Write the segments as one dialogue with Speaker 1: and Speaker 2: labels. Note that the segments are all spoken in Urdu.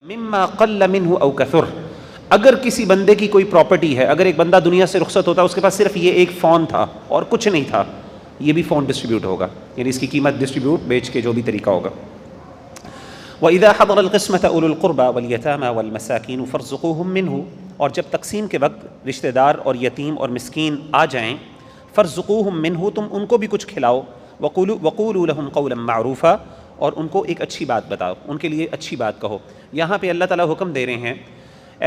Speaker 1: مما قل منہ او کثر، اگر کسی بندے کی کوئی پراپرٹی ہے، اگر ایک بندہ دنیا سے رخصت ہوتا ہے، اس کے پاس صرف یہ ایک فون تھا اور کچھ نہیں تھا، یہ بھی فون ڈسٹریبیوٹ ہوگا، یعنی اس کی قیمت ڈسٹریبیوٹ بیچ کے جو بھی طریقہ ہوگا۔ وَإِذَا حَضَرَ الْقِسْمَةَ أُولُو الْقُرْبَى وَالْيَتَامَى وَالْمَسَاكِينُ فَارْزُقُوهُم مِّنْهُ، اور جب تقسیم کے وقت رشتہ دار اور یتیم اور مسکین آ جائیں، فَارْزُقُوهُم مِّنْهُ، تم ان کو بھی کچھ کھلاؤ، وَقُولُوا لَهُمْ قَوْلًا مَّعْرُوفًا، اور ان کو ایک اچھی بات بتاؤ، ان کے لیے اچھی بات کہو۔ یہاں پہ اللہ تعالیٰ حکم دے رہے ہیں،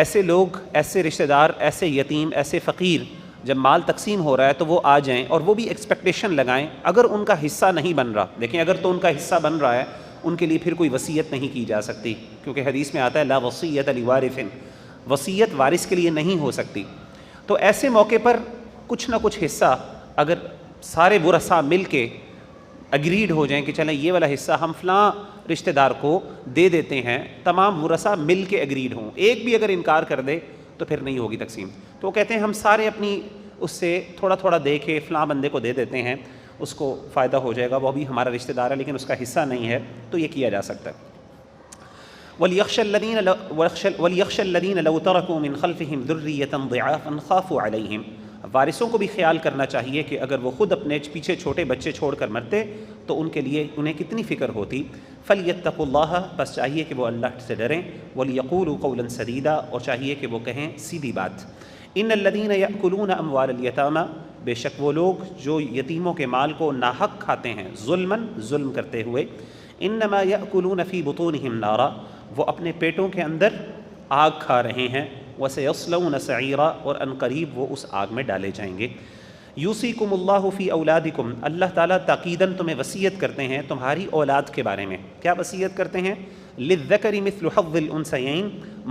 Speaker 1: ایسے لوگ، ایسے رشتہ دار، ایسے یتیم، ایسے فقیر جب مال تقسیم ہو رہا ہے تو وہ آ جائیں اور وہ بھی ایکسپیکٹیشن لگائیں، اگر ان کا حصہ نہیں بن رہا، دیکھیں اگر تو ان کا حصہ بن رہا ہے، ان کے لیے پھر کوئی وصیت نہیں کی جا سکتی، کیونکہ حدیث میں آتا ہے لا وصیت لوارث، وصیت وارث کے لیے نہیں ہو سکتی۔ تو ایسے موقع پر کچھ نہ کچھ حصہ اگر سارے ورثاء مل کے اگریڈ ہو جائیں کہ چلیں یہ والا حصہ ہم فلاں رشتہ دار کو دے دیتے ہیں، تمام ورثاء مل کے اگریڈ ہوں، ایک بھی اگر انکار کر دے تو پھر نہیں ہوگی تقسیم۔ تو وہ کہتے ہیں ہم سارے اپنی اس سے تھوڑا تھوڑا دے کے فلاں بندے کو دے دیتے ہیں، اس کو فائدہ ہو جائے گا، وہ بھی ہمارا رشتہ دار ہے لیکن اس کا حصہ نہیں ہے، تو یہ کیا جا سکتا ہے۔ وَلْيَخْشَ الَّذِينَ لَوْ تَرَكُوا مِنْ خَلْفِهِمْ ذُرِّيَّةً ضِعَافًا خَافُوا عَلَيْهِمْ، وارثوں کو بھی خیال کرنا چاہیے کہ اگر وہ خود اپنے پیچھے چھوٹے بچے چھوڑ کر مرتے تو ان کے لیے انہیں کتنی فکر ہوتی۔ فَلْيَتَّقُوا اللَّهَ، بس چاہیے کہ وہ اللہ سے ڈریں، وَلْيَقُولُوا قَوْلًا سَدِيدًا، اور چاہیے کہ وہ کہیں سیدھی بات۔ ان الذین یأکلون اموال الیتامی، بے شک وہ لوگ جو یتیموں کے مال کو ناحق کھاتے ہیں، ظلماً، ظلم کرتے ہوئے، انما یأکلون فی بطونہم نارا، وہ اپنے پیٹوں کے اندر آگ کھا رہے ہیں، وسیصلون سعیرا، اور ان قریب وہ اس آگ میں ڈالے جائیں گے۔ یوصیکم اللہ فی اولادکم، اللہ تعالیٰ تاکیداً تمہیں وصیت کرتے ہیں تمہاری اولاد کے بارے میں۔ کیا وصیت کرتے ہیں؟ للذکر مثل حظ الانثیین،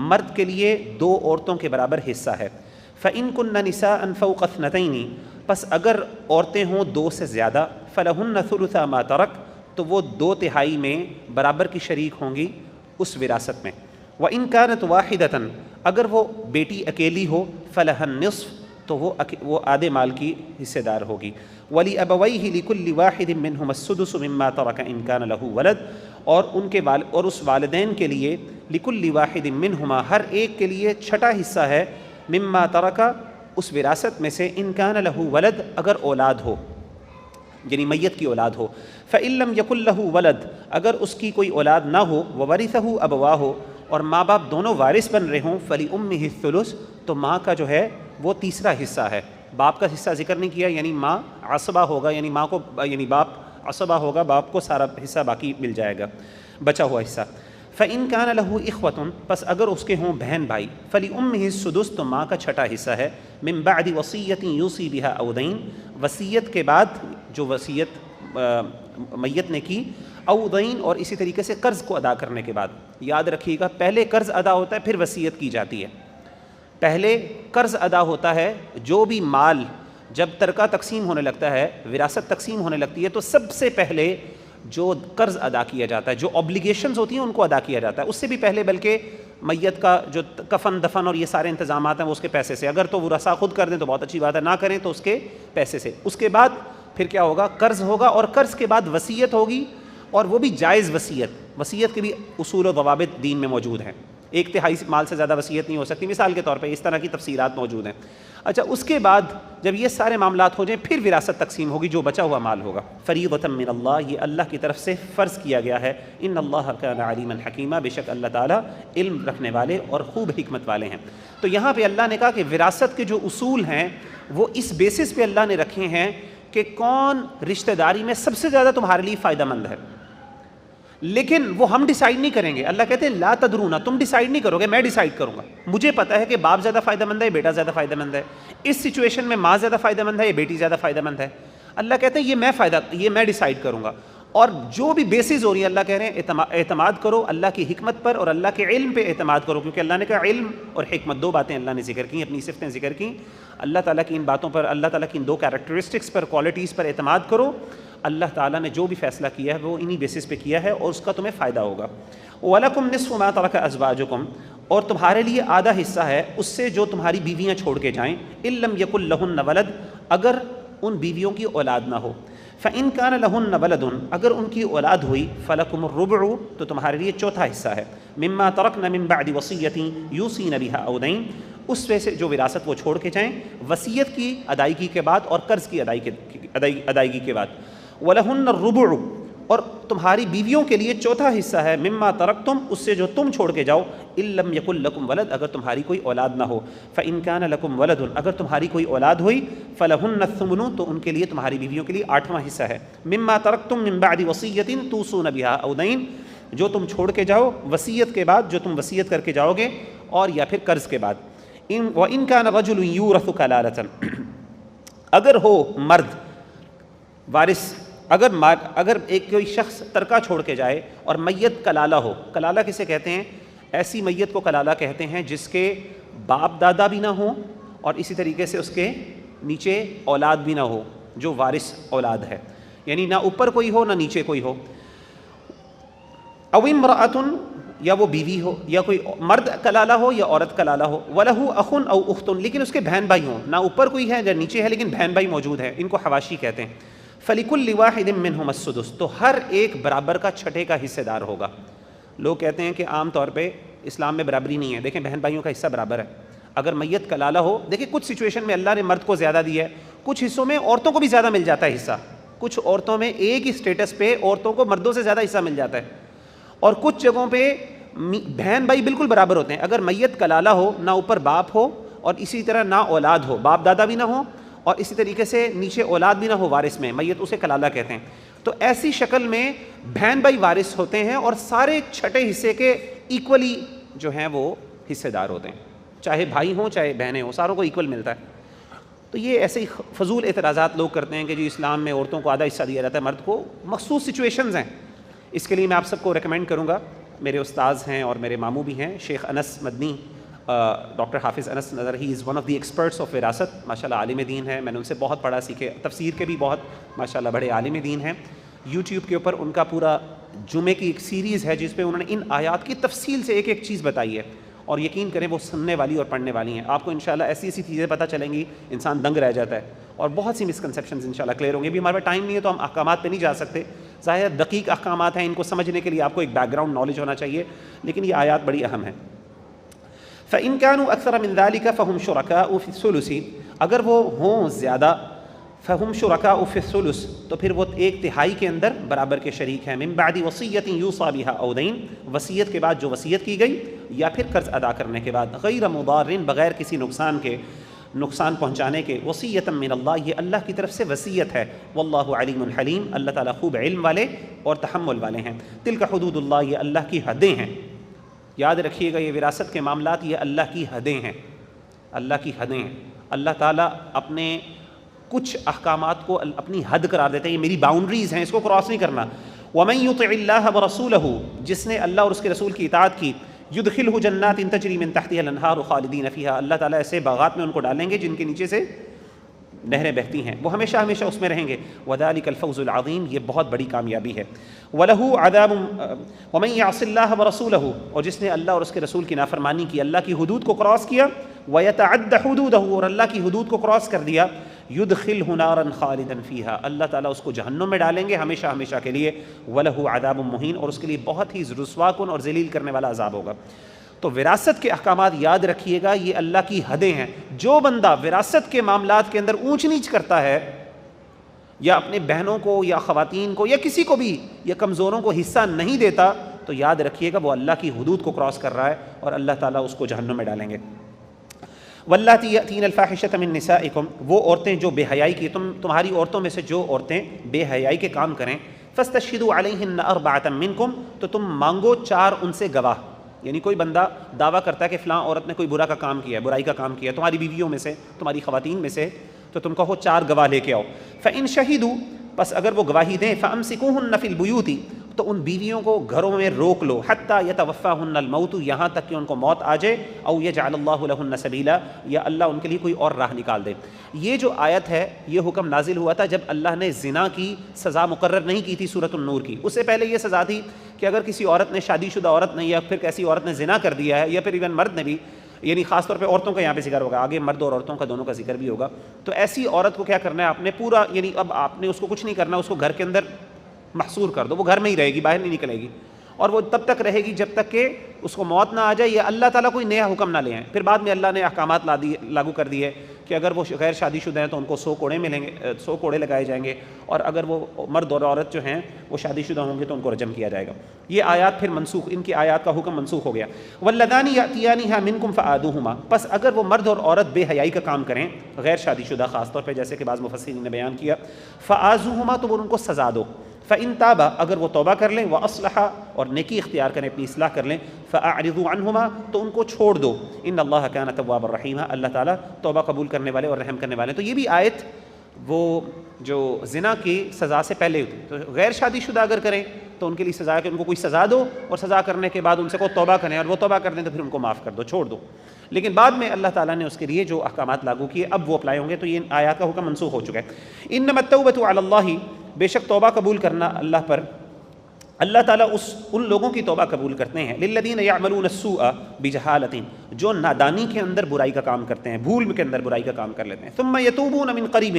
Speaker 1: مرد کے لیے دو عورتوں کے برابر حصہ ہے۔ فَإِن كُنَّ نِسَاءً فَوْقَ اثْنَتَيْنِ، پس اگر عورتیں ہوں دو سے زیادہ، فَلَهُنَّ ثُلُثَا مَا تَرَكَ، تو وہ 2/3 میں برابر کی شریک ہوں گی اس وراثت میں۔ وَإِن كَانَتْ وَاحِدَةً، اگر وہ بیٹی اکیلی ہو، فَلَهَا النِّصْفُ، تو وہ آدھے مال کی حصے دار ہوگی۔ وَلِأَبَوَيْهِ لِكُلِّ وَاحِدٍ مِّنْهُمَا السُّدُسُ مِمَّا تَرَكَ إِن كَانَ لَهُ وَلَدٌ، اور اس والدین کے لیے لِكُلِّ وَاحِدٍ مِّنْهُمَا، ہر ایک کے لیے چھٹا حصہ ہے، مما ترکا، اس وراثت میں سے، ان کان لہ ولد، اگر اولاد ہو، یعنی میت کی اولاد ہو۔ فإن لم یکن لہ ولد، اگر اس کی کوئی اولاد نہ ہو، وورثہ ابواہ، اور ماں باپ دونوں وارث بن رہے ہوں، فلأمہ الثلث، تو ماں کا جو ہے وہ تیسرا حصہ ہے۔ باپ کا حصہ ذکر نہیں کیا، یعنی ماں عصبہ ہوگا، یعنی ماں کو، یعنی باپ عصبہ ہوگا، باپ کو سارا حصہ باقی مل جائے گا، بچا ہوا حصہ۔ فإن كان له إخوة، پس اگر اس کے ہوں بہن بھائی، فلأمه السدس، تو ماں کا چھٹا حصہ ہے، من بعد وصیۃ یوصی بها أو دین، وصیت کے بعد جو وصیت میت نے کی، او دین، اور اسی طریقے سے قرض کو ادا کرنے کے بعد۔ یاد رکھیے گا، پہلے قرض ادا ہوتا ہے پھر وصیت کی جاتی ہے۔ پہلے قرض ادا ہوتا ہے، جو بھی مال جب ترکہ تقسیم ہونے لگتا ہے، وراثت تقسیم ہونے لگتی ہے، تو سب سے پہلے جو قرض ادا کیا جاتا ہے، جو اوبلیگیشنز ہوتی ہیں ان کو ادا کیا جاتا ہے۔ اس سے بھی پہلے بلکہ میت کا جو کفن دفن اور یہ سارے انتظامات ہیں وہ اس کے پیسے سے، اگر تو وہ ورثاء خود کر دیں تو بہت اچھی بات ہے، نہ کریں تو اس کے پیسے سے۔ اس کے بعد پھر کیا ہوگا؟ قرض ہوگا، اور قرض کے بعد وصیت ہوگی، اور وہ بھی جائز وصیت۔ وصیت کے بھی اصول و ضوابط دین میں موجود ہیں، 1/3 مال سے زیادہ وصیت نہیں ہو سکتی، مثال کے طور پہ اس طرح کی تفصیلات موجود ہیں۔ اچھا، اس کے بعد جب یہ سارے معاملات ہو جائیں پھر وراثت تقسیم ہوگی، جو بچا ہوا مال ہوگا۔ فریضۃ من اللہ، یہ اللہ کی طرف سے فرض کیا گیا ہے۔ ان اللہ کان علیما حکیما، بے شک اللہ تعالیٰ علم رکھنے والے اور خوب حکمت والے ہیں۔ تو یہاں پہ اللہ نے کہا کہ وراثت کے جو اصول ہیں وہ اس بیسس پہ اللہ نے رکھے ہیں کہ کون رشتہ داری میں سب سے زیادہ تمہارے لیے فائدہ مند ہے، لیکن وہ ہم ڈیسائیڈ نہیں کریں گے۔ اللہ کہتے ہیں لا تدرون، تم ڈیسائیڈ نہیں کرو گے، میں ڈیسائیڈ کروں گا۔ مجھے پتا ہے کہ باپ زیادہ فائدہ مند ہے، بیٹا زیادہ فائدہ مند ہے، اس سچویشن میں ماں زیادہ فائدہ مند ہے یا بیٹی زیادہ فائدہ مند ہے۔ اللہ کہتے ہیں یہ میں ڈیسائیڈ کروں گا۔ اور جو بھی بیسز ہو رہی ہیں، اللہ کہہ رہے ہیں اعتماد کرو اللہ کی حکمت پر اور اللہ کے علم پہ اعتماد کرو، کیونکہ اللہ نے کہا علم اور حکمت، دو باتیں اللہ نے ذکر کی، اپنی صفتیں ذکر کی۔ اللہ تعالیٰ کی ان باتوں پر، اللہ تعالیٰ کی ان دو کیریکٹرسٹکس پر، کوالٹیز پر اعتماد کرو۔ اللہ تعالیٰ نے جو بھی فیصلہ کیا ہے وہ انہی بیسس پہ کیا ہے، اور اس کا تمہیں فائدہ ہوگا۔ وَلَكُمْ نِصْفُ مَا تَرَكَ أَزْوَاجُكُمْ، اور تمہارے لیے آدھا حصہ ہے اس سے جو تمہاری بیویاں چھوڑ کے جائیں، إِن لَّمْ يَكُن لَّهُنَّ وَلَدٌ، اگر ان بیویوں کی اولاد نہ ہو۔ فَإِن كَانَ لَهُنَّ وَلَدٌ اگر ان کی اولاد ہوئی فَلَكُمُ الرُّبُعُ تو تمہارے لیے چوتھا حصہ ہے، مِمَّا تَرَكْنَ مِن بَعْدِ وَصِيَّةٍ يُوصِينَ بِهَا أَوْ دَيْنٍ اس میں سے جو وراثت وہ چھوڑ کے جائیں وصیت کی ادائیگی کے بعد اور قرض کی ادائیگی کے بعد۔ وَلَهُنَّ الرُّبُعُ اور تمہاری بیویوں کے لیے چوتھا حصہ ہے، مما ترکتم اس سے جو تم چھوڑ کے جاؤ، ان لم یکن لکم ولد اگر تمہاری کوئی اولاد نہ ہو، فإن کان لکم ولد اگر تمہاری کوئی اولاد ہوئی، فلہن الثمن تو ان کے لیے تمہاری بیویوں کے لیے آٹھواں حصہ ہے، مما ترکتم من بعد وصیۃ توصون بها او دین جو تم چھوڑ کے جاؤ وصیت کے بعد، جو تم وصیت کر کے جاؤ گے اور یا پھر قرض کے بعد۔ وإن کان رجل یورث کلالۃ اگر ہو مرد وارث، اگر ایک کوئی شخص ترکہ چھوڑ کے جائے اور میت کلالہ ہو، کلالہ کسے کہتے ہیں؟ ایسی میت کو کلالہ کہتے ہیں جس کے باپ دادا بھی نہ ہوں اور اسی طریقے سے اس کے نیچے اولاد بھی نہ ہو جو وارث اولاد ہے، یعنی نہ اوپر کوئی ہو نہ نیچے کوئی ہو۔ او امرأۃ یا وہ بیوی ہو یا کوئی مرد کلالہ ہو یا عورت کلالہ ہو، وَلَهُ أَخٌ أَوْ أُخْتٌ لیکن اس کے بہن بھائی ہوں، نہ اوپر کوئی ہے نہ نیچے ہے لیکن بہن بھائی موجود ہیں، ان کو حواشی کہتے ہیں۔ فَلِكُلِّ وَاحِدٍ مِّنْهُمَ السُّدُسُ تو ہر ایک برابر کا چھٹے کا حصے دار ہوگا۔ لوگ کہتے ہیں کہ عام طور پہ اسلام میں برابری نہیں ہے، دیکھیں بہن بھائیوں کا حصہ برابر ہے۔ اگر میت کلالہ ہو، دیکھیں کچھ سچویشن میں اللہ نے مرد کو زیادہ دیا ہے، کچھ حصوں میں عورتوں کو بھی زیادہ مل جاتا ہے حصہ، کچھ عورتوں میں ایک ہی اسٹیٹس پہ عورتوں کو مردوں سے زیادہ حصہ مل جاتا ہے، اور کچھ جگہوں پہ بہن بھائی بالکل برابر ہوتے ہیں۔ اگر میت کلالہ ہو، نہ اوپر باپ ہو اور اسی طرح نہ اولاد ہو، باپ دادا بھی نہ ہو اور اسی طریقے سے نیچے اولاد بھی نہ ہو وارث میں، میت اسے کلالہ کہتے ہیں، تو ایسی شکل میں بہن بھائی وارث ہوتے ہیں اور سارے چھٹے حصے کے ایکولی جو ہیں وہ حصے دار ہوتے ہیں، چاہے بھائی ہوں چاہے بہنیں ہوں، ساروں کو ایکول ملتا ہے۔ تو یہ ایسے ہی فضول اعتراضات لوگ کرتے ہیں کہ جی اسلام میں عورتوں کو آدھا حصہ دیا جاتا ہے، مرد کو مخصوص سچویشنز ہیں۔ اس کے لیے میں آپ سب کو ریکمینڈ کروں گا، میرے استاذ ہیں اور میرے ماموں بھی ہیں، شیخ انس مدنی، doctor Hafiz Anas Nazar, he is one of the experts of وراثت، ماشاء اللہ عالم دین ہے، میں نے ان سے بہت پڑھا سیکھے، تفسیر کے بھی بہت ماشاء اللہ بڑے عالم دین ہیں۔ یوٹیوب کے اوپر ان کا پورا جمعے کی ایک سیریز ہے جس پہ انہوں نے ان آیات کی تفصیل سے ایک ایک چیز بتائی ہے، اور یقین کریں وہ سننے والی اور پڑھنے والی ہیں۔ آپ کو انشاءاللہ ایسی ایسی چیزیں پتہ چلیں گی، انسان دنگ رہ جاتا ہے، اور بہت سی مسکنسیپشنز انشاءاللہ کلیئر ہوں گی۔ ابھی ہمارے پاس ٹائم نہیں ہے تو ہم احکامات پہ نہیں جا سکتے، ظاہر دقیق احکامات ہیں، ان کو سمجھنے کے لیے آپ کو ایک بیک گراؤنڈ نالج ہونا چاہیے، لیکن یہ آیات بڑی اہم ہیں۔ فَإِن كَانُوا أَكْثَرَ مِن ذَلِكَ فَهُمْ شُرَكَاءُ فِي الثُّلُثِ اگر وہ ہوں زیادہ، فَهُمْ شُرَكَاءُ فِي الثُّلُثِ تو پھر وہ ایک تہائی کے اندر برابر کے شریک ہیں، مِن بَعْدِ وَصِيَّةٍ يُوصَىٰ بِهَا أَوْ دَيْنٍ وصیت کے بعد جو وصیت کی گئی یا پھر قرض ادا کرنے کے بعد، غیر مضار بغیر کسی نقصان کے، نقصان پہنچانے کے، وصیۃ من اللہ یہ اللہ کی طرف سے وصیت ہے، واللہ علیم حلیم اللہ تعالیٰ خوب علم والے اور تحمل والے ہیں۔ تلک حدود اللہ یہ اللہ کی حدیں ہیں، یاد رکھیے گا یہ وراثت کے معاملات یہ اللہ کی حدیں ہیں، اللہ کی حدیں ہیں۔ اللہ تعالیٰ اپنے کچھ احکامات کو اپنی حد قرار دیتے ہیں، یہ میری باؤنڈریز ہیں، اس کو کراس نہیں کرنا۔ وَمَن يُطِعِ اللَّهَ وَرَسُولَهُ جس نے اللہ اور اس کے رسول کی اطاعت کی، يُدْخِلْهُ جَنَّاتٍ تَجْرِي مِن تَحْتِهَا الْأَنْهَارُ خَالِدِينَ فِيهَا اللہ تعالیٰ ایسے باغات میں ان کو ڈالیں گے جن کے نیچے سے نہریں بہتی ہیں، وہ ہمیشہ ہمیشہ اس میں رہیں گے۔ وَذَلِكَ الْفَوْزُ الْعَظِيمُ یہ بہت بڑی کامیابی ہے۔ وَلَهُ عَذَابٌ وَمَن يَعْصِ اللَّهَ وَرَسُولَهُ اور جس نے اللہ اور اس کے رسول کی نافرمانی کی، اللہ کی حدود کو کراس کیا، وَيَتَعَدَّ حُدُودَهُ اور اللہ کی حدود کو کراس کر دیا، يُدْخِلْهُ نَارًا خَالِدًا فِيهَا اللہ تعالیٰ اس کو جہنم میں ڈالیں گے ہمیشہ ہمیشہ کے لیے، وَلَهُ عَذَابٌ مُهِينٌ اور اس کے لیے بہت ہی رسوا کن اور ذلیل کرنے والا عذاب ہوگا۔ تو وراثت کے احکامات یاد رکھیے گا یہ اللہ کی حدیں ہیں۔ جو بندہ وراثت کے معاملات کے اندر اونچ نیچ کرتا ہے یا اپنے بہنوں کو یا خواتین کو یا کسی کو بھی یا کمزوروں کو حصہ نہیں دیتا تو یاد رکھیے گا وہ اللہ کی حدود کو کراس کر رہا ہے اور اللہ تعالیٰ اس کو جہنم میں ڈالیں گے۔ واللاتی یأتین الفاحشۃ من نسائکم وہ عورتیں جو بے حیائی کی، تمہاری عورتوں میں سے جو عورتیں بے حیائی کے کام کریں، فاستشہدوا علیہن اربعۃ منکم تو تم مانگو 4 ان سے گواہ، یعنی کوئی بندہ دعویٰ کرتا ہے کہ فلاں عورت نے کوئی برا کا کام کیا ہے، برائی کا کام کیا ہے تمہاری بیویوں میں سے، تمہاری خواتین میں سے، تو تم کہو 4 گواہ لے کے آؤ۔ فإن شہدوا پس اگر وہ گواہی دیں، فأمسکوہن فی البیوت تو ان بیویوں کو گھروں میں روک لو، حتیٰ یتوفاہن الموت یہاں تک کہ ان کو موت آ جائے، او یجعل اللہ لہن سبیلا یا اللہ ان کے لیے کوئی اور راہ نکال دے۔ یہ جو آیت ہے یہ حکم نازل ہوا تھا جب اللہ نے زنا کی سزا مقرر نہیں کی تھی سورۃ النور کی، اس سے پہلے یہ سزا تھی کہ اگر کسی عورت نے، شادی شدہ عورت نے یا پھر کیسی عورت نے زنا کر دیا ہے یا پھر ایون مرد نے بھی، یعنی خاص طور پہ عورتوں کا یہاں پہ ذکر ہوگا، آگے مرد اور عورتوں کا دونوں کا ذکر بھی ہوگا. تو ایسی عورت کو کیا کرنا ہے، آپ نے پورا یعنی اب آپ نے اس کو کچھ نہیں کرنا، اس کو گھر کے اندر محصور کر دو، وہ گھر میں ہی رہے گی، باہر نہیں نکلے گی، اور وہ تب تک رہے گی جب تک کہ اس کو موت نہ آ جائے یا اللہ تعالیٰ کوئی نیا حکم نہ لے آئیں. پھر بعد میں اللہ نے احکامات لاگو کر دیے کہ اگر وہ غیر شادی شدہ ہیں تو ان کو 100 کوڑے ملیں گے، 100 کوڑے لگائے جائیں گے، اور اگر وہ مرد اور عورت جو ہیں وہ شادی شدہ ہوں گے تو ان کو رجم کیا جائے گا. یہ آیات پھر منسوخ، ان کی آیات کا حکم منسوخ ہو گیا. واللذان یأتیانها منکم فآذوہما، پس اگر وہ مرد اور عورت بے حیائی کا کام کریں غیر شادی شدہ خاص طور پہ، جیسے کہ بعض مفسرین نے بیان کیا، فآذوہما تو وہ ان کو سزا دو، فإن تابا اگر وہ توبہ کر لیں، وأصلحا اور نیکی اختیار کریں، اپنی اصلاح کر لیں، فأعرضوا عنہما تو ان کو چھوڑ دو، ان اللہ کان توابا رحیما، اللہ تعالیٰ توبہ قبول کرنے والے اور رحم کرنے والے. تو یہ بھی آیت وہ جو زنا کی سزا سے پہلے ہوتی، تو غیر شادی شدہ اگر کریں تو ان کے لیے سزا ہے کہ ان کو کوئی سزا دو، اور سزا کرنے کے بعد ان سے کو توبہ کریں، اور وہ توبہ کر دیں تو پھر ان کو معاف کر دو، چھوڑ دو. لیکن بعد میں اللہ تعالیٰ نے اس کے لیے جو احکامات لاگو کیے اب وہ اپلائی ہوں گے، تو یہ آیات کا حکم منسوخ ہو چکا ہے. انما التوبۃ علی اللہ، بے شک توبہ قبول کرنا اللہ پر، اللہ تعالیٰ ان لوگوں کی توبہ قبول کرتے ہیں، للذین یعملون السوء بجہالۃ، جو نادانی کے اندر برائی کا کام کرتے ہیں، بھول کے اندر برائی کا کام کر لیتے ہیں، ثم یتوبون من قریب،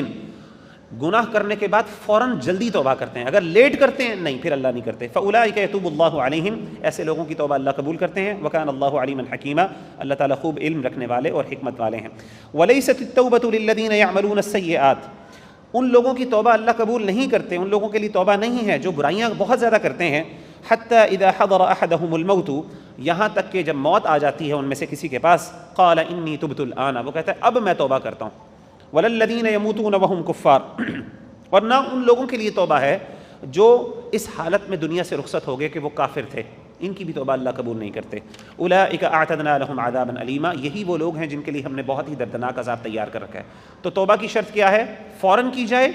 Speaker 1: گناہ کرنے کے بعد فوراً جلدی توبہ کرتے ہیں، اگر لیٹ کرتے ہیں نہیں پھر اللہ نہیں کرتے. فاولئک یتوب اللہ علیہم، ایسے لوگوں کی توبہ اللہ قبول کرتے ہیں. وکان اللہ علیما حکیما، اللہ تعالیٰ خوب علم رکھنے والے اور حکمت والے ہیں. ولیست التوبۃ للذین یعملون السیئات، ان لوگوں کی توبہ اللہ قبول نہیں کرتے، ان لوگوں کے لیے توبہ نہیں ہے جو برائیاں بہت زیادہ کرتے ہیں. حتی اذا حضر احدہم الموت، یہاں تک کہ جب موت آ جاتی ہے ان میں سے کسی کے پاس، قال انی تبت الآن، وہ کہتا ہے اب میں توبہ کرتا ہوں. وللذین یموتون وہم کفار، اور نہ ان لوگوں کے لیے توبہ ہے جو اس حالت میں دنیا سے رخصت ہو گئے کہ وہ کافر تھے، ان کی بھی توبہ اللہ قبول نہیں کرتے. اولئک اعتدنا لهم عذابا علیما، یہی وہ لوگ ہیں جن کے لیے ہم نے بہت ہی دردناک عذاب تیار کر رکھا ہے. تو توبہ کی شرط کیا ہے؟ فوراً کی جائے،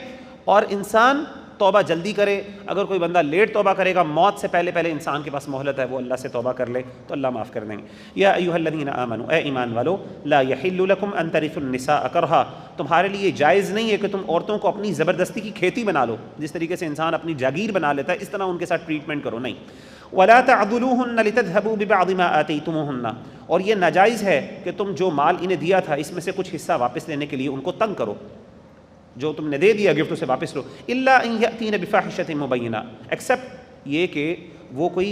Speaker 1: اور انسان توبہ جلدی کرے. اگر کوئی بندہ لیٹ توبہ کرے گا، موت سے پہلے انسان کے پاس مہلت ہے، وہ اللہ سے توبہ کر لے تو اللہ معاف کر دیں گے. یا ایھا الذین آمنوا، اے ایمان والو، لا یحل لکم ان ترثوا النساء کرہا، تمہارے لیے جائز نہیں ہے کہ تم عورتوں کو اپنی زبردستی کی کھیتی بنا لو، جس طریقے سے انسان اپنی جاگیر بنا لیتا ہے اس طرح ان کے ساتھ ٹریٹمنٹ کرو، نہیں. ولا تعضلوهن لتذهبوا ببعض ما آتيتموهن، اور یہ ناجائز ہے کہ تم جو مال انہیں دیا تھا اس میں سے کچھ حصہ واپس لینے کے لیے ان کو تنگ کرو، جو تم نے دے دیا گفٹ اسے واپس لو. الا ان یاتین بفاحشۃ مبینہ، ایکسیپٹ یہ کہ وہ کوئی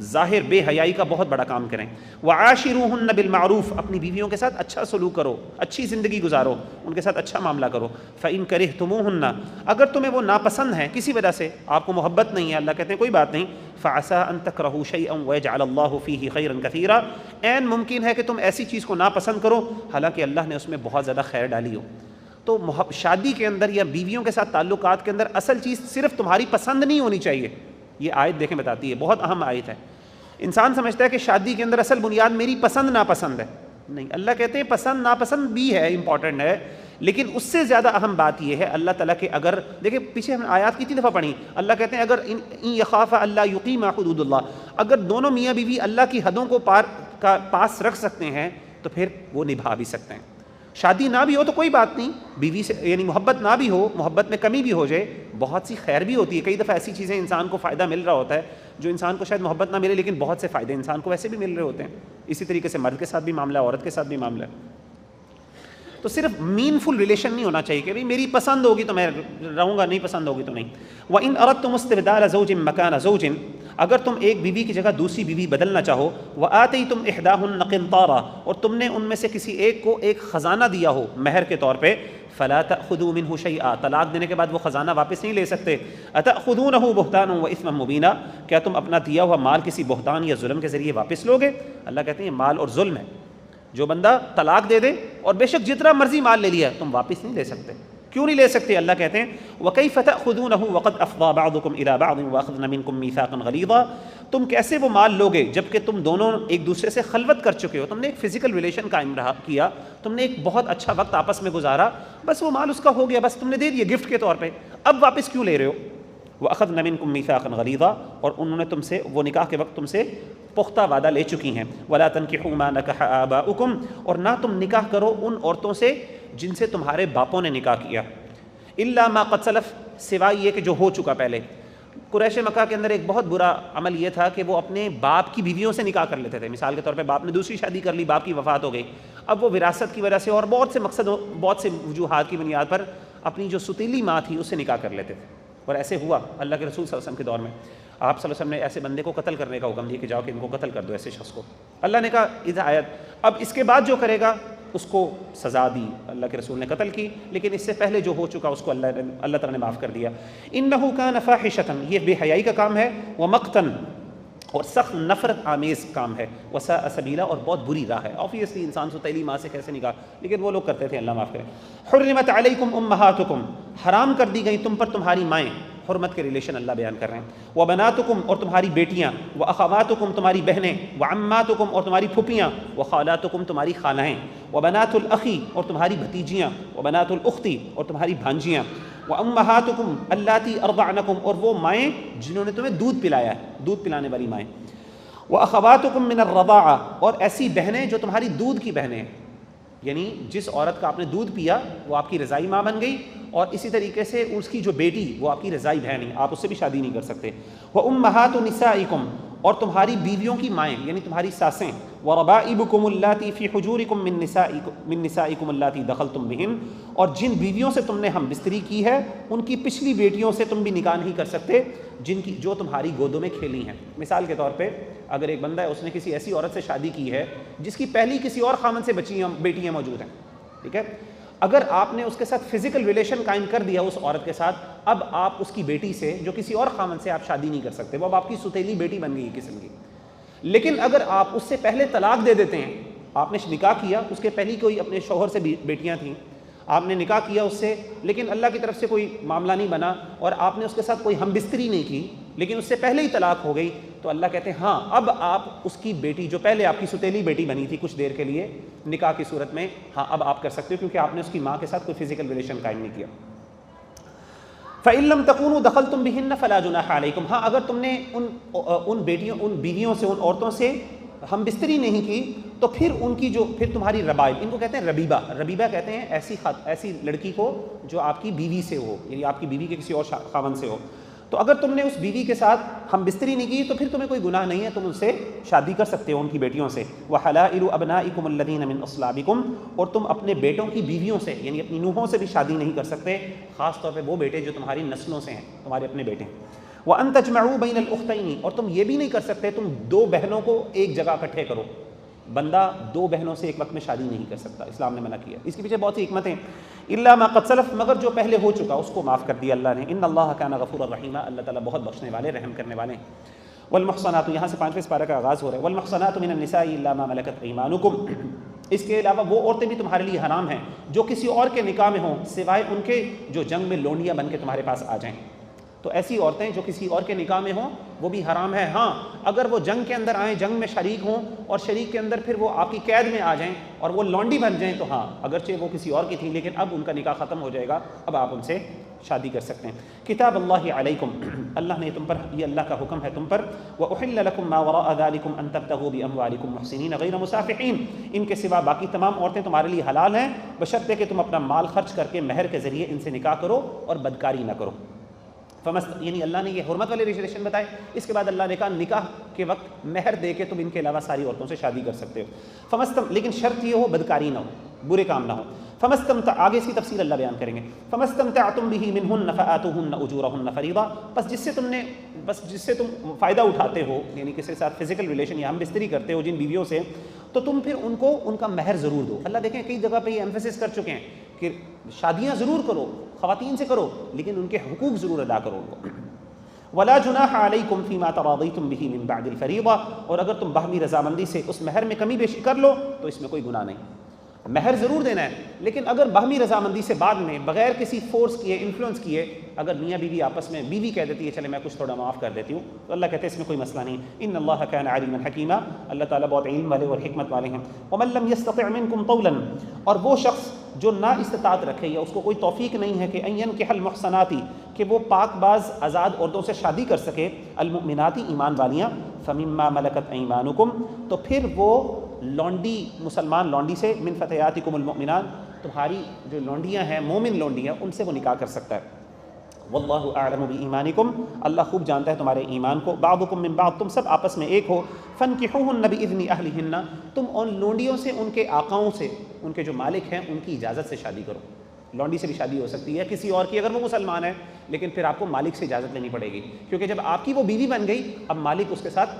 Speaker 1: ظاہر بے حیائی کا بہت بڑا کام کریں. وعاشروہن بالمعروف، اپنی بیویوں کے ساتھ اچھا سلوک کرو، اچھی زندگی گزارو، ان کے ساتھ اچھا معاملہ کرو. فإن کرہتموہن، اگر تمہیں وہ ناپسند ہیں کسی وجہ سے، آپ کو محبت نہیں ہے، اللہ کہتے ہیں کوئی بات نہیں. فعسى ان تکرہوا شیئا ویجعل اللہ فیہ خیرا کثیرا، عین ممکن ہے کہ تم ایسی چیز کو ناپسند کرو حالانکہ اللہ نے اس میں بہت زیادہ خیر ڈالی ہو. تو شادی کے اندر یا بیویوں کے ساتھ تعلقات کے اندر اصل چیز صرف تمہاری پسند نہیں ہونی چاہیے. یہ آیت دیکھیں بتاتی ہے، بہت اہم آیت ہے. انسان سمجھتا ہے کہ شادی کے اندر اصل بنیاد میری پسند ناپسند ہے، نہیں، اللہ کہتے ہیں پسند ناپسند بھی ہے، امپورٹنٹ ہے، لیکن اس سے زیادہ اہم بات یہ ہے اللہ تعالیٰ کے، اگر دیکھیں پیچھے ہم آیات کتنی دفعہ پڑھی، اللہ کہتے ہیں اگر ان یخاف اللہ یقیما حدود اللہ، اگر دونوں میاں بیوی اللہ کی حدوں کو پاس رکھ سکتے ہیں تو پھر وہ نبھا بھی سکتے ہیں. شادی نہ بھی ہو تو کوئی بات نہیں، بیوی سے یعنی محبت نہ بھی ہو، محبت میں کمی بھی ہو جائے، بہت سی خیر بھی ہوتی ہے. کئی دفعہ ایسی چیزیں انسان کو فائدہ مل رہا ہوتا ہے جو انسان کو شاید محبت نہ ملے، لیکن بہت سے فائدے انسان کو ویسے بھی مل رہے ہوتے ہیں. اسی طریقے سے مرد کے ساتھ بھی معاملہ ہے، عورت کے ساتھ بھی معاملہ ہے. تو صرف مین فل ریلیشن نہیں ہونا چاہیے کہ بھائی میری پسند ہوگی تو میں رہوں گا، نہیں پسند ہوگی تو نہیں. وَإِنْ أَرَدْتُمُ اسْتِبْدَالَ زَوْجٍ مَكَانَ زَوْجٍ، اگر تم ایک بیوی کی جگہ دوسری بیوی بدلنا چاہو، وَآتَيْتُمْ إِحْدَاهُنَّ قِنْطَارًا، اور تم نے ان میں سے کسی ایک کو ایک خزانہ دیا ہو مہر کے طور پہ، فَلَا تَأْخُذُوا مِنْهُ شَيْئًا، طلاق دینے کے بعد وہ خزانہ واپس نہیں لے سکتے. أَتَأْخُذُونَهُ بُهْتَانًا وَإِثْمًا مُبِينًا، کیا تم اپنا دیا ہوا مال کسی بہتان یا ظلم کے ذریعے واپس لوگے؟ اللہ کہتے ہیں مال اور ظلم ہے. جو بندہ طلاق دے دے اور بے شک جتنا مرضی مال لے لیا تم واپس نہیں لے سکتے. کیوں نہیں لے سکتے؟ اللہ کہتے ہیں وَكَيْفَ تَأْخُذُونَهُ وَقَدْ أَفْضَىٰ بَعْضُكُمْ إِلَىٰ بَعْضٍ وَأَخَذْنَ مِنكُم مِّيثَاقًا غَلِيظًا، تم کیسے وہ مال لوگے جبکہ تم دونوں ایک دوسرے سے خلوت کر چکے ہو، تم نے ایک فزیکل ریلیشن قائم کیا، تم نے ایک بہت اچھا وقت آپس میں گزارا، بس وہ مال اس کا ہو گیا، بس تم نے دے دیا گفٹ کے طور پہ، اب واپس کیوں لے رہے ہو؟ وَأَخَذْنَ مِنكُم مِّيثَاقًا غَلِيظًا، اور انہوں نے تم سے وہ نکاح کے وقت تم سے پختہ وعدہ لے چکی ہیں. وَلَا تَنكِحُوا مَا نَكَحَ آبَاؤُكُمْ، اور نہ تم نکاح کرو ان عورتوں سے جن سے تمہارے باپوں نے نکاح کیا، إِلَّا مَا قَدْ سَلَفَ، سوائے یہ کہ جو ہو چکا پہلے. قریش مکہ کے اندر ایک بہت برا عمل یہ تھا کہ وہ اپنے باپ کی بیویوں سے نکاح کر لیتے تھے. مثال کے طور پہ باپ نے دوسری شادی کر لی, باپ کی وفات ہو گئی, اب وہ وراثت کی وجہ سے اور بہت سے مقصد بہت سے وجوہات کی بنیاد پر اپنی جو ستیلی ماں تھی اس سے نکاح کر لیتے تھے. اور ایسے ہوا اللہ کے رسول صلی اللہ علیہ وسلم کے دور میں. آپ صلی اللہ علیہ وسلم نے ایسے بندے کو قتل کرنے کا حکم دیا کہ جاؤ کہ ان کو قتل کر دو, ایسے شخص کو. اللہ نے کہا اذا آیت, اب اس کے بعد جو کرے گا اس کو سزا دی. اللہ کے رسول نے قتل کی, لیکن اس سے پہلے جو ہو چکا اس کو اللہ تعالیٰ نے معاف کر دیا. انہ کان فاحشۃ, یہ بے حیائی کا کام ہے, ومقتن, اور سخت نفرت آمیز کام ہے, وساء سبیلا, اور بہت بری راہ ہے. آبویسلی انسان ستیلی ماں سے کیسے نکاح, لیکن وہ لوگ کرتے تھے, اللہ معاف کرے. حرمت علیکم امہاتکم, حرام کر دی گئی تم پر تمہاری مائیں. حرمت کے ریلیشن اللہ بیان کر رہے ہیں. وبناتکم, اور تمہاری بیٹیاں. واخواتکم, تمہاری بہنیں. وعماتکم, اور تمہاری پھوپھیاں. وخالاتکم, تمہاری خالائیں. وبنات الاخی, اور تمہاری بھتیجیاں. وبنات الاختی, اور تمہاری بھانجیاں. وامہاتکم اللاتی ارضعنکم, اور وہ مائیں جنہوں نے تمہیں دودھ پلایا ہے, دودھ پلانے والی مائیں. واخواتکم من الرضاعہ, اور ایسی بہنیں جو تمہاری دودھ کی بہنیں ہیں, یعنی جس عورت کا آپ نے دودھ پیا وہ آپ کی رضائی ماں بن گئی, اور اسی طریقے سے اس کی جو بیٹی وہ آپ کی رضائی بہن ہے, آپ اس سے بھی شادی نہیں کر سکتے. وامہات نسائکم, اور تمہاری بیویوں کی مائیں یعنی تمہاری ساسیں. وربائبکم اللاتی فی حجورکم من نسائکم اللاتی دخلتم بہن, اور جن بیویوں سے تم نے ہم بستری کی ہے ان کی پچھلی بیٹیوں سے تم بھی نکاح نہیں کر سکتے جن کی جو تمہاری گودوں میں کھیلی ہیں. مثال کے طور پہ اگر ایک بندہ ہے اس نے کسی ایسی عورت سے شادی کی ہے جس کی پہلی کسی اور خامن سے بیٹیاں موجود ہیں, ٹھیک ہے, اگر آپ نے اس کے ساتھ فزیکل ریلیشن قائم کر دیا اس عورت کے ساتھ, اب آپ اس کی بیٹی سے جو کسی اور خامن سے آپ شادی نہیں کر سکتے, وہ اب آپ کی ستیلی بیٹی بن گئی قسم کی. لیکن اگر آپ اس سے پہلے طلاق دے دیتے ہیں, آپ نے نکاح کیا, اس کے پہلی کوئی اپنے شوہر سے بیٹیاں تھیں, آپ نے نکاح کیا اس سے, لیکن اللہ کی طرف سے کوئی معاملہ نہیں بنا اور آپ نے اس کے ساتھ کوئی ہم بستری نہیں کی, لیکن اس سے پہلے ہی طلاق ہو گئی, تو اللہ کہتے ہیں ہاں اب آپ اس کی بیٹی جو پہلے آپ کی ستیلی بیٹی بنی تھی کچھ دیر کے لیے نکاح کی صورت میں, ہاں اب آپ کر سکتے ہو کیونکہ آپ نے اس کی ماں کے ساتھ کوئی فزیکل ریلیشن قائم نہیں کیا. فَإِن لَّمْ تَكُونُوا دَخَلْتُمْ بِهِنَّ فَلَا جُنَاحَ عَلَيْكُمْ, ہاں اگر تم نے ان بیویوں سے, ان عورتوں سے ہم بستری نہیں کی تو پھر ان کی جو پھر تمہاری ربائب, ان کو کہتے ہیں ربیبہ, ربیبہ کہتے ہیں ایسی لڑکی کو جو آپ کی بیوی سے ہو, یعنی آپ کی بیوی کے کسی اور خاوند سے ہو. تو اگر تم نے اس بیوی کے ساتھ ہم بستری نہیں کی تو پھر تمہیں کوئی گناہ نہیں ہے, تم ان سے شادی کر سکتے ہو, ان کی بیٹیوں سے. وَحَلَائِلُ أَبْنَائِكُمُ الَّذِينَ مِنْ أَصْلَابِكُمْ, اور تم اپنے بیٹوں کی بیویوں سے یعنی اپنی نوحوں سے بھی شادی نہیں کر سکتے, خاص طور پہ وہ بیٹے جو تمہاری نسلوں سے ہیں, تمہارے اپنے بیٹے. وَأَن تَجْمَعُوا بَيْنَ الْأُخْتَيْنِ, اور تم یہ بھی نہیں کر سکتے تم دو بہنوں کو ایک جگہ اکٹھے کرو, بندہ دو بہنوں سے ایک وقت میں شادی نہیں کر سکتا, اسلام نے منع کیا. اس کے پیچھے بہت سی حکمتیں. الا ما قد سلف, مگر جو پہلے ہو چکا اس کو معاف کر دیا اللہ نے. ان اللہ کان غفورا رحیما, اللہ تعالیٰ بہت بخشنے والے رحم کرنے والے ہیں. والمحصنات, یہاں سے 5ویں سپارہ کا آغاز ہو رہا ہے. والمحصنات من النساء الا ما ملکت ایمانکم, اس کے علاوہ وہ عورتیں بھی تمہارے لیے حرام ہیں جو کسی اور کے نکاح میں ہوں سوائے ان کے جو جنگ میں لونڈیاں بن کے تمہارے پاس آ جائیں. تو ایسی عورتیں جو کسی اور کے نکاح میں ہوں وہ بھی حرام ہے. ہاں اگر وہ جنگ کے اندر آئیں, جنگ میں شریک ہوں اور شریک کے اندر پھر وہ آپ کی قید میں آ جائیں اور وہ لونڈی بن جائیں تو ہاں اگرچہ وہ کسی اور کی تھیں لیکن اب ان کا نکاح ختم ہو جائے گا, اب آپ ان سے شادی کر سکتے ہیں. کتاب اللہ علیکم, اللہ نے تم پر, یہ اللہ کا حکم ہے تم پر. وَأُحِلَّ لَكُم مَّا وَرَاءَ ذَلِكُمْ أَن تَبْتَغُوا بِأَمْوَالِكُمْ مُحْسِنِينَ غَيْرَ مُسَافِحِينَ, ان کے سوا باقی تمام عورتیں تمہارے لیے حلال ہیں بشرطے کہ تم اپنا مال خرچ کر کے مہر کے ذریعے ان سے نکاح کرو اور بدکاری نہ کرو. یعنی اللہ نے یہ حرمت والے ریلیشن بتائے, اس کے بعد اللہ نے کہا نکاح کے وقت مہر دے کے تم ان کے علاوہ ساری عورتوں سے شادی کر سکتے ہو. لیکن شرط یہ ہو بدکاری نہ ہو, برے کام نہ ہو. آگے اس کی تفصیل اللہ بیان کریں گے. فَمَسْتَمْتَعْتُمْ بِهِ مِنْهُنَّ فَآتُوهُنَّ أُجُورَهُنَّ فَرِيضَةً, بس جس سے تم فائدہ اٹھاتے ہو, یعنی کسی کے ساتھ فزیکل ریلیشن یا ہم بستری کرتے ہو جن بیویوں سے, تو تم پھر ان کو ان کا مہر ضرور دو. اللہ دیکھیں کئی جگہ پہ یہ ایمفیسس کر چکے ہیں کہ شادیاں ضرور کرو, خواتین سے کرو, لیکن ان کے حقوق ضرور ادا کرو ان کو. ولا جناح علیکم فیما تراضیتم بہ من بعد الفریضہ, اور اگر تم باہمی رضامندی سے اس مہر میں کمی بیشی کر لو تو اس میں کوئی گناہ نہیں. مہر ضرور دینا ہے, لیکن اگر باہمی رضامندی سے بعد میں بغیر کسی فورس کیے, انفلوئنس کیے, اگر میاں بیوی آپس میں, بیوی کہہ دیتی ہے چلے میں کچھ تھوڑا معاف کر دیتی ہوں, تو اللہ کہتے ہیں اس میں کوئی مسئلہ نہیں. ان اللہ کان علیما حکیما, اللہ تعالیٰ بہت علم والے اور حکمت والے ہیں. ومن لم یستطع منکم طولا, اور وہ شخص جو نا استطاعت رکھے یا اس کو کوئی توفیق نہیں ہے کہ ان ينكح المحصنات, کہ وہ پاک باز آزاد عورتوں سے شادی کر سکے, المؤمنات, ایمان والیاں, فمما ملکت ایمانکم, تو پھر وہ لونڈی, مسلمان لونڈی سے, من فتياتکم المؤمنات, تمہاری جو لونڈیاں ہیں مومن لونڈیاں, ان سے وہ نکاح کر سکتا ہے. واللہ اعلم بایمانکم، اللہ خوب جانتا ہے تمہارے ایمان کو، بعضکم من بعض، تم سب آپس میں ایک ہو، فانکحوہن باذن اہلہن، تم ان لونڈیوں سے، ان کے آقاؤں سے، ان کے جو مالک ہیں ان کی اجازت سے شادی کرو۔ لونڈی سے بھی شادی ہو سکتی ہے کسی اور کی اگر وہ مسلمان ہے، لیکن پھر آپ کو مالک سے اجازت لینی پڑے گی، کیونکہ جب آپ کی وہ بیوی بن گئی، اب مالک اس کے ساتھ،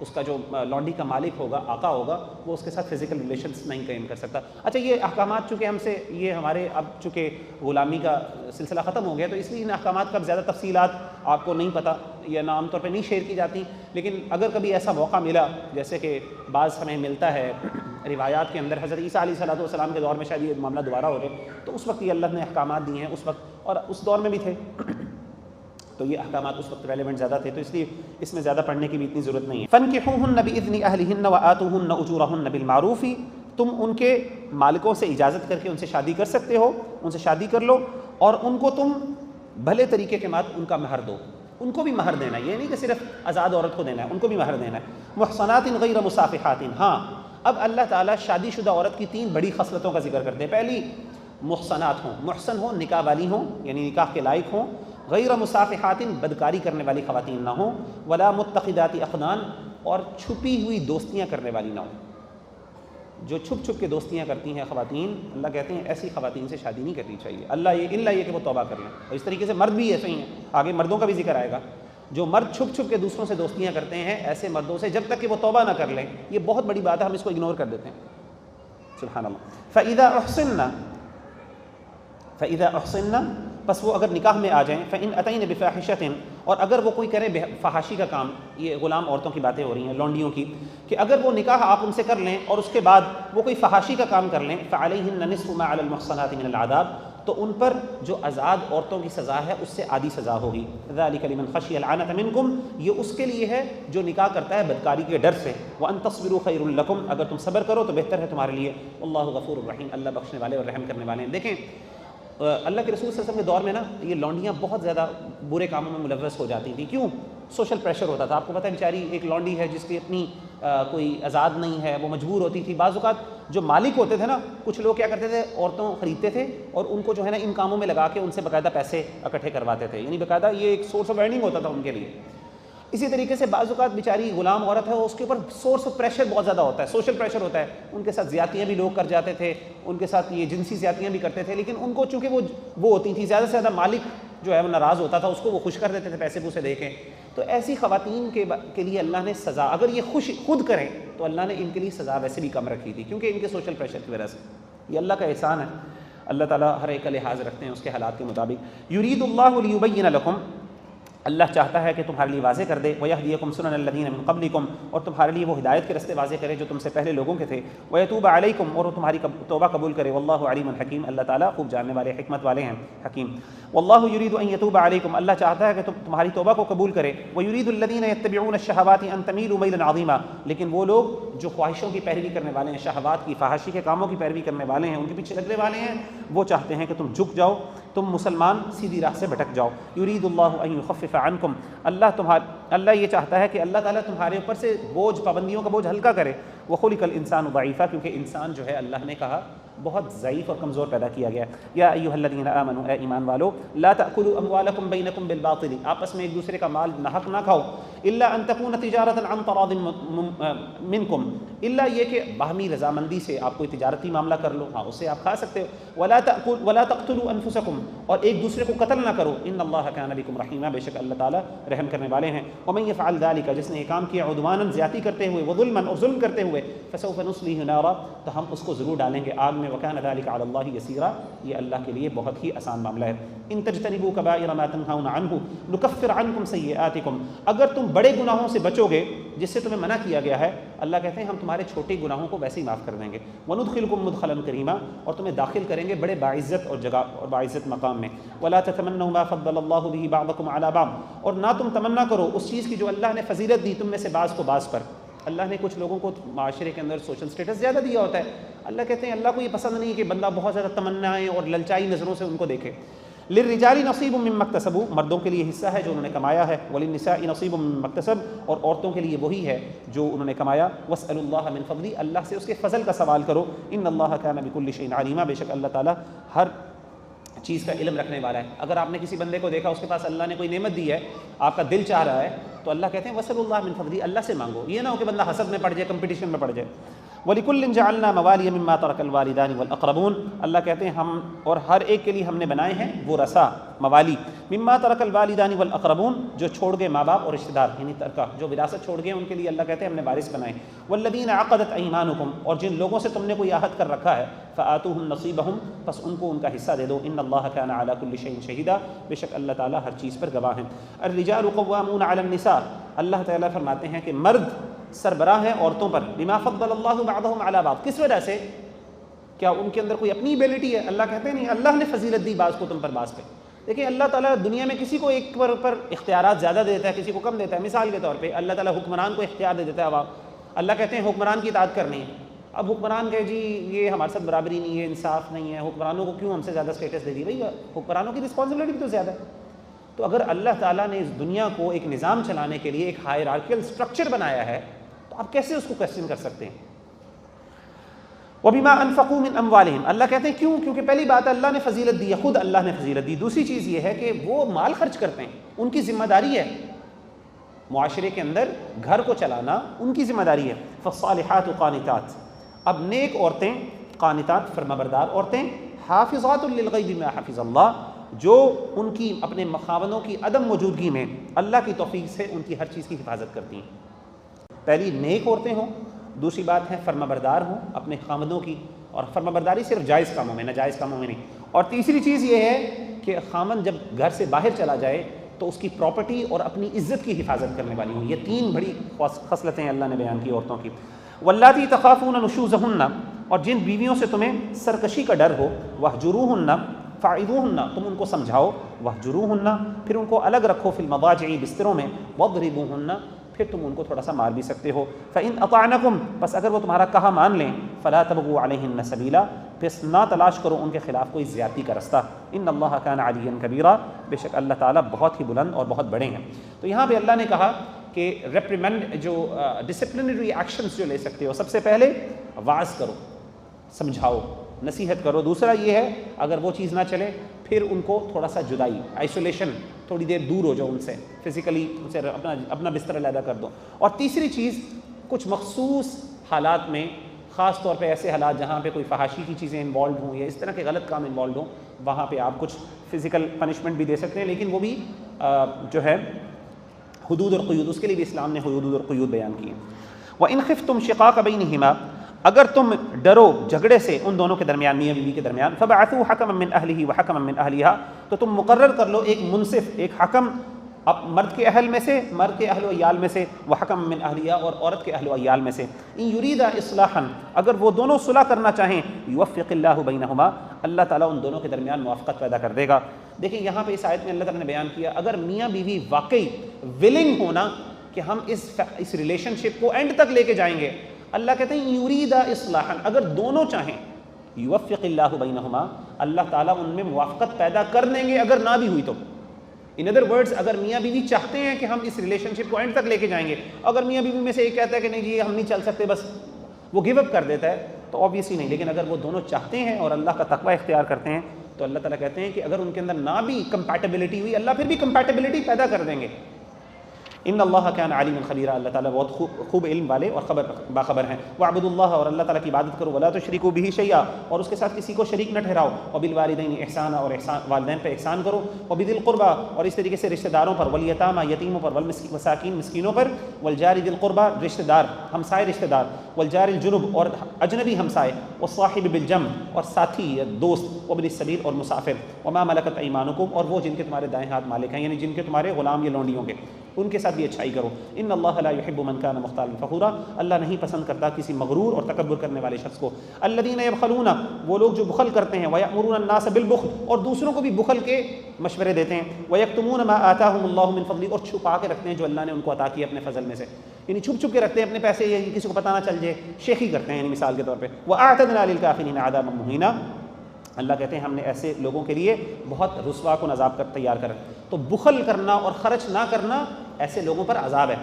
Speaker 1: اس کا جو لونڈی کا مالک ہوگا، آقا ہوگا، وہ اس کے ساتھ فزیکل ریلیشنس نہیں قائم کر سکتا۔ اچھا، یہ احکامات چونکہ ہم سے، یہ ہمارے اب چونکہ غلامی کا سلسلہ ختم ہو گیا، تو اس لیے ان احکامات کا زیادہ تفصیلات آپ کو نہیں پتہ یا عام طور پہ نہیں شیئر کی جاتی، لیکن اگر کبھی ایسا موقع ملا، جیسے کہ بعض ہمیں ملتا ہے روایات کے اندر، حضرت عیسیٰ علیہ السلام کے دور میں شاید یہ معاملہ دوبارہ ہو رہے، تو اس وقت یہ اللہ نے احکامات دیے ہیں، اس وقت اور اس دور میں بھی تھے، تو یہ احکامات اس وقت ریلیونٹ زیادہ تھے، تو اس لیے اس میں زیادہ پڑھنے کی بھی اتنی ضرورت نہیں ہے۔ فَانكِحُوهُنَّ بِإِذْنِ أَهْلِهِنَّ وَآتُوهُنَّ أُجُورَهُنَّ بِالْمَعْرُوفِ، تم ان کے مالکوں سے اجازت کر کے ان سے شادی کر سکتے ہو، ان سے شادی کر لو، اور ان کو تم بھلے طریقے کے بعد ان کا مہر دو، ان کو بھی مہر دینا ہے، یہ نہیں کہ صرف آزاد عورت کو دینا ہے، ان کو بھی مہر دینا ہے۔ محصنات غیر مصافحات، ہاں اب اللہ تعالیٰ شادی شدہ عورت کی 3 بڑی خصلتوں کا ذکر کرتے ہیں۔ پہلی، محصنات ہوں، محسن ہوں، نکاح والی ہوں، یعنی نکاح کے لائق ہوں، غیر مصافحات، بدکاری کرنے والی خواتین نہ ہوں، ولا متخذات اخدان، اور چھپی ہوئی دوستیاں کرنے والی نہ ہوں۔ جو چھپ چھپ کے دوستیاں کرتی ہیں خواتین، اللہ کہتے ہیں ایسی خواتین سے شادی نہیں کرنی چاہیے، اللہ یہ کہ وہ توبہ کر لیں۔ اور اس طریقے سے مرد بھی ایسے ہی ہیں، آگے مردوں کا بھی ذکر آئے گا۔ جو مرد چھپ چھپ کے دوسروں سے دوستیاں کرتے ہیں، ایسے مردوں سے جب تک کہ وہ توبہ نہ کر لیں، یہ بہت بڑی بات ہے، ہم اس کو اگنور کر دیتے ہیں، سبحان اللہ۔ فَإِذَا أُحْصِنَّ، بس وہ اگر نکاح میں آ جائیں، فَإِنْ أَتَيْنَ بِفَاحِشَةٍ، اور اگر وہ کوئی کرے فحاشی کا کام، یہ غلام عورتوں کی باتیں ہو رہی ہیں، لونڈیوں کی، کہ اگر وہ نکاح آپ ان سے کر لیں اور اس کے بعد وہ کوئی فحاشی کا کام کر لیں، فَعَلَيْهِنَّ نِصْفُ مَا عَلَى الْمُحْصَنَاتِ مِنَ الْعَذَابِ، تو ان پر جو آزاد عورتوں کی سزا ہے اس سے آدھی سزا ہوگی۔ ذَلِكَ لِمَنْ خَشِيَ الْعَنَتَ مِنْكُمْ، یہ اس کے لیے ہے جو نکاح کرتا ہے بدکاری کے ڈر سے۔ وَأَن تَصْبِرُوا خَيْرٌ لَكُمْ، اگر تم صبر کرو تو بہتر ہے تمہارے لیے۔ وَاللَّهُ غَفُورٌ رَحِيمٌ، اللہ بخشنے والے اور رحم کرنے والے ہیں۔ دیکھیں، اللہ کے رسول صلی اللہ علیہ وسلم کے دور میں نا، یہ لونڈیاں بہت زیادہ برے کاموں میں ملوث ہو جاتی تھیں۔ کیوں؟ سوشل پریشر ہوتا تھا، آپ کو پتہ ہے بیچاری ایک لونڈی ہے جس کی اپنی کوئی آزاد نہیں ہے، وہ مجبور ہوتی تھی۔ بعض اوقات جو مالک ہوتے تھے نا، کچھ لوگ کیا کرتے تھے، عورتوں خریدتے تھے اور ان کو جو ہے نا ان کاموں میں لگا کے ان سے باقاعدہ پیسے اکٹھے کرواتے تھے، یعنی باقاعدہ یہ ایک سورس آف ارننگ ہوتا تھا ان کے لیے۔ اسی طریقے سے بعض اوقات بیچاری غلام عورت ہے، اس کے اوپر سورس آف پریشر بہت زیادہ ہوتا ہے، سوشل پریشر ہوتا ہے، ان کے ساتھ زیادتیاں بھی لوگ کر جاتے تھے، ان کے ساتھ یہ جنسی زیادتیاں بھی کرتے تھے، لیکن ان کو چونکہ وہ ہوتی تھیں، زیادہ سے زیادہ مالک جو ہے وہ ناراض ہوتا تھا، اس کو وہ خوش کر دیتے تھے پیسے پوسے دے کے۔ تو ایسی خواتین کے لیے اللہ نے سزا، اگر یہ خود کریں تو اللہ نے ان کے لیے سزا ویسے بھی کم رکھی تھی، کیونکہ ان کے سوشل پریشر کی وجہ سے۔ یہ اللہ کا احسان ہے، اللہ تعالیٰ ہر ایک کا لحاظ رکھتے ہیں اس کے حالات کے مطابق۔ یرید اللہ لیبین لکم، اللہ چاہتا ہے کہ تمہارے لیے واضح کر دے، وَيَهْدِيَكُمْ سُنَنَ الَّذِينَ مِن قَبْلِكُمْ، اور تمہارے لیے وہ ہدایت کے رستے واضح کرے جو تم سے پہلے لوگوں کے تھے، وَيَتُوبَ عَلَيْكُمْ، اور وہ تمہاری توبہ قبول کرے، وَاللَّهُ عَلِيمٌ حَكِيمٌ، اللہ تعالیٰ خوب جاننے والے، حکمت والے ہیں، حکیم۔ وَاللَّهُ يُرِيدُ أَن يَتُوبَ عَلَيْكُمْ، اللہ چاہتا ہے کہ تمہاری توبہ کو قبول کرے، وَيُرِيدُ الَّذِينَ يَتَّبِعُونَ الشَّهَوَاتِ أَن تَمِيلُوا مَيْلًا عَظِيمًا، لیکن وہ لوگ جو خواہشوں کی پیروی کرنے والے ہیں، شہوات کی، فحاشی کے کاموں کی پیروی کرنے والے ہیں، ان کے پیچھے لگنے والے ہیں، وہ چاہتے ہیں کہ تم جھک جاؤ، تم مسلمان سیدھی راہ سے بھٹک جاؤ۔ یرید اللہ ان یخفف عنکم، اللہ یہ چاہتا ہے کہ اللہ تعالیٰ تمہارے اوپر سے بوجھ، پابندیوں کا بوجھ ہلکا کرے۔ وخلق الانسان ضعیفا، کیونکہ انسان جو ہے اللہ نے کہا بہت ضعیف اور کمزور پیدا کیا گیا ہے۔ یا ایھا الذین آمنوا، اے ایمان والو، لا تأکلوا اموالکم بینکم بالباطل، آپس میں ایک دوسرے کا مال ناحق نہ کھاؤ، الا ان تکون تجارۃ عن تراض منکم، الا یہ کہ باہمی رضامندی سے آپ کوئی تجارتی معاملہ کر لو، ہاں اسے آپ کھا سکتے ہو۔ ولا تقتلوا انفسکم، اور ایک دوسرے کو قتل نہ کرو، ان اللہ کان بکم رحیما، بے شک اللہ تعالیٰ رحم کرنے والے ہیں۔ ومن یفعل ذلک، جس نے یہ کام کیا عدوانا، زیادتی کرتے ہوئے، وظلما، اور ظلم کرتے ہوئے، فسوف نصلیہ نارا، تو ہم اس کو ضرور ڈالیں گے آگ میں، وکان ذلک علی اللہ یسیرا، یہ اللہ کے لیے بہت ہی آسان معاملہ ہے۔ ان تجتنبوا کبائر ما تنہون عنہ نکفر عنکم سیئاتکم، اگر تم بڑے گناہوں سے بچو گے جس سے تمہیں منع کیا گیا ہے، اللہ کہتے ہیں ہم تمہارے چھوٹے گناہوں کو ویسے ہی معاف کر دیں گے۔ وندخلکم مدخلا کریما، اور تمہیں داخل کریں گے بڑے باعزت اور جگہ اور باعزت مقام میں۔ ولا تتمنوا ما فضل اللہ به بعضکم علی بعض، اور نہ تم تمنا کرو اس چیز کی جو اللہ نے فضیلت دی تم میں سے بعض کو بعض پر۔ اللہ نے کچھ لوگوں کو معاشرے کے اندر سوشل سٹیٹس زیادہ دیا ہوتا ہے، اللہ کہتے ہیں اللہ کو یہ پسند نہیں کہ بندہ بہت زیادہ تمنائیں اور للچائی نظروں سے ان کو دیکھے۔ للرجال نصیب مما اکتسبوا، مردوں کے لیے حصہ ہے جو انہوں نے کمایا ہے، وللنساء نصیب مما اکتسب، اور عورتوں کے لیے وہی ہے جو انہوں نے کمایا۔ واسألوا اللہ من فضلہ، اللہ سے اس کے فضل کا سوال کرو۔ ان اللہ کان بکل شیء علیما، بے شک اللہ تعالیٰ ہر چیز کا علم رکھنے والا ہے۔ اگر آپ نے کسی بندے کو دیکھا اس کے پاس اللہ نے کوئی نعمت دی ہے، آپ کا دل چاہ رہا ہے، تو اللہ کہتے ہیں وصل اللہ من فضلہ، اللہ سے مانگو، یہ نہ ہو کہ بندہ حسد میں پڑ جائے، کمپٹیشن میں پڑ جائے۔ وَلِكُلٍّ جَعَلْنَا مَوَالِيَ مِمَّا تَرَكَ الْوَالِدَانِ وَالْأَقْرَبُونَ، اللہ کہتے ہیں ہم اور ہر ایک کے لیے ہم نے بنائے ہیں وہ رسا، موالی، مما ترک الوالدان والاقربون، جو چھوڑ گئے ماں باپ اور رشتہ دار، یعنی ترکہ جو وراثت چھوڑ گئے ان کے لیے اللہ کہتے ہیں ہم نے وارث بنائے۔ والذین عقدت ایمانکم، اور جن لوگوں سے تم نے کوئی عہد کر رکھا ہے، فآتوہم نصیبہم، پس ان کو ان کا حصہ دے دو، ان اللہ کان علی کل شیء شہیدا، بے شک اللہ تعالیٰ ہر چیز پر گواہ ہیں۔ الرجال قوامون علی النساء، اللہ تعالیٰ فرماتے ہیں کہ مرد سربراہ ہیں عورتوں پر، بما فضل اللہ بعضهم علی بعض، کس وجہ سے؟ کیا ان کے اندر کوئی اپنی ایبلٹی ہے؟ اللہ کہتے ہیں نہیں، اللہ نے فضیلت دی بعض کو تم پر بعض پہ۔ دیکھیں اللہ تعالیٰ دنیا میں کسی کو ایک پر اختیارات زیادہ دے دیتا ہے، کسی کو کم دیتا ہے۔ مثال کے طور پہ اللہ تعالیٰ حکمران کو اختیار دے دیتا ہے عوام، اللہ کہتے ہیں حکمران کی اطاعت کرنی ہے۔ اب حکمران کہے جی یہ ہمارے ساتھ برابری نہیں ہے، انصاف نہیں ہے، حکمرانوں کو کیوں ہم سے زیادہ اسٹیٹس دے دی؟ بھائی حکمرانوں کی رسپانسبلٹی بھی تو زیادہ ہے۔ تو اگر اللہ تعالیٰ نے اس دنیا کو ایک نظام چلانے کے لیے ایک ہائرارکیل اسٹرکچر بنایا ہے، تو آپ کیسے اس کو کویسچن کر سکتے ہیں؟ وَبِمَا أَنفَقُوا مِنْ أَمْوَالِهِمْ، اللہ کہتے ہیں کیوں؟ کیونکہ پہلی بات ہے اللہ نے فضیلت دی ہے، خود اللہ نے فضیلت دی۔ دوسری چیز یہ ہے کہ وہ مال خرچ کرتے ہیں، ان کی ذمہ داری ہے، معاشرے کے اندر گھر کو چلانا ان کی ذمہ داری ہے۔ فَالصَّالِحَاتُ قَانِتَاتٌ، اب نیک عورتیں، قانتات فرمانبردار عورتیں، حافظات للغیب بما حفظ اللہ، جو ان کی اپنے خاوندوں کی عدم موجودگی میں اللہ کی توفیق سے ان کی ہر چیز کی حفاظت کرتی ہیں۔ پہلی نیک عورتیں ہوں، دوسری بات ہے فرمانبردار ہوں اپنے خاوندوں کی، اور فرمانبرداری صرف جائز کاموں میں، ناجائز کاموں میں نہیں۔ اور تیسری چیز یہ ہے کہ خاوند جب گھر سے باہر چلا جائے تو اس کی پراپرٹی اور اپنی عزت کی حفاظت کرنے والی ہوں۔ یہ تین بڑی خصلتیں اللہ نے بیان کی عورتوں کی۔ واللاتی تخافون نشوزہن، اور جن بیویوں سے تمہیں سرکشی کا ڈر ہو، وہجروہن فاعظوہن، تم ان کو سمجھاؤ، وہجروہن، پھر ان کو الگ رکھو، فی المضاجع، بستروں میں، واضربوہن، پھر تم ان کو تھوڑا سا مار بھی سکتے ہو۔ فَإِنْ أَطَعْنَكُمْ، بس اگر وہ تمہارا کہا مان لیں، فَلَا تَبْغُوا عَلَيْهِنَّ سَبِيلًا، پس نہ تلاش کرو ان کے خلاف کوئی زیادتی کا رستہ۔ إِنَّ اللَّهَ كَانَ عَلِيًّا كَبِيرًا، بے شک اللہ تعالیٰ بہت ہی بلند اور بہت بڑے ہیں۔ تو یہاں پہ اللہ نے کہا کہ ریپریمنڈ، جو ڈسپلنری ایکشنز جو لے سکتے ہو، سب سے پہلے واعظ کرو، سمجھاؤ، نصیحت کرو۔ دوسرا یہ ہے اگر وہ چیز نہ چلے پھر ان کو تھوڑا سا جدائی، آئسولیشن، تھوڑی دیر دور ہو جاؤ ان سے، فزیکلی ان سے اپنا بستر علیحدہ کر دو۔ اور تیسری چیز، کچھ مخصوص حالات میں، خاص طور پہ ایسے حالات جہاں پہ کوئی فحاشی کی چیزیں انوالوڈ ہوں یا اس طرح کے غلط کام انوالوڈ ہوں، وہاں پہ آپ کچھ فزیکل پنشمنٹ بھی دے سکتے ہیں، لیکن وہ بھی جو ہے حدود اور قیود، اس کے لیے بھی اسلام نے حدود اور قیود بیان کی ہیں۔ وَإِنْ خِفْتُمْ شِقَاقَ بَيْنِهِمَا، اگر تم ڈرو جھگڑے سے ان دونوں کے درمیان، میاں بیوی کے درمیان، فَبَعَثُوا حَكَمًا مِّنْ أَهْلِهِ وَحَكَمًا مِّنْ أَهْلِهَا، تو تم مقرر کر لو ایک منصف، ایک حکم مرد کے اہل میں سے، مرد کے اہل و عیال میں سے، وَحَكَمًا مِّنْ أَهْلِهَا، اور عورت کے اہل و عیال میں سے، إِن يُرِيدَ إِصْلَاحًا، اگر وہ دونوں صلح کرنا چاہیں، يُوَفِّقِ اللَّهُ بَيْنَهُمَا، اللہ تعالیٰ ان دونوں کے درمیان موافقت پیدا کر دے گا۔ دیکھیں یہاں پہ اس آیت میں اللہ تعالیٰ نے بیان کیا، اگر میاں بیوی واقعی ولنگ ہونا کہ ہم اس ریلیشن شپ کو اینڈ تک لے کے جائیں گے، اللہ کہتے ہیں یرید اصلاحا، اگر دونوں چاہیں، یوفق اللہ بینہما، اللہ تعالیٰ ان میں موافقت پیدا کر دیں گے اگر نہ بھی ہوئی تو۔ ان ادر ورڈز، اگر میاں بیوی چاہتے ہیں کہ ہم اس ریلیشن شپ کو اینڈ تک لے کے جائیں گے، اگر میاں بیوی میں سے ایک کہتا ہے کہ نہیں جی ہم نہیں چل سکتے، بس وہ گیو اپ کر دیتا ہے، تو آبویسلی نہیں۔ لیکن اگر وہ دونوں چاہتے ہیں اور اللہ کا تقوی اختیار کرتے ہیں، تو اللہ تعالیٰ کہتے ہیں کہ اگر ان کے اندر نہ بھی کمپیٹیبلٹی ہوئی، اللہ پھر بھی کمپیٹیبلٹی پیدا کر دیں گے۔ ان اللہ کان علیما خبیرا، اللہ تعالیٰ بہت خوب علم والے اور باخبر ہیں۔ واعبدوا اللہ، اور اللہ تعالیٰ کی عبادت کرو، ولا تشرکوا بہ شیئا، اور اس کے ساتھ کسی کو شریک نہ ٹھہراؤ، وبالوالدین احسانا، اور والدین پہ احسان کرو، وبذی القربى، اور اس طریقے سے رشتہ داروں پر، والیتامى یتیموں پر، والمساکین مسکینوں پر، والجار ذی القربى رشتہ دار ہمسائے رشتہ دار، والجار الجنب اور اجنبی ہمسائے، والصاحب بالجنب اور ساتھی یا دوست، وابن السبیل اور مسافر، وما ملکت ایمانکم، اور وہ جن کے تمہارے دائیں ہاتھ مالک ہیں، یعنی جن کے تمہارے غلام یا لونڈیوں کے، ان کے ساتھ بھی اچھائی کرو۔ ان اللہ لا يحب من كان مختالا فخورا، اللہ نہیں پسند کرتا کسی مغرور اور تکبر کرنے والے شخص کو۔ الذين يبخلون، وہ لوگ جو بخل کرتے ہیں، ويأمرون الناس بالبخل، اور دوسروں کو بھی بخل کے مشورے دیتے ہیں، ويكتمون ما آتاهم الله من فضله، اور چھپا کے رکھتے ہیں جو اللہ نے ان کو عطا کیا اپنے فضل میں سے، یعنی چھپ چھپ کے رکھتے ہیں اپنے پیسے، یہ کسی کو پتہ نہ چل جائے، شیخی کرتے ہیں، یعنی مثال کے طور پہ۔ وأعتدنا للكافرين عذابا مهينا، اللہ کہتے ہیں ہم نے ایسے لوگوں کے لیے بہت رسوا کن عذاب تیار کر۔ تو بخل کرنا اور خرچ نہ کرنا ایسے لوگوں پر عذاب ہے۔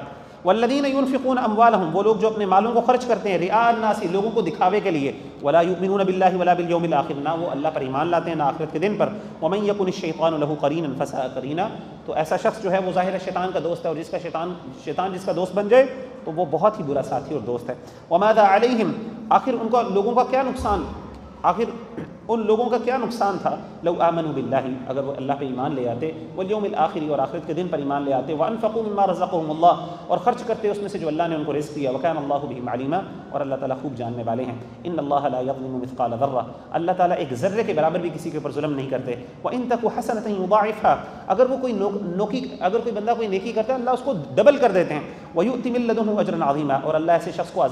Speaker 1: والذین ينفقون اموالهم، وہ لوگ جو اپنے مالوں کو خرچ کرتے ہیں رئاء الناس، لوگوں کو دکھاوے کے لیے، ولا یؤمنون باللہ ولا بالیوم الآخر، نہ وہ اللہ پر ایمان لاتے ہیں نہ آخرت کے دن پر، ومن یکن الشیطان له قرینا فساء قرینا، تو ایسا شخص جو ہے وہ ظاہر شیطان کا دوست ہے، اور جس کا شیطان جس کا دوست بن جائے تو وہ بہت ہی برا ساتھی اور دوست ہے۔ وماذا علیہم، آخر ان کو لوگوں کا کیا نقصان، آخر ان لوگوں کا کیا نقصان تھا، لو آمنوا باللہ، اگر وہ اللہ پہ ایمان لے آتے، والیوم الآخر، اور آخرت کے دن پر ایمان لے آتے، وانفقوا مما رزقهم اللہ، اور خرچ کرتے اس میں سے جو اللہ نے ان کو رزق دیا، وکان اللہ بہم علیما، اور اللہ تعالیٰ خوب جاننے والے ہیں۔ ان اللہ لا یظلم مثقال ذرہ، اللہ تعالیٰ ایک ذرے کے برابر بھی کسی کے اوپر ظلم نہیں کرتے۔ وان تک حسنۃ یضاعفها، اگر وہ کوئی بندہ کوئی نیکی کرتا ہے اللہ اس کو ڈبل کر دیتے ہیں۔ ویؤتی من لدنہ اجرا عظیما، اور اللہ ایسے شخص کو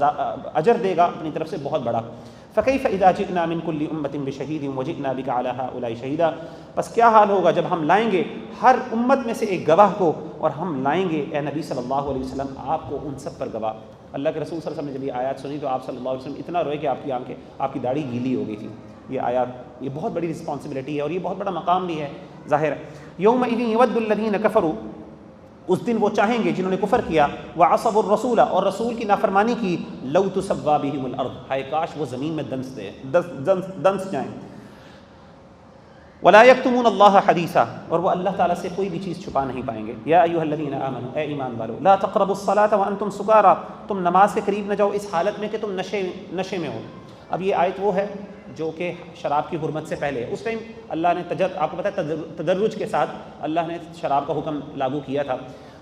Speaker 1: اجر دے گا اپنی طرف سے بہت بڑا۔ فکیف اذا جئنا من کل امۃ بشہید وجئنا بک علی ہؤلاء شہیدا، پس کیا حال ہوگا جب ہم لائیں گے ہر امت میں سے ایک گواہ کو، اور ہم لائیں گے اے نبی صلی اللہ علیہ وسلم آپ کو ان سب پر گواہ۔ اللہ کے رسول صلی اللہ علیہ وسلم نے جب یہ آیات سنی تو آپ صلی اللہ علیہ وسلم اتنا روئے کہ آپ کی داڑھی گیلی ہو گئی تھی۔ یہ آیات، یہ بہت بڑی رسپانسبلٹی ہے اور یہ بہت بڑا مقام بھی ہے ظاہر ہے۔ یومئذ یود الذین کفروا، اس دن وہ چاہیں گے جنہوں نے کفر کیا، وعصوا الرسول، اور رسول کی نافرمانی کی، لو تسوی بہم الارض، ہائے کاش وہ زمین میں دنس جائیں۔ ولا یکتمون اللہ حدیثا، اور وہ اللہ تعالیٰ سے کوئی بھی چیز چھپا نہیں پائیں گے۔ یا ایھا الذین آمنوا، اے ایمان والو، لا تقربوا الصلاۃ وانتم سکارا، تم نماز کے قریب نہ جاؤ اس حالت میں کہ تم نشے میں ہو۔ اب یہ آیت وہ ہے جو کہ شراب کی حرمت سے پہلے، اس ٹائم اللہ نے آپ کو پتہ ہے تدرج کے ساتھ اللہ نے شراب کا حکم لاگو کیا تھا۔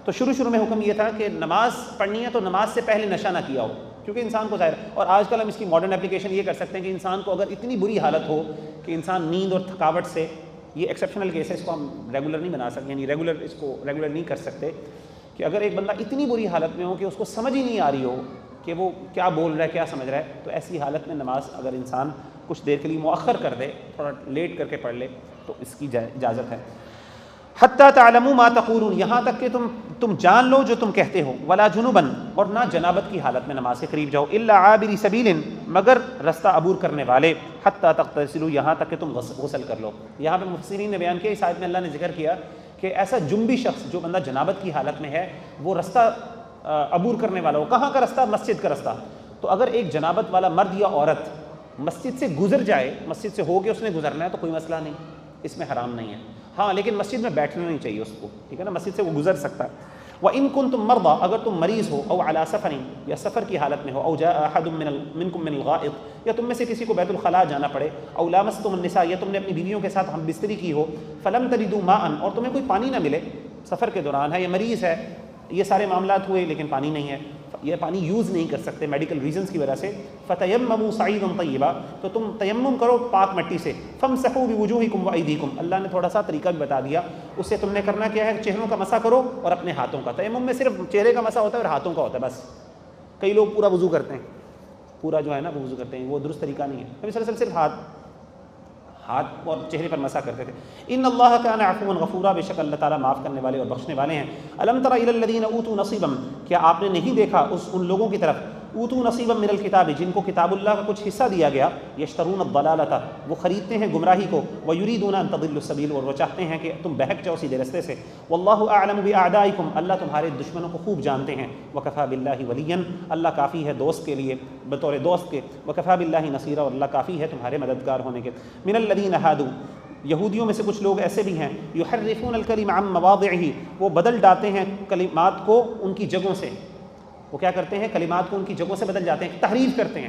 Speaker 1: تو شروع میں حکم یہ تھا کہ نماز پڑھنی ہے تو نماز سے پہلے نشہ نہ کیا ہو، کیونکہ انسان کو ظاہر، اور آج کل ہم اس کی ماڈرن اپلیکیشن یہ کر سکتے ہیں کہ انسان کو اگر اتنی بری حالت ہو کہ انسان نیند اور تھکاوٹ سے، یہ ایکسیپشنل کیس ہے، اس کو ہم ریگولر نہیں بنا سکتے، یعنی اس کو ریگولر نہیں کر سکتے، کہ اگر ایک بندہ اتنی بری حالت میں ہو کہ اس کو سمجھ ہی نہیں آ رہی ہو کہ وہ کیا بول رہا ہے کیا سمجھ رہا ہے، تو ایسی حالت میں نماز اگر انسان کچھ دیر کے لیے مؤخر کر دے، تھوڑا لیٹ کر کے پڑھ لے، تو اس کی اجازت ہے۔ حتی تعلموا ما تقولون، یہاں تک کہ تم جان لو جو تم کہتے ہو، ولا جنبا، اور نہ جنابت کی حالت میں نماز کے قریب جاؤ، الا عابری سبیل، مگر رستہ عبور کرنے والے، حتی تغتسلوا، یہاں تک کہ تم غسل کر لو۔ یہاں پہ مفسرین نے بیان کیا، اس آیت میں اللہ نے ذکر کیا کہ ایسا جنبی شخص جو بندہ جنابت کی حالت میں ہے وہ رستہ عبور کرنے والا ہو۔ کہاں کا رستہ؟ مسجد کا رستہ۔ تو اگر ایک جنابت والا مرد یا عورت مسجد سے گزر جائے، مسجد سے ہو کے اس نے گزرنا ہے تو کوئی مسئلہ نہیں، اس میں حرام نہیں ہے، ہاں لیکن مسجد میں بیٹھنا نہیں چاہیے اس کو، ٹھیک ہے نا، مسجد سے وہ گزر سکتا ہے۔ وَإِن كُنتُم مَرْضَىٰ، اگر تم مریض ہو، او عَلَىٰ سَفَرٍ، یا سفر کی حالت میں ہو، او جاء أَحَدٌ مِّنكُم مِّنَ الْغَائِطِ، یا تم میں سے کسی کو بیت الخلاء جانا پڑے، او لامستم النساء، یا تم نے اپنی بیویوں کے ساتھ ہم بستری کی ہو، فَلَمْ تَجِدُوا مَاءً، اور تمہیں کوئی پانی نہ ملے، سفر کے دوران ہے یا مریض ہے، یہ سارے معاملات ہوئے لیکن پانی نہیں ہے، یہ پانی یوز نہیں کر سکتے میڈیکل ریزنز کی وجہ سے، فَتَيَمَّمُوا صَعِيدًا طَيِّبًا، تو تم تیمم کرو پاک مٹی سے، فَامْسَحُوا بِوُجُوهِكُمْ وَأَيْدِيكُمْ، اللہ نے تھوڑا سا طریقہ بھی بتا دیا، اس سے تم نے کرنا کیا ہے، چہروں کا مسح کرو اور اپنے ہاتھوں کا۔ تیمم میں صرف چہرے کا مسح ہوتا ہے اور ہاتھوں کا ہوتا ہے بس، کئی لوگ پورا وضو کرتے ہیں، پورا جو ہے نا وہ وضو کرتے ہیں، وہ درست طریقہ نہیں ہے، نبی صلی اللہ علیہ وسلم صرف ہاتھ اور چہرے پر مسح کرتے تھے۔ ان اللہ کان عفوا غفورا، بے شک اللہ تعالیٰ معاف کرنے والے اور بخشنے والے ہیں۔ الم تر الی الذین اوتوا نصیبا، کیا آپ نے نہیں دیکھا ان لوگوں کی طرف، اوتوا نصیبا من الکتاب، جن کو کتاب اللہ کا کچھ حصہ دیا گیا، یشترون الضلالۃ، وہ خریدتے ہیں گمراہی کو، ویریدون ان تضلوا السبیل، اور وہ چاہتے ہیں کہ تم بہک جاؤ سیدھے رستے سے، واللہ اعلم باعدائکم، اللہ تمہارے دشمنوں کو خوب جانتے ہیں، وکفی باللہ ولیا، اللہ کافی ہے دوست کے لیے بطور دوست کے، وکفی باللہ نصیرا، اور اللہ کافی ہے تمہارے مددگار ہونے کے۔ من الذین ہادوا، یہودیوں میں سے کچھ لوگ ایسے بھی ہیں، یحرفون الکلم عن مواضعہ، وہ بدل ڈالتے ہیں کلمات کو ان کی جگہوں سے، وہ کیا کرتے ہیں، کلمات کو ان کی جگہوں سے بدل جاتے ہیں، تحریف کرتے ہیں،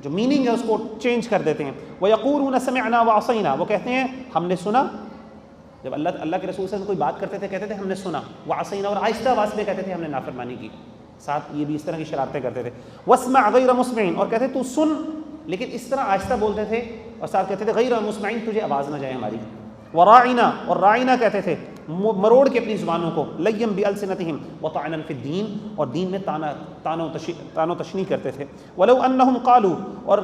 Speaker 1: جو میننگ ہے اس کو چینج کر دیتے ہیں۔ وَيَقُولُونَ سَمِعْنَا وَعَصَيْنَا، وہ کہتے ہیں ہم نے سنا، جب اللہ کے رسول سے کوئی بات کرتے تھے کہتے تھے ہم نے سنا، وَعَصَيْنَا، اور آہستہ آواز میں کہتے تھے ہم نے نافرمانی کی، ساتھ یہ بھی اس طرح کی شرارتیں کرتے تھے۔ وَاسْمَعْ غَيْرَ مُسْمِعٍ، اور کہتے تو سن، لیکن اس طرح آہستہ بولتے تھے، اور ساتھ کہتے تھے غیر مسمعین، تجھے آواز نہ جائے ہماری۔ وراعنا، اور راعنا کہتے تھے مروڑ کے اپنی زبانوں کو، لیم بالسنتہم وطعنا فی الدین، اور دین میں تان و تشنیع کرتے تھے۔ ولو انہم قالوا، اور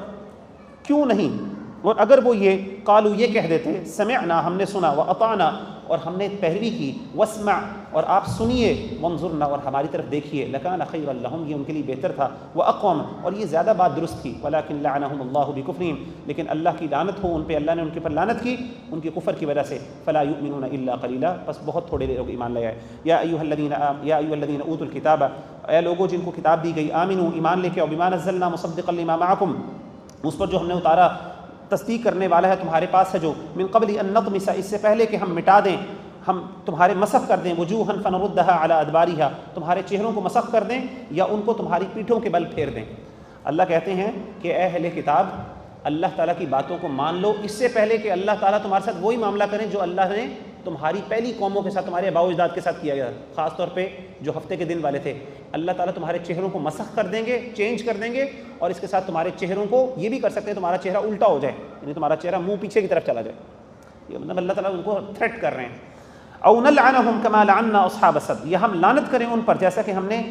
Speaker 1: کیوں نہیں، اور اگر وہ یہ قالوا یہ کہہ دیتے، سمعنا ہم نے سنا، واطعنا اور ہم نے پیروی کی، واسمع اور آپ سنیے، وانظرنا اور ہماری طرف دیکھیے، لکان خیرا لہم یہ ان کے لیے بہتر تھا، واقوم اور یہ زیادہ بات درست تھی، ولکن لعنہم اللہ بکفرہم لیکن اللہ کی لعنت ہو ان پہ، اللہ نے ان کے پر لعنت کی ان کے کفر کی وجہ سے، فلا یؤمنون الا قلیلا پس بہت تھوڑے لوگ ایمان لے آئے۔ یا ایھا الذین اوتوا الکتاب اے لوگوں جن کو کتاب دی گئی، آمنو ایمان لے کے آؤ، بما نزلنا مصدقا لما معکم، اس پر جو ہم نے اتارا تصدیق کرنے والا ہے تمہارے پاس ہے، جو من قبل ان نطمس، اس سے پہلے کہ ہم مٹا دیں، ہم تمہارے مسخ کر دیں، وجوہا فنردھا علی ادبارہا، تمہارے چہروں کو مسخ کر دیں یا ان کو تمہاری پیٹھوں کے بل پھیر دیں۔ اللہ کہتے ہیں کہ اے اہل کتاب، اللہ تعالیٰ کی باتوں کو مان لو اس سے پہلے کہ اللہ تعالیٰ تمہارے ساتھ وہی معاملہ کریں جو اللہ نے تمہاری پہلی قوموں کے ساتھ، تمہارے آباء و اجداد کے ساتھ کیا گیا، خاص طور پہ جو ہفتے کے دن والے تھے۔ اللہ تعالیٰ تمہارے چہروں کو مسخ کر دیں گے، چینج کر دیں گے، اور اس کے ساتھ تمہارے چہروں کو یہ بھی کر سکتے ہیں تمہارا چہرہ الٹا ہو جائے، یعنی تمہارا چہرہ منہ پیچھے کی طرف چلا جائے، یہ مطلب اللہ تعالیٰ ان کو تھریٹ کر رہے ہیں۔ او نلعنہم کما لعنا اصحاب السبت، یا ہم لعنت کریں ان پر جیسا کہ ہم نے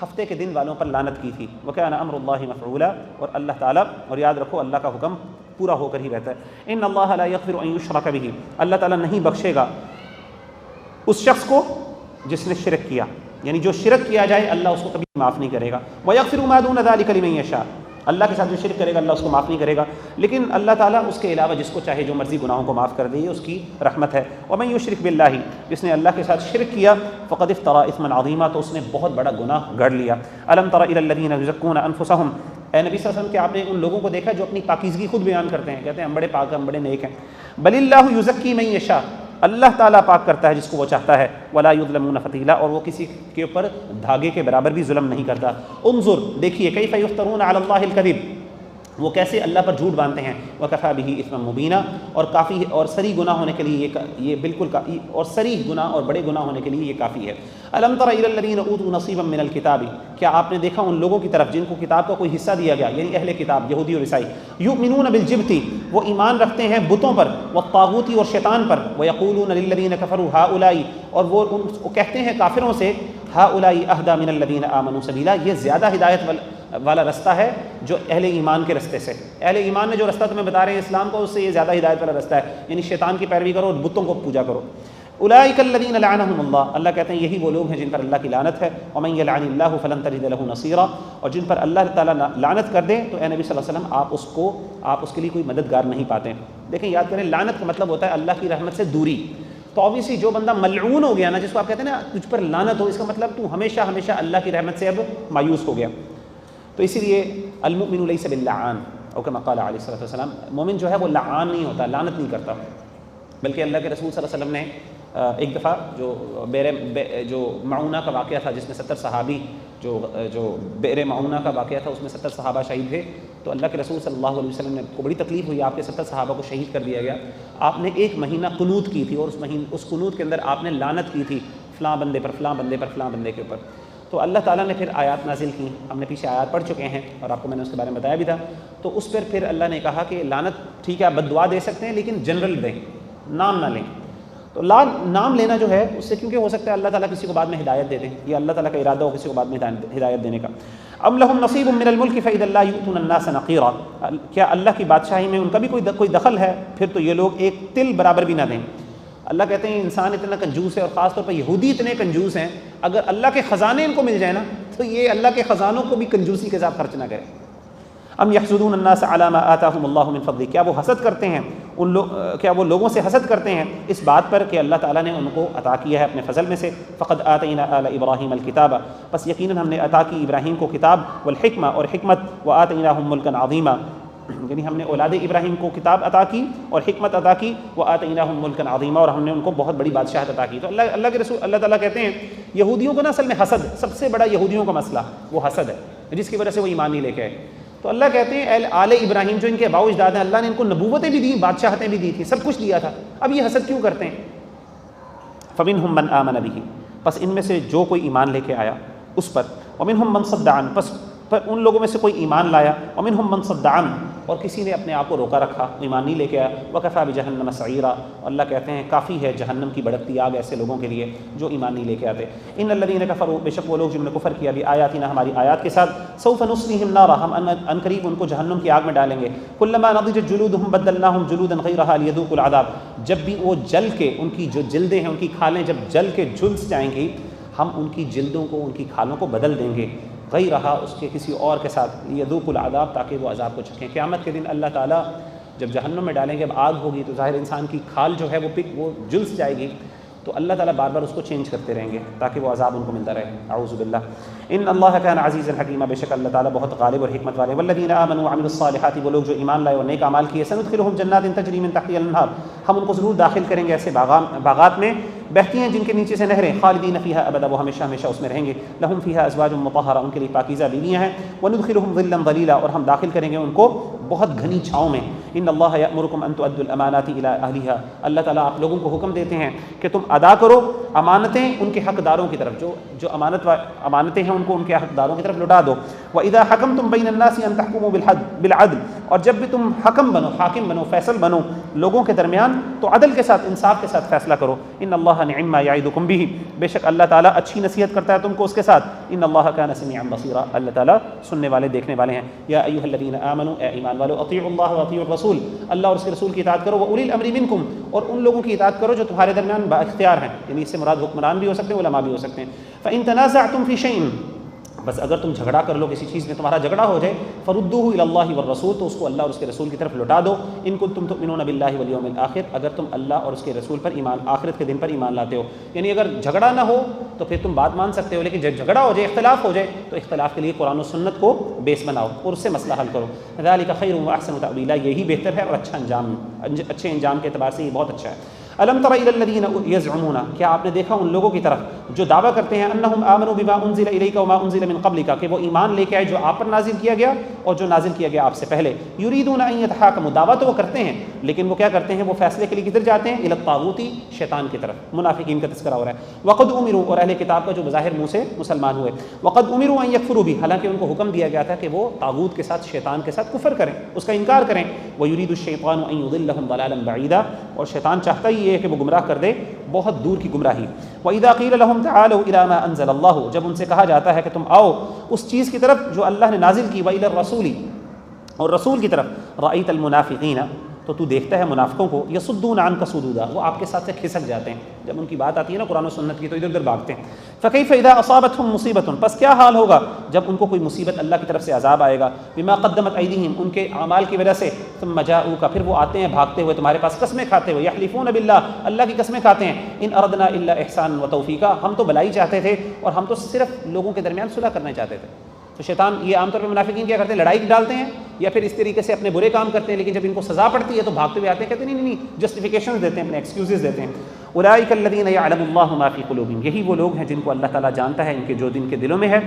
Speaker 1: ہفتے کے دن والوں پر لعنت کی تھی۔ وکان امر اللہ مفعولا، اور اللہ تعالیٰ، اور یاد رکھو اللہ کا حکم پورا ہو کر ہی رہتا ہے۔ ان اللہ لا یغفر ان یشرک بہ، اللہ تعالیٰ نہیں بخشے گا اس شخص کو جس نے شرک کیا، یعنی جو شرک کیا جائے اللہ اس کو کبھی معاف نہیں کرے گا۔ وَيَغْفِرُ مَا دُونَ ذَلِكَ لِمَن يَشَاءُ، اللہ کے ساتھ جو شرک کرے گا اللہ اس کو معاف نہیں کرے گا، لیکن اللہ تعالیٰ اس کے علاوہ جس کو چاہے جو مرضی گناہوں کو معاف کر دے، یہ اس کی رحمت ہے۔ وَمَن يُشْرِكْ بِاللَّهِ، جس نے اللہ کے ساتھ شرک کیا، فقد افترى اثما عظیما، تو اس نے بہت بڑا گناہ گڑھ لیا۔ الم تر الى الذین یزکون انفسهم، اے نبی صلی اللہ علیہ وسلم کہ آپ نے ان لوگوں کو دیکھا جو اپنی پاکیزگی خود بیان کرتے ہیں، کہتے ہیں ہم بڑے پاک ہیں، ہم بڑے نیک ہیں۔ بل اللہ یزکی من یشاء، اللہ تعالیٰ پاک کرتا ہے جس کو وہ چاہتا ہے۔ ولا یظلمون فتیلا، اور وہ کسی کے اوپر دھاگے کے برابر بھی ظلم نہیں کرتا۔ انظر، دیکھیے، کیف یفترون علی اللہ الکذب، وہ کیسے اللہ پر جھوٹ باندھتے ہیں۔ وکفی بہ اثما مبینا، اور کافی اور صریح گناہ ہونے کے لیے یہ بالکل کافی، اور صریح گناہ اور بڑے گناہ ہونے کے لیے یہ کافی ہے۔ الم تر الی الذین اوتوا نصیبا من الکتاب، کیا آپ نے دیکھا ان لوگوں کی طرف جن کو کتاب کا کوئی حصہ دیا گیا، یعنی اہل کتاب یہودی اور عیسائی، یؤمنون بالجبت، وہ ایمان رکھتے ہیں بتوں پر، والطاغوت اور شیطان پر، ویقولون للذین کفروا ہؤلاء، اور وہ کہتے ہیں کافروں سے، ہؤلاء اہدی من الذین آمنوا سبیلا، یہ زیادہ ہدایت والا رستہ ہے جو اہل ایمان کے رستے سے، اہل ایمان نے جو رستہ تمہیں بتا رہے ہیں اسلام کو، اس سے یہ زیادہ ہدایت والا رستہ ہے، یعنی شیطان کی پیروی کرو اور بتوں کو پوجا کرو۔ اولئک الذین لعنہم اللہ، اللہ کہتے ہیں یہی وہ لوگ ہیں جن پر اللہ کی لعنت ہے۔ ومن یلعن اللہ فلن تجد له نصیرا، اور جن پر اللہ تعالیٰ لعنت کر دے تو اے نبی صلی اللہ علیہ وسلم آپ اس کے لیے کوئی مددگار نہیں پاتے۔ دیکھیں، یاد کریں، لعنت کا مطلب ہوتا ہے اللہ کی رحمت سے دوری۔ تو obviously جو بندہ ملعون ہو گیا نا، جس کو آپ کہتے ہیں نا تجھ پر لعنت ہو، اس کا مطلب تو ہمیشہ ہمیشہ اللہ کی رحمت سے اب مایوس ہو گیا۔ تو اسی لیے المؤمن لیس باللعان، او کما قال علیہ الصلوۃ والسلام، مومن جو ہے وہ لعان نہیں ہوتا، لعنت نہیں کرتا، بلکہ اللہ کے رسول صلی اللہ علیہ وسلم نے ایک دفعہ جو معونہ کا واقعہ تھا، جس میں 70 صحابی جو بئر معونہ کا واقعہ تھا، اس میں 70 صحابہ شہید ہوئے، تو اللہ کے رسول صلی اللہ علیہ وسلم نے کو بڑی تکلیف ہوئی، آپ کے 70 صحابہ کو شہید کر دیا گیا۔ آپ نے 1 مہینہ قنوت کی تھی، اور اس قنوت کے اندر آپ نے لعنت کی تھی فلاں بندے پر، فلاں بندے پر، فلاں بندے کے اوپر۔ تو اللہ تعالیٰ نے پھر آیات نازل کی، ہم نے پیچھے آیات پڑھ چکے ہیں اور آپ کو میں نے اس کے بارے میں بتایا بھی تھا۔ تو اس پر پھر اللہ نے کہا کہ لعنت ٹھیک ہے، آپ بد دعا دے سکتے ہیں لیکن جنرل دیں، نام نہ لیں۔ تو نام لینا جو ہے اس سے کیونکہ ہو سکتا ہے اللہ تعالیٰ کسی کو بعد میں ہدایت دے دیں، یا اللہ تعالیٰ کا ارادہ ہو کسی کو بعد میں ہدایت دینے کا۔ ام لہم نصیب من الملک فاذا لا یؤتون الناس نقیرا، کیا اللہ کی بادشاہی میں ان کا بھی کوئی دخل ہے؟ پھر تو یہ لوگ ایک تل برابر بھی نہ دیں۔ اللہ کہتے ہیں انسان اتنا کنجوس ہے، اور خاص طور پر یہودی اتنے کنجوس ہیں، اگر اللہ کے خزانے ان کو مل جائے نا تو یہ اللہ کے خزانوں کو بھی کنجوسی کے ساتھ خرچ نہ کرے۔ ام یحسدون الناس علی ما آتاہم اللہ من فضلہ، کیا وہ حسد کرتے ہیں کیا وہ لوگوں سے حسد کرتے ہیں اس بات پر کہ اللہ تعالیٰ نے ان کو عطا کیا ہے اپنے فضل میں سے۔ فقد آتینا آل ابراہیم الکتاب، بس یقیناً ہم نے عطا کی ابراہیم کو کتاب، والحکمہ، اور حکمت، وآتیناہم ملکا عظیما، یعنی ہم نے اولاد ابراہیم کو کتاب عطا کی اور حکمت عطا کی، وآتیناہم ملکا عظیما، اور ہم نے ان کو بہت بڑی بادشاہت عطا کی۔ تو اللہ کے رسول اللہ تعالیٰ کہتے ہیں یہودیوں کو نا اصل میں حسد، سب سے بڑا یہودیوں کا مسئلہ وہ حسد ہے، جس کی وجہ سے وہ ایمان نہیں لے کے آئے۔ تو اللہ کہتے ہیں آل ابراہیم جو ان کے آباء و اجداد ہیں، اللہ نے ان کو نبوتیں بھی دیں، بادشاہتیں بھی دی تھی، سب کچھ دیا تھا، اب یہ حسد کیوں کرتے ہیں؟ فمنہم من آمن بہ، پس ان میں سے جو کوئی ایمان لے کے آیا اس پر، ومنہم من صد عنہ، پس ان لوگوں میں سے کوئی ایمان لایا، ومنہم من صد عنہ، اور کسی نے اپنے آپ کو روکا رکھا، ایمان نہیں لے کے آیا، وکفی بجہنم سعیرا، اللہ کہتے ہیں کافی ہے جہنم کی بھڑکتی آگ ایسے لوگوں کے لیے جو ایمان نہیں لے کے آتے۔ ان الذین کفروا، بے شک وہ لوگ جنہوں نے کفر کیا بھی آیاتنا، ہماری آیات کے ساتھ، سوف نصلیہم نارا، ہم ان قریب ان کو جہنم کی آگ میں ڈالیں گے، کلما نضجت جلودہم بدلناہم جلودا غیرہا لیذوقوا العذاب، جب بھی وہ جل کے، ان کی جو جلدیں ہیں، ان کی کھالیں جب جل کے جھلس جائیں گی، ہم ان کی جلدوں کو، ان کی کھالوں کو بدل دیں گے، غیرہا، اس کے کسی اور کے ساتھ، لیذوقوا العذاب، تاکہ وہ عذاب کو چکھیں۔ قیامت کے دن اللہ تعالیٰ جب جہنم میں ڈالیں گے، جب آگ ہوگی تو ظاہر انسان کی کھال جو ہے وہ جلس جائے گی، تو اللہ تعالیٰ بار بار اس کو چینج کرتے رہیں گے تاکہ وہ عذاب ان کو ملتا رہے، اعوذ باللہ۔ ان اللہ کان عزیزا حکیما، بے شک اللہ تعالیٰ بہت غالب اور حکمت والے. والذین آمنوا وعملوا الصالحات، وہ لوگ جو ایمان لائے اور نیک اعمال کیے. سندخلهم جنات تجری من تحتها الانہار، ہم ان کو ضرور داخل کریں گے ایسے باغات میں بہتی ہیں جن کے نیچے سے نہریں. خالدین فیہا ابدا، وہ ہمیشہ ہمیشہ اس میں رہیں گے. لہم فیہا ازواج مطہرہ، ان کے لیے پاکیزہ بیویاں ہیں. وندخلهم ظلا ظلیلا، اور ہم داخل کریں گے ان کو بہت گھنی چھاؤں میں. ان اللہ یأمرکم ان تؤدوا الامانات الی اہلها، اللہ تعالیٰ آپ لوگوں کو حکم دیتے ہیں کہ تم ادا کرو امانتیں ان کے حقداروں کی طرف، جو امانتیں ہیں ان کو ان کے حقداروں کی طرف لوٹا دو. وَإِذَا حَكَمْتُمْ بَيْنَ النَّاسِ أَن تَحْكُمُوا بِالْعَدْلِ، اور جب بھی تم حکم بنو فیصل بنو لوگوں کے درمیان تو عدل کے ساتھ انصاف کے ساتھ فیصلہ کرو. ان اللہ نعم ما یعظکم بہ، بے شک اللہ تعالیٰ اچھی نصیحت کرتا ہے تم کو اس کے ساتھ. ان اللہ کان سمیعا بصیرا، اللہ تعالیٰ سننے والے دیکھنے والے ہیں. یا ایھا الذین آمنوا، اے ایمان والو، اطیعوا اللہ واطیعوا الرسول، اللہ اور اس کے رسول کی اطاعت کرو. وأولی الامر منکم، اور ان لوگوں کی اطاعت کرو جو تمہارے درمیان با اختیار ہیں، یعنی اس سے مراد حکمران بھی ہو سکتے ہیں، علماء بھی ہو سکتے ہیں. فإن تنازعتم فی شیء، بس اگر تم جھگڑا کر لو کسی چیز میں، تمہارا جھگڑا ہو جائے، فردوہ الی اللہ والرسول، تو اس کو اللہ اور اس کے رسول کی طرف لوٹا دو. ان کنتم تؤمنون باللہ والیوم الآخر، اگر تم اللہ اور اس کے رسول پر ایمان، آخرت کے دن پر ایمان لاتے ہو. یعنی اگر جھگڑا نہ ہو تو پھر تم بات مان سکتے ہو، لیکن جب جھگڑا ہو جائے، اختلاف ہو جائے، تو اختلاف کے لیے قرآن و سنت کو بیس بناؤ اور اس سے مسئلہ حل کرو. ذالک خیر واحسن تأویلا، یہی بہتر ہے اور اچھے انجام کے اعتبار سے یہ بہت اچھا ہے. الم تر الی الذین یزعمون، کیا آپ نے دیکھا ان لوگوں کی طرف جو دعویٰ کرتے ہیں، انہم آمنوا بما انزل الیک وما انزل من قبلک، کہ وہ ایمان لے کے آئے جو آپ پر نازل کیا گیا اور جو نازل کیا گیا آپ سے پہلے. یریدون ان یتحاکموا، دعویٰ تو وہ کرتے ہیں لیکن وہ کیا کرتے ہیں، وہ فیصلے کے لیے کدھر جاتے ہیں، الی الطاغوت، شیطان کی طرف. منافقین کا تذکرہ ہو رہا ہے. وقد امروا، اور اہل کتاب کا جو بظاہر منہ سے مسلمان ہوئے. وقد امروا ان یکفروا بہ، حالانکہ ان کو حکم دیا گیا تھا کہ وہ طاغوت کے ساتھ، شیطان کے ساتھ کفر کریں، اس کا انکار کریں. ویرید الشیطان ان یضلهم ضلالا بعیدا، اور شیطان چاہتا ہی یہ ہے کہ وہ گمراہ کر دے بہت دور کی گمراہی. وَإِذَا قِيلَ لَهُمْ تَعَالَوْا إِلَىٰ مَا أَنزَلَ اللَّهُ، جب ان سے کہا جاتا ہے کہ تم آؤ اس چیز کی طرف جو اللہ نے نازل کی. وَإِلَى الرَّسُولِ، اور رسول کی طرف. رَأَيْتَ الْمُنَافِقِينَ، تو تو دیکھتا ہے منافقوں کو. یصدون عنک صدودا، وہ آپ کے ساتھ سے کھسک جاتے ہیں. جب ان کی بات آتی ہے نا قرآن و سنت کی تو ادھر ادھر بھاگتے ہیں. فکیف اذا اصابتهم مصیبۃ، پس کیا حال ہوگا جب ان کو کوئی مصیبت اللہ کی طرف سے عذاب آئے گا. بما قدمت ایدیہم، ان کے اعمال کی وجہ سے. ثم جاؤک، پھر وہ آتے ہیں بھاگتے ہوئے تمہارے پاس قسمیں کھاتے ہوئے. یحلفون باللہ، اللہ کی قسمیں کھاتے ہیں. ان اردنا الا احسانا وتوفیقا، ہم تو بھلائی چاہتے تھے اور ہم تو صرف لوگوں کے درمیان صلح کرنا چاہتے تھے. تو شیطان یہ عام طور پہ منافقین کیا کرتے ہیں، لڑائی ڈالتے ہیں یا پھر اس طریقے سے اپنے برے کام کرتے ہیں، لیکن جب ان کو سزا پڑتی ہے تو بھاگتے ہوئے آتے ہیں، کہتے ہیں نہیں، جسٹیفیکیشن دیتے ہیں، اپنے ایکسکیوزز دیتے ہیں. اولئک الذین یعلم اللہ ما فی قلوبہم، یہی وہ لوگ ہیں جن کو اللہ تعالیٰ جانتا ہے ان کے جو دن کے دلوں میں ہے.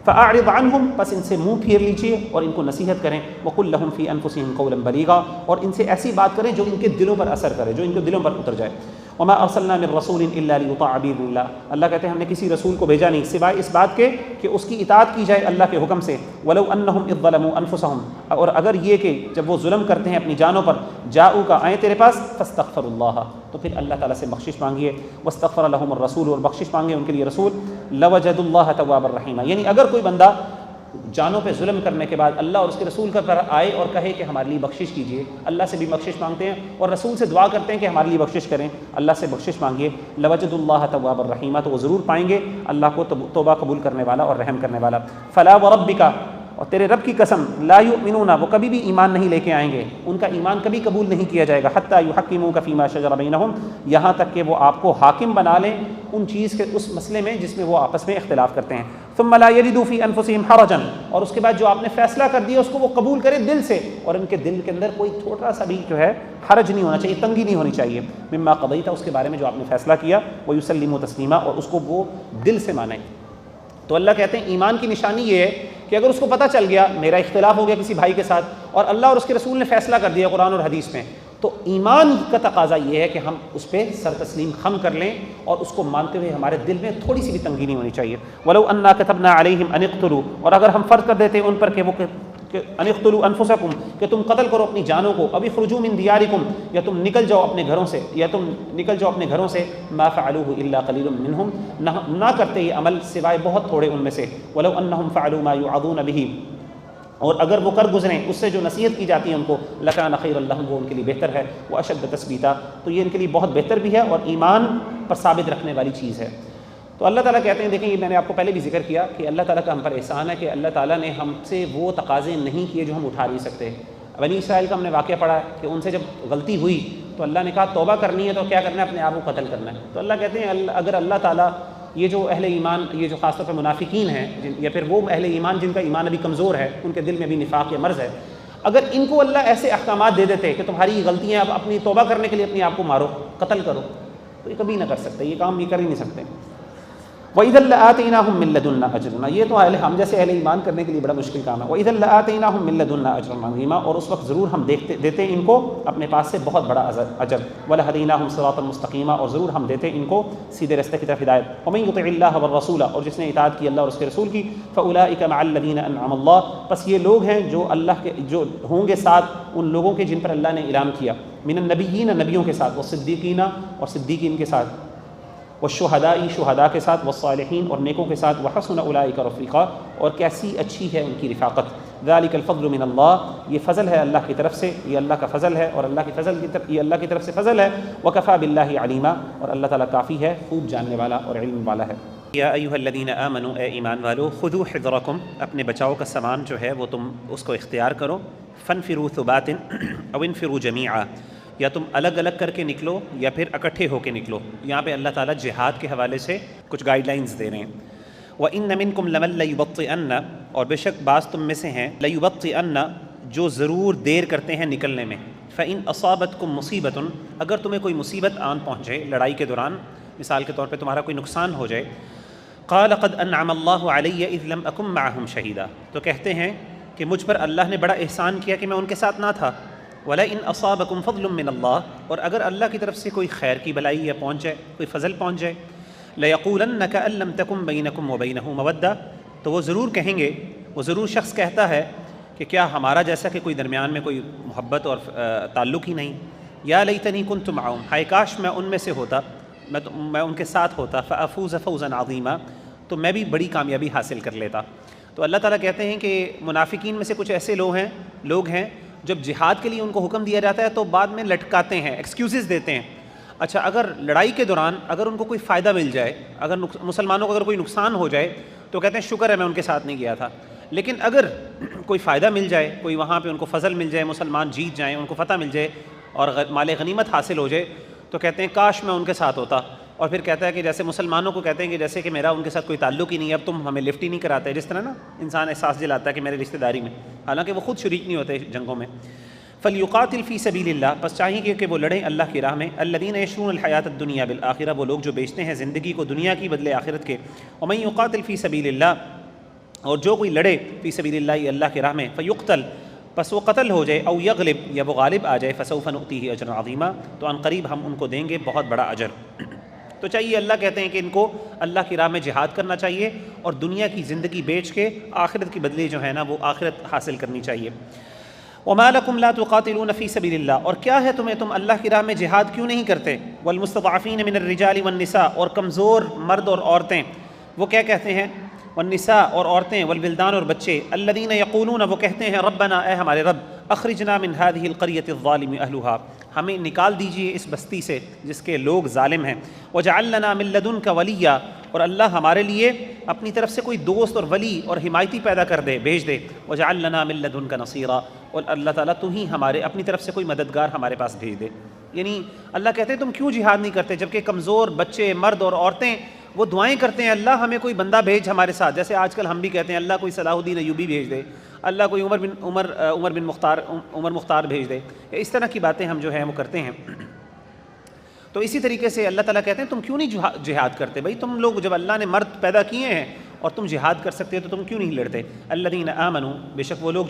Speaker 1: فاعرض عنہم، پس ان سے منہ پھیر لیجیے اور ان کو نصیحت کریں. وقل لہم فی انفسہم قولا بلیغا، اور ان سے ایسی بات کریں جو ان کے دلوں پر اثر کرے، جو ان کے دلوں پر اتر جائے. وما ارسلنا من رسول الا لیطاع باذن اللہ، اللہ کہتے ہیں ہم نے کسی رسول کو بھیجا نہیں سوائے اس بات کے کہ اس کی اطاعت کی جائے اللہ کے حکم سے. ولو انہم اذ ظلموا انفسہم، اور اگر یہ کہ جب وہ ظلم کرتے ہیں اپنی جانوں پر. جاؤک، آئیں تیرے پاس. فاستغفروا اللہ، تو پھر اللہ تعالیٰ سے بخشش مانگیے. واستغفر لهم الرسول، اور بخشش مانگے ان کے لیے رسول. لوجدوا اللہ توابا رحیما، یعنی اگر کوئی بندہ جانوں پہ ظلم کرنے کے بعد اللہ اور اس کے رسول کا پر آئے اور کہے کہ ہمارے لیے بخشش کیجیے، اللہ سے بھی بخشش مانگتے ہیں اور رسول سے دعا کرتے ہیں کہ ہمارے لیے بخشش کریں، اللہ سے بخشش مانگیے. لوجد اللہ توابا الرحیمہ، تو وہ ضرور پائیں گے اللہ کو توبہ قبول کرنے والا اور رحم کرنے والا. فلا وربک، اور تیرے رب کی قسم. لا یؤمنون، وہ کبھی بھی ایمان نہیں لے کے آئیں گے، ان کا ایمان کبھی قبول نہیں کیا جائے گا. حتی یحکموک فیما شجر بینہم، یہاں تک کہ وہ آپ کو حاکم بنا لیں ان چیز کے، اس مسئلے میں جس میں وہ آپس میں اختلاف کرتے ہیں. ثم لا یجدوا فی انفسہم حرجا، اور اس کے بعد جو آپ نے فیصلہ کر دیا اس کو وہ قبول کرے دل سے، اور ان کے دل کے اندر کوئی تھوڑا سا بھی جو ہے حرج نہیں ہونا چاہیے، تنگی نہیں ہونی چاہیے. مما قضیت، اس کے بارے میں جو آپ نے فیصلہ کیا. ویسلموا تسلیما، اور اس کو وہ دل سے مانیں. تو اللہ کہتے ہیں ایمان کی نشانی یہ ہے کہ اگر اس کو پتہ چل گیا میرا اختلاف ہو گیا کسی بھائی کے ساتھ اور اللہ اور اس کے رسول نے فیصلہ کر دیا قرآن اور حدیث میں، تو ایمان کا تقاضا یہ ہے کہ ہم اس پہ سر تسلیم خم کر لیں اور اس کو مانتے ہوئے ہمارے دل میں تھوڑی سی بھی تنگی نہیں ہونی چاہیے. ولو انا كتبنا علیہم ان اقتلوا، اور اگر ہم فرض کر دیتے ان پر کہ وہ ان اقتلوا انفسکم، کہ تم قتل کرو اپنی جانوں کو. اب اخرجوا من دیارکم، یا تم نکل جاؤ اپنے گھروں سے، ما فعلوه الا قلیل منہم، نہ کرتے یہ عمل سوائے بہت تھوڑے ان میں سے. ولو انہم فعلوا ما یوعظون به، اور اگر وہ کر گزریں اس سے جو نصیحت کی جاتی ہے ان کو. لکان خیر لہم، وہ ان کے لیے بہتر ہے. واشد تثبیتا، تو یہ ان کے لیے بہت بہتر بھی ہے اور ایمان پر ثابت رکھنے والی چیز ہے. تو اللہ تعالیٰ کہتے ہیں، دیکھیں یہ میں نے آپ کو پہلے بھی ذکر کیا کہ اللہ تعالیٰ کا ہم پر احسان ہے کہ اللہ تعالیٰ نے ہم سے وہ تقاضے نہیں کیے جو ہم اٹھا نہیں سکتے. بنی اسرائیل کا ہم نے واقعہ پڑھا کہ ان سے جب غلطی ہوئی تو اللہ نے کہا توبہ کرنی ہے تو کیا کرنا ہے، اپنے آپ کو قتل کرنا ہے. تو اللہ کہتے ہیں اگر اللہ تعالیٰ یہ جو اہل ایمان، یہ جو خاص طور پر منافقین ہیں یا پھر وہ اہل ایمان جن کا ایمان ابھی کمزور ہے، ان کے دل میں بھی نفاق یا مرض ہے، اگر ان کو اللہ ایسے احکامات دے دیتے کہ تمہاری غلطیاں اب اپنی توبہ کرنے کے لیے اپنے آپ کو مارو، قتل کرو، تو یہ کبھی نہ کر سکتے، یہ کام یہ کر ہی نہیں سکتے۔ وَإِذًا لَآتَيْنَاهُم مِّن لَّدُنَّا أَجْرًا، یہ تو ہم جیسے اہل ایمان کرنے کے لیے بڑا مشکل کام ہے۔ وَإِذًا لَآتَيْنَاهُم مِّن لَّدُنَّا أَجْرًا عَظِيمًا، اور اس وقت ضرور ہم دیتے ان کو اپنے پاس سے بہت بڑا اجر۔ وَلَهَدَيْنَاهُم صِرَاطًا مُسْتَقِيمًا، اور ضرور ہم دیتے ان کو سیدھے راستے کی طرف ہدایت۔ وَمَن يُطِعِ اللَّهَ وَالرَّسُولَ، اور جس نے اطاعت کی اللہ اور اس کے رسول کی، فَأُولَٰئِكَ مَعَ الَّذِينَ أَنْعَمَ اللَّهُ، پس یہ لوگ ہیں جو اللہ کے جو ہوں گے ساتھ ان لوگوں کے جن پر اللہ نے انعام کیا، من النبیین، نبیوں کے ساتھ، والصدیقین، اور صدیقین کے ساتھ، والشہداء، شہداء کے ساتھ، والصالحین، اور نیکوں کے ساتھ، وحسن اولئک رفیقا، اور کیسی اچھی ہے ان کی رفاقت۔ ذالک الفضل من اللہ، یہ فضل ہے اللہ کی طرف سے، یہ اللہ کا فضل ہے، اور یہ اللہ کی طرف سے فضل ہے۔ وکفی باللہ علیما، اور اللہ تعالیٰ کافی ہے، خوب جاننے والا اور علم والا ہے۔ یا ایھا الذین آمنوا، اے ایمان والو، خذوا حذرکم، اپنے بچاؤ کا سامان جو ہے وہ تم اس کو اختیار کرو، فانفروا ثبات او انفروا جمیعا، یا تم الگ الگ کر کے نکلو یا پھر اکٹھے ہو کے نکلو۔ یہاں پہ اللہ تعالیٰ جہاد کے حوالے سے کچھ گائیڈ لائنز دے رہے ہیں۔ وَإِنَّ مِنْكُمْ لَمَن لَيُبَطِّئَنَّ، اور بے شک بعض تم میں سے ہیں، لَيُبَطِّئَنَّ، جو ضرور دیر کرتے ہیں نکلنے میں۔ فَإِنْ أَصَابَتْكُمْ مُصِيبَةٌ، اگر تمہیں کوئی مصیبت آن پہنچے لڑائی کے دوران، مثال کے طور پہ تمہارا کوئی نقصان ہو جائے، قَالَ قَدْ أَنْعَمَ اللَّهُ عَلَيَّ إِذْ لَمْ أَكُنْ مَعَهُمْ شَهِيدًا، تو کہتے ہیں کہ مجھ پر اللہ نے بڑا احسان کیا کہ میں ان کے ساتھ نہ تھا۔ وَلَئِنْ أَصَابَكُمْ فَضْلٌ مِّنَ اللَّهِ، اور اگر اللہ کی طرف سے کوئی خیر کی بلائی یا پہنچ جائے، کوئی فضل پہنچ جائے، لَيَقُولَنَّ كَأَن لَّمْ تَكُن بَيْنَكُمْ وَبَيْنَهُ مَوَدَّةٌ، تو وہ ضرور کہیں گے، وہ ضرور شخص کہتا ہے کہ کیا ہمارا جیسا کہ کوئی درمیان میں کوئی محبت اور تعلق ہی نہیں۔ یا لیتنی کنت معہم، ہائے کاش میں ان میں سے ہوتا، میں ان کے ساتھ ہوتا، فافوز فوزا عظیما، تو میں بھی بڑی کامیابی حاصل کر لیتا۔ تو اللہ تعالیٰ کہتے ہیں کہ منافقین میں سے کچھ ایسے لوگ ہیں جب جہاد کے لیے ان کو حکم دیا جاتا ہے تو بعد میں لٹکاتے ہیں، ایکسکیوزز دیتے ہیں۔ اچھا، اگر لڑائی کے دوران اگر ان کو کوئی فائدہ مل جائے، اگر مسلمانوں کو اگر کوئی نقصان ہو جائے تو کہتے ہیں شکر ہے میں ان کے ساتھ نہیں گیا تھا۔ لیکن اگر کوئی فائدہ مل جائے، کوئی وہاں پہ ان کو فضل مل جائے، مسلمان جیت جائیں، ان کو فتح مل جائے اور مال غنیمت حاصل ہو جائے، تو کہتے ہیں کاش میں ان کے ساتھ ہوتا۔ اور پھر کہتا ہے کہ جیسے مسلمانوں کو کہتے ہیں کہ جیسے کہ میرا ان کے ساتھ کوئی تعلق ہی نہیں ہے، اب تم ہمیں لفٹ ہی نہیں کراتے، جس طرح نا انسان احساس دلاتا ہے کہ میرے رشتہ داری میں، حالانکہ وہ خود شریک نہیں ہوتے جنگوں میں۔ فَلْيُقَاتِلْ فِي سَبِيلِ اللَّهِ، پس چاہیے کہ وہ لڑیں اللہ کی راہ میں۔ الَّذِينَ يَشْرُونَ الْحَيَاةَ الدُّنْيَا بِالْآخِرَةِ، وہ لوگ جو بیچتے ہیں زندگی کو دنیا کی بدلے آخرت کے۔ وَمَن يُقَاتِلْ فِي سَبِيلِ اللَّهِ، اور جو کوئی لڑے فی سبیل اللہ اللہ کی راہ میں، فیقتل، پس وہ قتل ہو جائے، او یغلب، یا وہ غالب آ جائے، فسوف نؤتیہ اجرا عظیما، تو ان قریب ہم ان کو دیں گے بہت بڑا اجر۔ تو چاہیے، اللہ کہتے ہیں کہ ان کو اللہ کی راہ میں جہاد کرنا چاہیے اور دنیا کی زندگی بیچ کے آخرت کی بدلے جو ہے نا وہ آخرت حاصل کرنی چاہیے۔ وما لکم لا تقاتلون فی سبیل اللہ، اور کیا ہے تم اللہ کی راہ میں جہاد کیوں نہیں کرتے؟ والمستضعفین من الرجال والنساء، اور کمزور مرد اور عورتیں، وہ کیا کہتے ہیں؟ والنساء، اور عورتیں، والولدان، اور بچے، الذین یقولون، وہ کہتے ہیں، ربنا، اے ہمارے رب، اخرجنا من هذه القریۃ الظالم اہلها، ہمیں نکال دیجئے اس بستی سے جس کے لوگ ظالم ہیں، وجعل لنا من لدنک ولیا، اور اللہ ہمارے لیے اپنی طرف سے کوئی دوست اور ولی اور حمایتی پیدا کر دے، بھیج دے، وجعل لنا من لدنک نصیرا، اور اللہ تعالیٰ تو ہی ہمارے اپنی طرف سے کوئی مددگار ہمارے پاس بھیج دے۔ یعنی اللہ کہتے ہیں تم کیوں جہاد نہیں کرتے، جبکہ کمزور بچے، مرد اور عورتیں وہ دعائیں کرتے ہیں، اللہ ہمیں کوئی بندہ بھیج ہمارے ساتھ، جیسے آج کل ہم بھی کہتے ہیں اللہ کوئی صلاح الدین ایوبی بھیج دے، اللہ کوئی عمر مختار بھیج دے، اس طرح کی باتیں ہم جو ہیں وہ کرتے ہیں۔ تو اسی طریقے سے اللہ تعالیٰ کہتے ہیں تم کیوں نہیں جہاد کرتے؟ بھائی تم لوگ جب اللہ نے مرد پیدا کیے ہیں اور تم جہاد کر سکتے ہو تو تم کیوں نہیں لڑتے؟ الذین آمنوا، بے شک وہ لوگ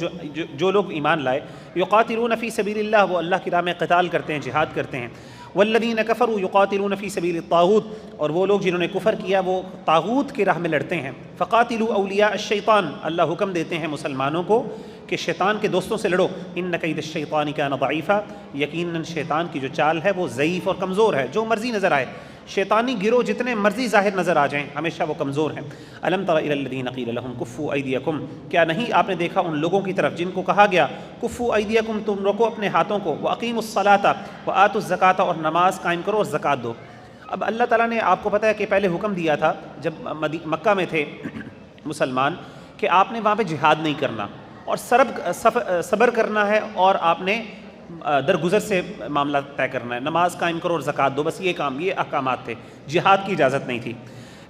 Speaker 1: جو لوگ ایمان لائے، یقاتلون فی سبیل اللہ، وہ اللہ کی راہ میں قتال کرتے ہیں، جہاد کرتے ہیں۔ والذین کفروا یقاتلون فی سبیل الطاغوت، اور وہ لوگ جنہوں نے کفر کیا وہ طاغوت کی راہ میں لڑتے ہیں۔ فقاتلوا اولیاء الشیطان، اللہ حکم دیتے ہیں مسلمانوں کو کہ شیطان کے دوستوں سے لڑو۔ ان کید الشیطان کان ضعیفا، یقیناً شیطان کی جو چال ہے وہ ضعیف اور کمزور ہے، جو مرضی نظر آئے، شیطانی گروہ جتنے مرضی ظاہر نظر آ جائیں ہمیشہ وہ کمزور ہیں۔ الم تر الی الذین قیل لهم کفوا ایدیکم، کیا نہیں آپ نے دیکھا ان لوگوں کی طرف جن کو کہا گیا کفوا ایدیکم، تم رکو اپنے ہاتھوں کو، واقیموا الصلاۃ وآتوا الزکاۃ، اور نماز قائم کرو اور زکوٰۃ دو۔ اب اللہ تعالیٰ نے آپ کو پتہ ہے کہ پہلے حکم دیا تھا جب مکہ میں تھے مسلمان کہ آپ نے وہاں پہ جہاد نہیں کرنا اور صبر کرنا ہے، اور آپ نے درگزر سے معاملہ طے کرنا ہے، نماز قائم کرو اور زکوٰۃ دو، بس یہ کام، یہ احکامات تھے، جہاد کی اجازت نہیں تھی۔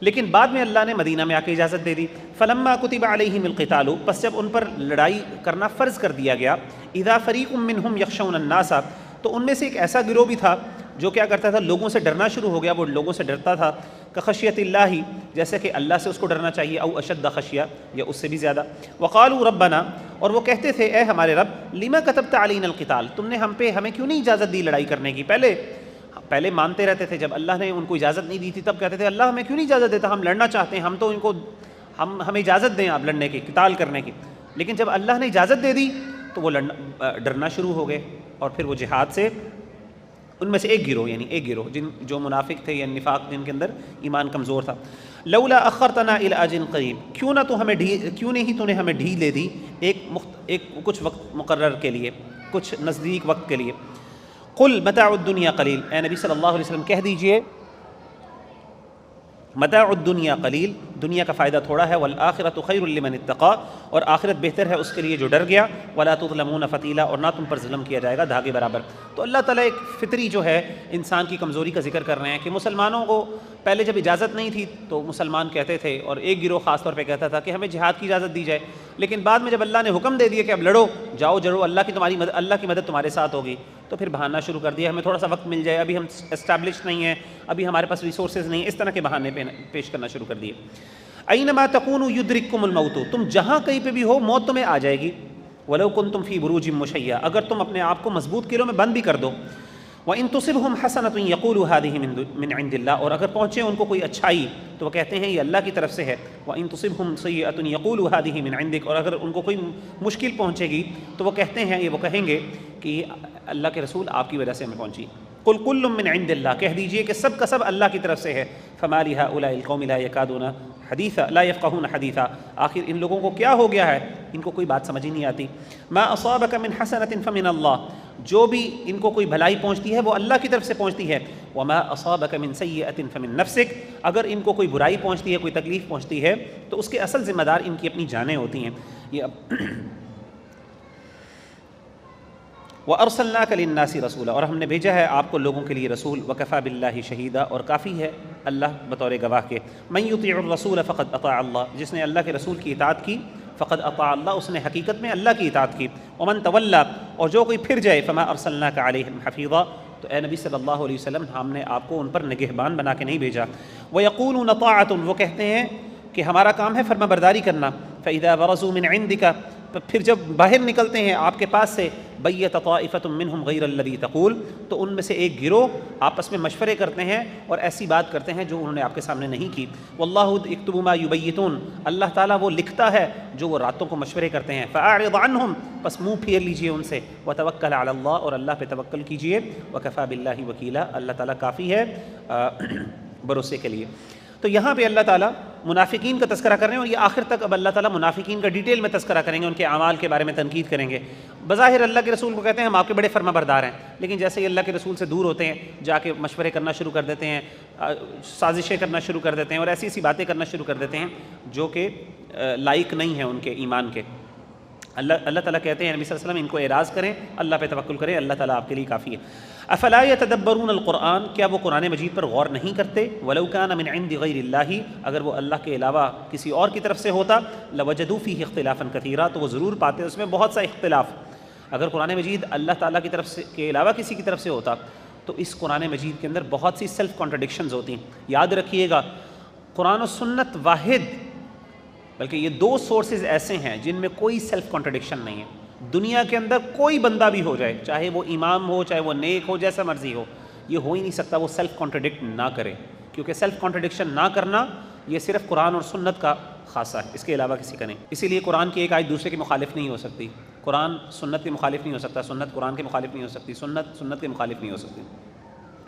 Speaker 1: لیکن بعد میں اللہ نے مدینہ میں آ کے اجازت دے دی. فلما کتب علیہم القتال، پس جب ان پر لڑائی کرنا فرض کر دیا گیا، اذا فریق منہم یخشون الناس، تو ان میں سے ایک ایسا گروہ بھی تھا جو کیا کرتا تھا، لوگوں سے ڈرنا شروع ہو گیا، وہ لوگوں سے ڈرتا تھا، کخشیت اللہ، جیسے کہ اللہ سے اس کو ڈرنا چاہیے، او اشد خشیہ، یا اس سے بھی زیادہ. وقالوا ربنا، اور وہ کہتے تھے اے ہمارے رب، لما کتبت علینا القتال، تم نے ہمیں کیوں نہیں اجازت دی لڑائی کرنے کی. پہلے مانتے رہتے تھے، جب اللہ نے ان کو اجازت نہیں دی تھی تب کہتے تھے اللہ ہمیں کیوں نہیں اجازت دیتا، ہم لڑنا چاہتے ہیں، ہم تو ان کو ہمیں اجازت دیں آپ لڑنے کی، قتال کرنے کی. لیکن جب اللہ نے اجازت دے دی تو وہ ڈرنا شروع ہو گئے، اور پھر وہ جہاد سے ان میں سے ایک گروہ جو منافق تھے یا نفاق جن کے اندر ایمان کمزور تھا. لولا اخرتنا الی اجل قریب، کیوں نہیں تو نے ہمیں ڈھیل دے دی کچھ وقت مقرر کے لیے، کچھ نزدیک وقت کے لیے. قل متاع الدنیا قلیل، اے نبی صلی اللہ علیہ وسلم کہہ دیجئے متاع الدنیا قلیل، دنیا کا فائدہ تھوڑا ہے، والآخرۃ خیر لمن اتقى، اور آخرت بہتر ہے اس کے لیے جو ڈر گیا، ولا تظلمون فتیلا، اور نہ تم پر ظلم کیا جائے گا دھاگے برابر. تو اللہ تعالیٰ ایک فطری جو ہے انسان کی کمزوری کا ذکر کر رہے ہیں کہ مسلمانوں کو پہلے جب اجازت نہیں تھی تو مسلمان کہتے تھے، اور ایک گروہ خاص طور پہ کہتا تھا کہ ہمیں جہاد کی اجازت دی جائے، لیکن بعد میں جب اللہ نے حکم دے دیا کہ اب لڑو، جاؤ جڑو، اللہ کی مدد تمہارے ساتھ ہوگی، تو پھر بہانہ شروع کر دیا، ہمیں تھوڑا سا وقت مل جائے، ابھی ہم اسٹیبلش نہیں ہیں، ابھی ہمارے پاس ریسورسز نہیں، اس طرح کے بہانے پیش کرنا شروع کر دیے. اینما تکونوا یدرککم الموت، تم جہاں کہیں پہ بھی ہو موت تمہیں آ جائے گی. ولو کنتم فی بروج مشیدہ، اگر تم اپنے آپ کو مضبوط قلعوں میں بند بھی کر دو. وَإِن تُصِبْهُمْ حَسَنَةٌ يَقُولُوا هَٰذِهِ مِنْ عِنْدِ اللَّهِ، اور اگر پہنچے ان کو کوئی اچھائی تو وہ کہتے ہیں یہ اللہ کی طرف سے ہے. وَإِن تُصِبْهُمْ سَيِّئَةٌ يَقُولُوا هَٰذِهِ مِنْ عِنْدِكَ، اور اگر ان کو کوئی مشکل پہنچے گی تو وہ کہتے ہیں، وہ کہیں گے کہ اللہ کے رسول آپ کی وجہ سے ہمیں پہنچی. قُلْ كُلٌّ مِّنْ عِنْدِ اللَّهِ، کہہ دیجئے کہ سب کا سب اللہ کی طرف سے ہے. فَمَا لِهَٰؤُلَاءِ الْقَوْمِ لَا يَكَادُونَ حدیثا لا يفقهون حدیثا، آخر ان لوگوں کو کیا ہو گیا ہے، ان کو کوئی بات سمجھ ہی نہیں آتی. ما اصابک من حسنۃ فمن اللہ، جو بھی ان کو کوئی بھلائی پہنچتی ہے وہ اللہ کی طرف سے پہنچتی ہے. وما اصابک من سیئۃ فمن نفسک، اگر ان کو کوئی برائی پہنچتی ہے، کوئی تکلیف پہنچتی ہے تو اس کے اصل ذمہ دار ان کی اپنی جانیں ہوتی ہیں. وَأَرْسَلْنَاكَ لِلنَّاسِ رَسُولًا، اور ہم نے بھیجا ہے آپ کو لوگوں کے لیے رسول. وَكَفَىٰ بِاللَّهِ شَهِيدًا، اور کافی ہے اللہ بطور گواہ کے. مَن يُطِيعُ الرَّسُولَ فَقَدْ أَطَاعَ اللَّهَ، جس نے اللہ کے رسول کی اطاعت کی، فقد اطاع اللہ، اس نے حقیقت میں اللہ کی اطاعت کی. ومن تولى، اور جو کوئی پھر جائے، فما ارسلناک علیہم حفیظا، تو اے نبی صلی اللہ علیہ وسلم ہم نے آپ کو ان پر نگہبان بنا کے نہیں بھیجا. ویقولون طاعۃ، وہ کہتے ہیں کہ ہمارا کام ہے فرما برداری کرنا. فاذا برزوا من عندک، پھر جب باہر نکلتے ہیں آپ کے پاس سے، بیت طائفۃ منہم غیر الذی تقول، تو ان میں سے ایک گروہ آپس میں مشورے کرتے ہیں اور ایسی بات کرتے ہیں جو انہوں نے آپ کے سامنے نہیں کی. واللہ یکتب ما یبیتون، اللہ تعالیٰ وہ لکھتا ہے جو وہ راتوں کو مشورے کرتے ہیں. فاعرض عنہم، پس منہ پھیر لیجئے ان سے. وتوکل علی اللہ، اور اللہ پہ توکل کیجئے. وکفی باللہ وکیلا، اللہ تعالیٰ کافی ہے بھروسے کے لیے. تو یہاں پہ اللہ تعالیٰ منافقین کا تذکرہ کر رہے ہیں، اور یہ آخر تک اب اللہ تعالیٰ منافقین کا ڈیٹیل میں تذکرہ کریں گے، ان کے اعمال کے بارے میں تنقید کریں گے. بظاہر اللہ کے رسول کو کہتے ہیں ہم آپ کے بڑے فرما بردار ہیں، لیکن جیسے ہی اللہ کے رسول سے دور ہوتے ہیں، جا کے مشورے کرنا شروع کر دیتے ہیں، سازشیں کرنا شروع کر دیتے ہیں، اور ایسی ایسی باتیں کرنا شروع کر دیتے ہیں جو کہ لائق نہیں ہیں ان کے ایمان کے. اللہ تعالیٰ کہتے ہیں نبی صلی اللہ علیہ وسلم ان کو اعراض کریں، اللہ پہ توکل کریں، اللہ تعالیٰ آپ کے لیے کافی ہے. افلا یتدبرون القرآن، کیا وہ قرآن مجید پر غور نہیں کرتے؟ ولو کان من عند غیر اللہ، اگر وہ اللہ کے علاوہ کسی اور کی طرف سے ہوتا، لوجدوا فیہ اختلافا کثیرا، تو وہ ضرور پاتے اس میں بہت سا اختلاف. اگر قرآن مجید اللہ تعالیٰ کی طرف سے کے علاوہ کسی کی طرف سے ہوتا تو اس قرآن مجید کے اندر بہت سی سیلف کانٹرڈکشنز ہوتی ہیں. یاد رکھیے گا، قرآن و سنت واحد، بلکہ یہ دو سورسز ایسے ہیں جن میں کوئی سیلف کانٹرڈکشن نہیں ہے. دنیا کے اندر کوئی بندہ بھی ہو جائے، چاہے وہ امام ہو، چاہے وہ نیک ہو، جیسا مرضی ہو، یہ ہو ہی نہیں سکتا وہ سیلف کانٹرڈکٹ نہ کرے، کیونکہ سیلف کانٹرڈکشن نہ کرنا یہ صرف قرآن اور سنت کا خاصہ ہے، اس کے علاوہ کسی کا نہیں. اسی لیے قرآن کی ایک آیت دوسرے کے مخالف نہیں ہو سکتی، قرآن سنت کے مخالف نہیں ہو سکتا، سنت قرآن کے مخالف نہیں ہو سکتی، سنت کے مخالف نہیں ہو سکتی.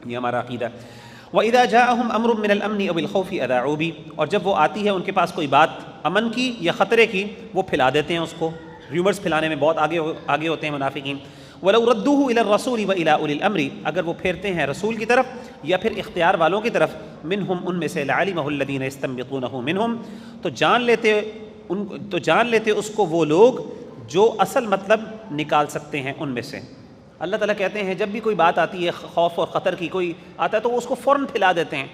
Speaker 1: یہ ہمارا عقیدہ ہے. وَإِذَا جَاءَهُمْ أَمْرٌ مِّنَ الْأَمْنِ أَوِ الْخَوْفِ أَذَاعُوا بِهِ، اور جب وہ آتی ہے ان کے پاس کوئی بات امن کی یا خطرے کی، وہ پھیلا دیتے ہیں اس کو. ریومرز پھیلانے میں بہت آگے ہوتے ہیں منافقین. وَلَوْ رَدُّوهُ إِلَى الرَّسُولِ وَإِلَىٰ أُولِي الْأَمْرِ، اگر وہ پھیرتے ہیں رسول کی طرف یا پھر اختیار والوں کی طرف، مِنْهُمْ ان میں سے، لَعَلِمَهُ الَّذِينَ يَسْتَنبِطُونَهُ مِنْهُمْ، تو جان لیتے اس کو وہ لوگ جو اصل مطلب نکال سکتے ہیں ان میں سے. اللہ تعالیٰ کہتے ہیں جب بھی کوئی بات آتی ہے خوف اور خطر کی، کوئی آتا ہے تو وہ اس کو فوراً پھیلا دیتے ہیں،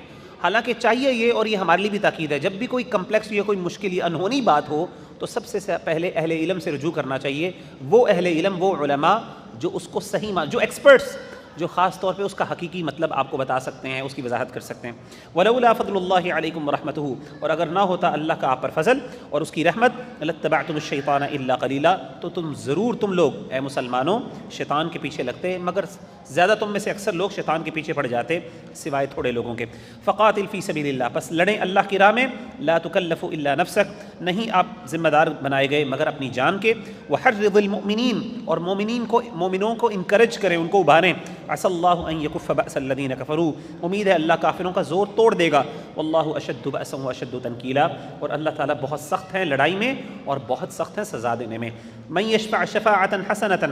Speaker 1: حالانکہ چاہیے یہ، اور یہ ہمارے لیے بھی تاکید ہے، جب بھی کوئی کمپلیکس یا کوئی مشکل یا انہونی بات ہو تو سب سے پہلے اہل علم سے رجوع کرنا چاہیے. وہ اہل علم، وہ علماء جو اس کو صحیح جو ایکسپرٹس، جو خاص طور پہ اس کا حقیقی مطلب آپ کو بتا سکتے ہیں، اس کی وضاحت کر سکتے ہیں. وَلَوْلَا فَضْلُ اللَّهِ عَلَيْكُمْ وَرَحْمَتُهُ، اور اگر نہ ہوتا اللہ کا آپ پر فضل اور اس کی رحمت، لَاتَّبَعْتُمُ الشَّيْطَانَ إِلَّا قَلِيلًا، تو تم لوگ اے مسلمانوں شیطان کے پیچھے لگتے، مگر زیادہ تم میں سے اکثر لوگ شیطان کے پیچھے پڑ جاتے سوائے تھوڑے لوگوں کے. فقاتل فی سبیل اللہ، پس لڑیں اللہ کی راہ میں. لا تکلف الا نفسک، نہیں آپ ذمہ دار بنائے گئے مگر اپنی جان کے. وحرض المؤمنین، اور مومنوں کو انکریج کریں، ان کو ابھاریں. عسى اللہ ان یکف بأس الذین کفروا، امید ہے اللہ کافروں کا زور توڑ دے گا. واللہ اشد بأسا واشد تنکیلا، اور اللہ تعالیٰ بہت سخت ہیں لڑائی میں اور بہت سخت ہیں سزا دینے میں. من یشفع شفاعۃ حسنۃ،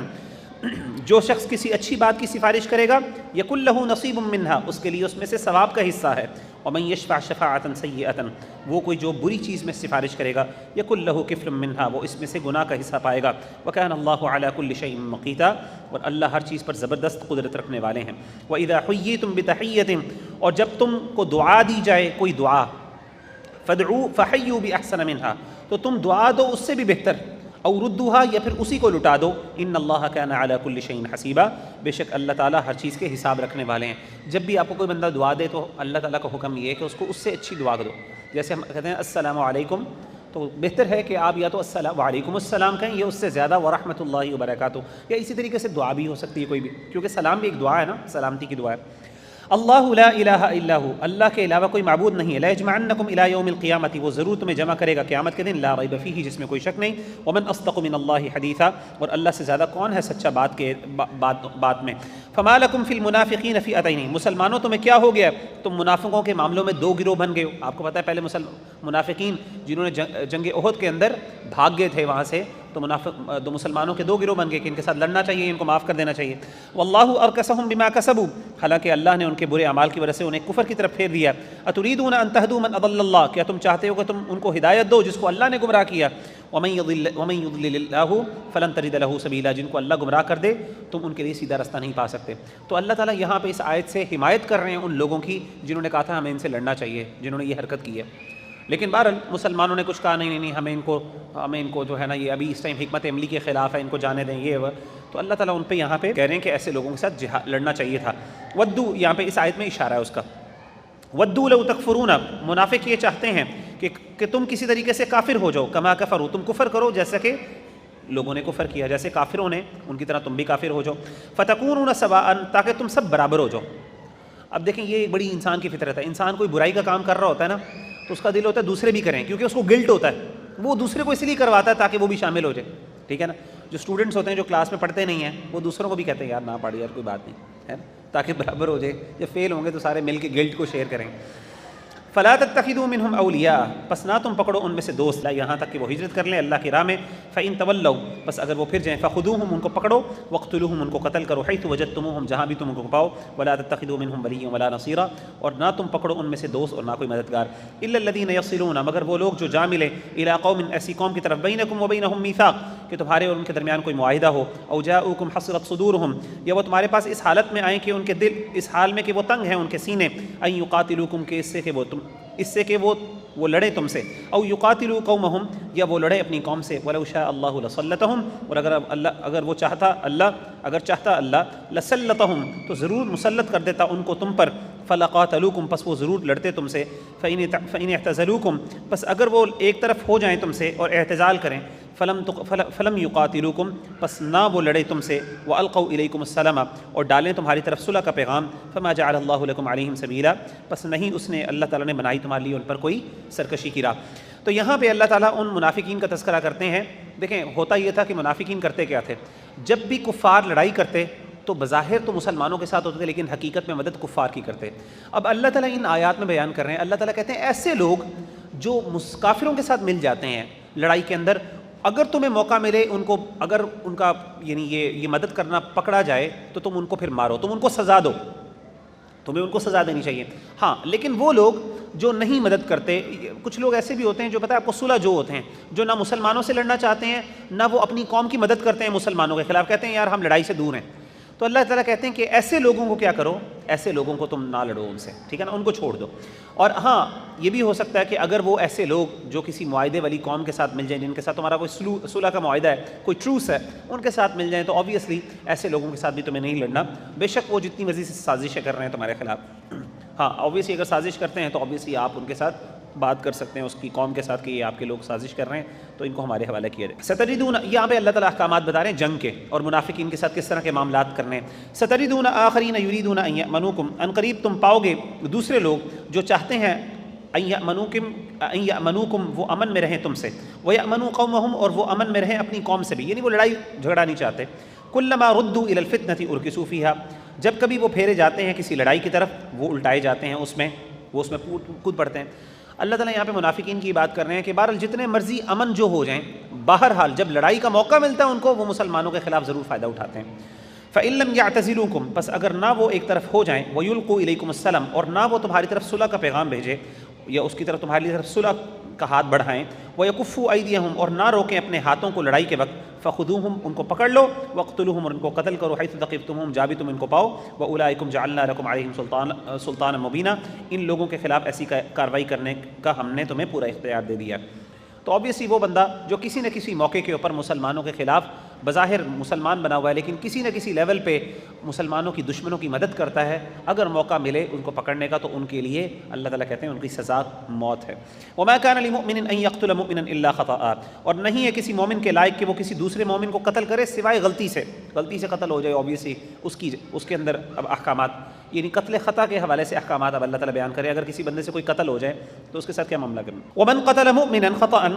Speaker 1: جو شخص کسی اچھی بات کی سفارش کرے گا، یکن لہ نصیب منہا، اس کے لیے اس میں سے ثواب کا حصہ ہے. ومن یشفع شفاعۃ سیئۃ، وہ کوئی جو بری چیز میں سفارش کرے گا، یکن لہ کفل منہا، وہ اس میں سے گناہ کا حصہ پائے گا. وکان اللہ علی کل شیء مقیتا، اور اللہ ہر چیز پر زبردست قدرت رکھنے والے ہیں. واذا حییتم بتحیۃ، اور جب تم کو دعا دی جائے کوئی دعا، فادعوا فحیوا باحسن منہا، تو تم دعا دو اس سے بھی بہتر، او ردوہا، یا پھر اسی کو لٹا دو. ان اللہ کان علی کل شیء حسیبا، بے شک اللہ تعالیٰ ہر چیز کے حساب رکھنے والے ہیں. جب بھی آپ کو کوئی بندہ دعا دے تو اللہ تعالیٰ کا حکم یہ ہے کہ اس کو اس سے اچھی دعا دو. جیسے ہم کہتے ہیں السلام علیکم، تو بہتر ہے کہ آپ یا تو السلام وعلیکم السلام کہیں، یا اس سے زیادہ ورحمۃ اللہ وبرکاتہ، یا اسی طریقے سے دعا بھی ہو سکتی ہے کوئی بھی، کیونکہ سلام بھی ایک دعا ہے نا، سلامتی کی دعا ہے. اللہ لا الہ الا ہو، اللہ کے علاوہ کوئی معبود نہیں ہے. لا یجمعنکم الی یوم القیامۃ، وہ ضرور تمہیں جمع کرے گا قیامت کے دن. لا ریب فیہ، جس میں کوئی شک نہیں. ومن اصدق من اللہ حدیثا، اور اللہ سے زیادہ کون ہے سچا بات میں. فما لکم فی المنافقین فئتین، مسلمانوں تمہیں کیا ہو گیا، تم منافقوں کے معاملوں میں دو گروہ بن گئے ہو. آپ کو پتہ ہے پہلے منافقین جنہوں نے جنگ احد کے اندر بھاگ گئے تھے وہاں سے، تو مسلمانوں کے دو گروہ بن گئے کہ ان کے ساتھ لڑنا چاہیے، ان کو معاف کر دینا چاہیے. واللہ ارکسہم بما کسبوا، حالانکہ اللہ نے ان کے برے اعمال کی وجہ سے انہیں کفر کی طرف پھیر دیا. اتریدون ان تہدوا من اضل اللہ، کیا تم چاہتے ہو کہ تم ان کو ہدایت دو جس کو اللہ نے گمراہ کیا. ومن یضلل اللہ فلن تجد له سبیلا، جن کو اللہ گمراہ کر دے تم ان کے لیے سیدھا رستہ نہیں پا سکتے. تو اللہ تعالیٰ یہاں پہ اس آیت سے حمایت کر رہے ہیں ان لوگوں کی جنہوں نے کہا تھا ہمیں ان سے لڑنا چاہیے، جنہوں نے یہ حرکت کی ہے. لیکن بہرحال مسلمانوں نے کچھ کہا نہیں ہمیں ان کو جو ہے نا یہ ابھی اس ٹائم حکمت عملی کے خلاف ہے، ان کو جانے دیں یہ وہ. تو اللہ تعالیٰ ان پہ یہاں پہ کہہ رہے ہیں کہ ایسے لوگوں کے ساتھ لڑنا چاہیے تھا. ودو، یہاں پہ اس آیت میں اشارہ ہے اس کا. ودو لو تکفرون، منافق یہ چاہتے ہیں کہ تم کسی طریقے سے کافر ہو جاؤ. کما کفروا، تم کفر کرو جیسا کہ لوگوں نے کفر کیا، جیسے کافروں نے ان کی طرح تم بھی کافر ہو جاؤ. فتکونون سواء، تاکہ تم سب برابر ہو جاؤ. اب دیکھیں یہ ایک بڑی انسان کی فطرت ہے. انسان کوئی برائی کا کام کر رہا ہوتا ہے نا تو اس کا دل ہوتا ہے دوسرے بھی کریں، کیونکہ اس کو گلٹ ہوتا ہے، وہ دوسرے کو اس لیے کرواتا ہے تاکہ وہ بھی شامل ہو جائے. ٹھیک ہے نا. جو اسٹوڈنٹس ہوتے ہیں جو کلاس میں پڑھتے نہیں ہیں وہ دوسروں کو بھی کہتے ہیں یار نہ پڑھ یار کوئی بات نہیں ہے، تاکہ برابر ہو جائے. جب فیل ہوں گے تو سارے مل کے گلٹ کو شیئر کریں. فلا تتخذوا منهم اولیاء، پس نہ تم پکڑو ان میں سے دوست، یہاں تک کہ وہ ہجرت کر لیں اللہ کی راہ میں. فإن تولوا، پس اگر وہ پھر جائیں، فخذوهم، ان کو پکڑو، وقتلوهم، ان کو قتل کرو، حيث وجدتموهم، جہاں بھی تم ان کو پاؤ. ولا تتخذوا منهم وليا ولا نصيرا، اور نہ تم پکڑو ان میں سے دوست اور نہ کوئی مددگار. الا الذين يصلون، مگر وہ لوگ جو جا ملے، الى قوم، ایسی قوم کی طرف، بينكم وبينهم ميثاق، کہ تمہارے اور ان کے درمیان کوئی معاہدہ ہو. او جاءوكم حصرت صدورهم، یا وہ تمہارے پاس اس حالت میں آئیں کہ ان کے دل اس حال میں کہ وہ تنگ ہیں ان کے سینے. ان يقاتلوكم، کہ اس سے کہ وہ لڑے تم سے. او یقاتلوا قومہم، یا وہ لڑے اپنی قوم سے. ولو شاء اللہ لسلطہم، اور اگر چاہتا اللہ لسلطہم، تو ضرور مسلط کر دیتا ان کو تم پر. فلقاتلوکم، پس وہ ضرور لڑتے تم سے. فإن اعتزلوکم، پس اگر وہ ایک طرف ہو جائیں تم سے اور اعتزال کریں. فلم یقاتلوکم، پس نہ وہ لڑے تم سے. والقوا الیکم السلام، اور ڈالیں تمہاری طرف صلح کا پیغام. فما جعل اللہ لکم علیہم سبیلا، پس نہیں اس نے اللہ تعالیٰ نے بنائی تمہارے لیے ان پر کوئی سرکشی کی راہ. تو یہاں پہ اللہ تعالیٰ ان منافقین کا تذکرہ کرتے ہیں. دیکھیں ہوتا یہ تھا کہ منافقین کرتے کیا تھے، جب بھی کفار لڑائی کرتے تو بظاہر تو مسلمانوں کے ساتھ ہوتے تھے لیکن حقیقت میں مدد کفار کی کرتے. اب اللہ تعالیٰ ان آیات میں بیان کر رہے ہیں، اللہ تعالیٰ کہتے ہیں ایسے لوگ جو کافروں کے ساتھ مل جاتے ہیں لڑائی کے اندر، اگر تمہیں موقع ملے ان کو، اگر ان کا یعنی یہ مدد کرنا پکڑا جائے تو تم ان کو پھر مارو، تم ان کو سزا دو، تمہیں ان کو سزا دینی چاہیے. ہاں لیکن وہ لوگ جو نہیں مدد کرتے، کچھ لوگ ایسے بھی ہوتے ہیں جو پتہ ہے آپ کو صلح جو ہوتے ہیں، جو نہ مسلمانوں سے لڑنا چاہتے ہیں نہ وہ اپنی قوم کی مدد کرتے ہیں مسلمانوں کے خلاف، کہتے ہیں یار ہم لڑائی سے دور ہیں. تو اللہ تعالیٰ کہتے ہیں کہ ایسے لوگوں کو کیا کرو، ایسے لوگوں کو تم نہ لڑو ان سے، ٹھیک ہے نا، ان کو چھوڑ دو۔ اور ہاں یہ بھی ہو سکتا ہے کہ اگر وہ ایسے لوگ جو کسی معاہدے والی قوم کے ساتھ مل جائیں، جن کے ساتھ تمہارا کوئی صلح کا معاہدہ ہے، کوئی ٹروس ہے، ان کے ساتھ مل جائیں، تو آبویسلی ایسے لوگوں کے ساتھ بھی تمہیں نہیں لڑنا، بے شک وہ جتنی مرضی سے سازشیں کر رہے ہیں تمہارے خلاف۔ ہاں آبویسلی اگر سازش کرتے ہیں تو آبویسلی آپ ان کے ساتھ بات کر سکتے ہیں اس کی قوم کے ساتھ کہ یہ آپ کے لوگ سازش کر رہے ہیں، تو ان کو ہمارے حوالے کیا جائے۔ ستجدون، یہاں پہ اللہ تعالیٰ احکامات بتا رہے ہیں جنگ کے اور منافقین کے ساتھ کس طرح کے معاملات کرنے ہیں۔ ستجدون آخرین یریدون ان یأمنوکم، ان قریب تم پاؤ گے دوسرے لوگ جو چاہتے ہیں ان یأمنوکم، وہ امن میں رہیں تم سے، ویأمنوا قومہم، اور وہ امن میں رہیں اپنی قوم سے بھی، یعنی وہ لڑائی جھگڑا نہیں چاہتے۔ کلما ردوا الی الفتنۃ ارکسوا فیہا، جب کبھی وہ پھیرے جاتے ہیں کسی لڑائی کی طرف، وہ الٹائے جاتے ہیں اس میں، وہ اس میں کود پڑتے ہیں۔ اللہ تعالیٰ یہاں پہ منافقین کی بات کر رہے ہیں کہ بہرحال جتنے مرضی امن جو ہو جائیں، بہرحال جب لڑائی کا موقع ملتا ہے ان کو، وہ مسلمانوں کے خلاف ضرور فائدہ اٹھاتے ہیں۔ فإن لم يعتزلوكم، پس اگر نہ وہ ایک طرف ہو جائیں، ويلقوا إليكم السلام، اور نہ وہ تمہاری طرف صلح کا پیغام بھیجے یا اس کی طرف تمہاری طرف صلح کا ہاتھ بڑھائیں، ويكفوا أيديهم، اور نہ روکیں اپنے ہاتھوں کو لڑائی کے وقت، فخذوهم، ان کو پکڑ لو، واقتلوهم، اور ان کو قتل کرو، حيث ثقفتموهم، جہاں بھی تم ان کو پاؤ، وأولئكم جعلنا لكم عليهم سلطانا مبينا، ان لوگوں کے خلاف ایسی کارروائی کرنے کا ہم نے تمہیں پورا اختیار دے دیا۔ تو آبویسلی وہ بندہ جو کسی نہ کسی موقع کے اوپر مسلمانوں کے خلاف بظاہر مسلمان بنا ہوا ہے لیکن کسی نہ کسی لیول پہ مسلمانوں کی دشمنوں کی مدد کرتا ہے، اگر موقع ملے ان کو پکڑنے کا تو ان کے لیے اللہ تعالیٰ کہتے ہیں ان کی سزا موت ہے۔ وما كان لمؤمن ان يقتل مؤمنا الا خطأ، اور نہیں ہے کسی مومن کے لائق کہ وہ کسی دوسرے مومن کو قتل کرے سوائے غلطی سے قتل ہو جائے، آبویسلی اس کے اندر اب احکامات، یعنی قتل خطا کے حوالے سے احکامات اب اللہ تعالیٰ بیان کرے، اگر کسی بندے سے کوئی قتل ہو جائے تو اس کے ساتھ کیا معاملہ کرنا۔ ومن قتل مؤمنا خطأ،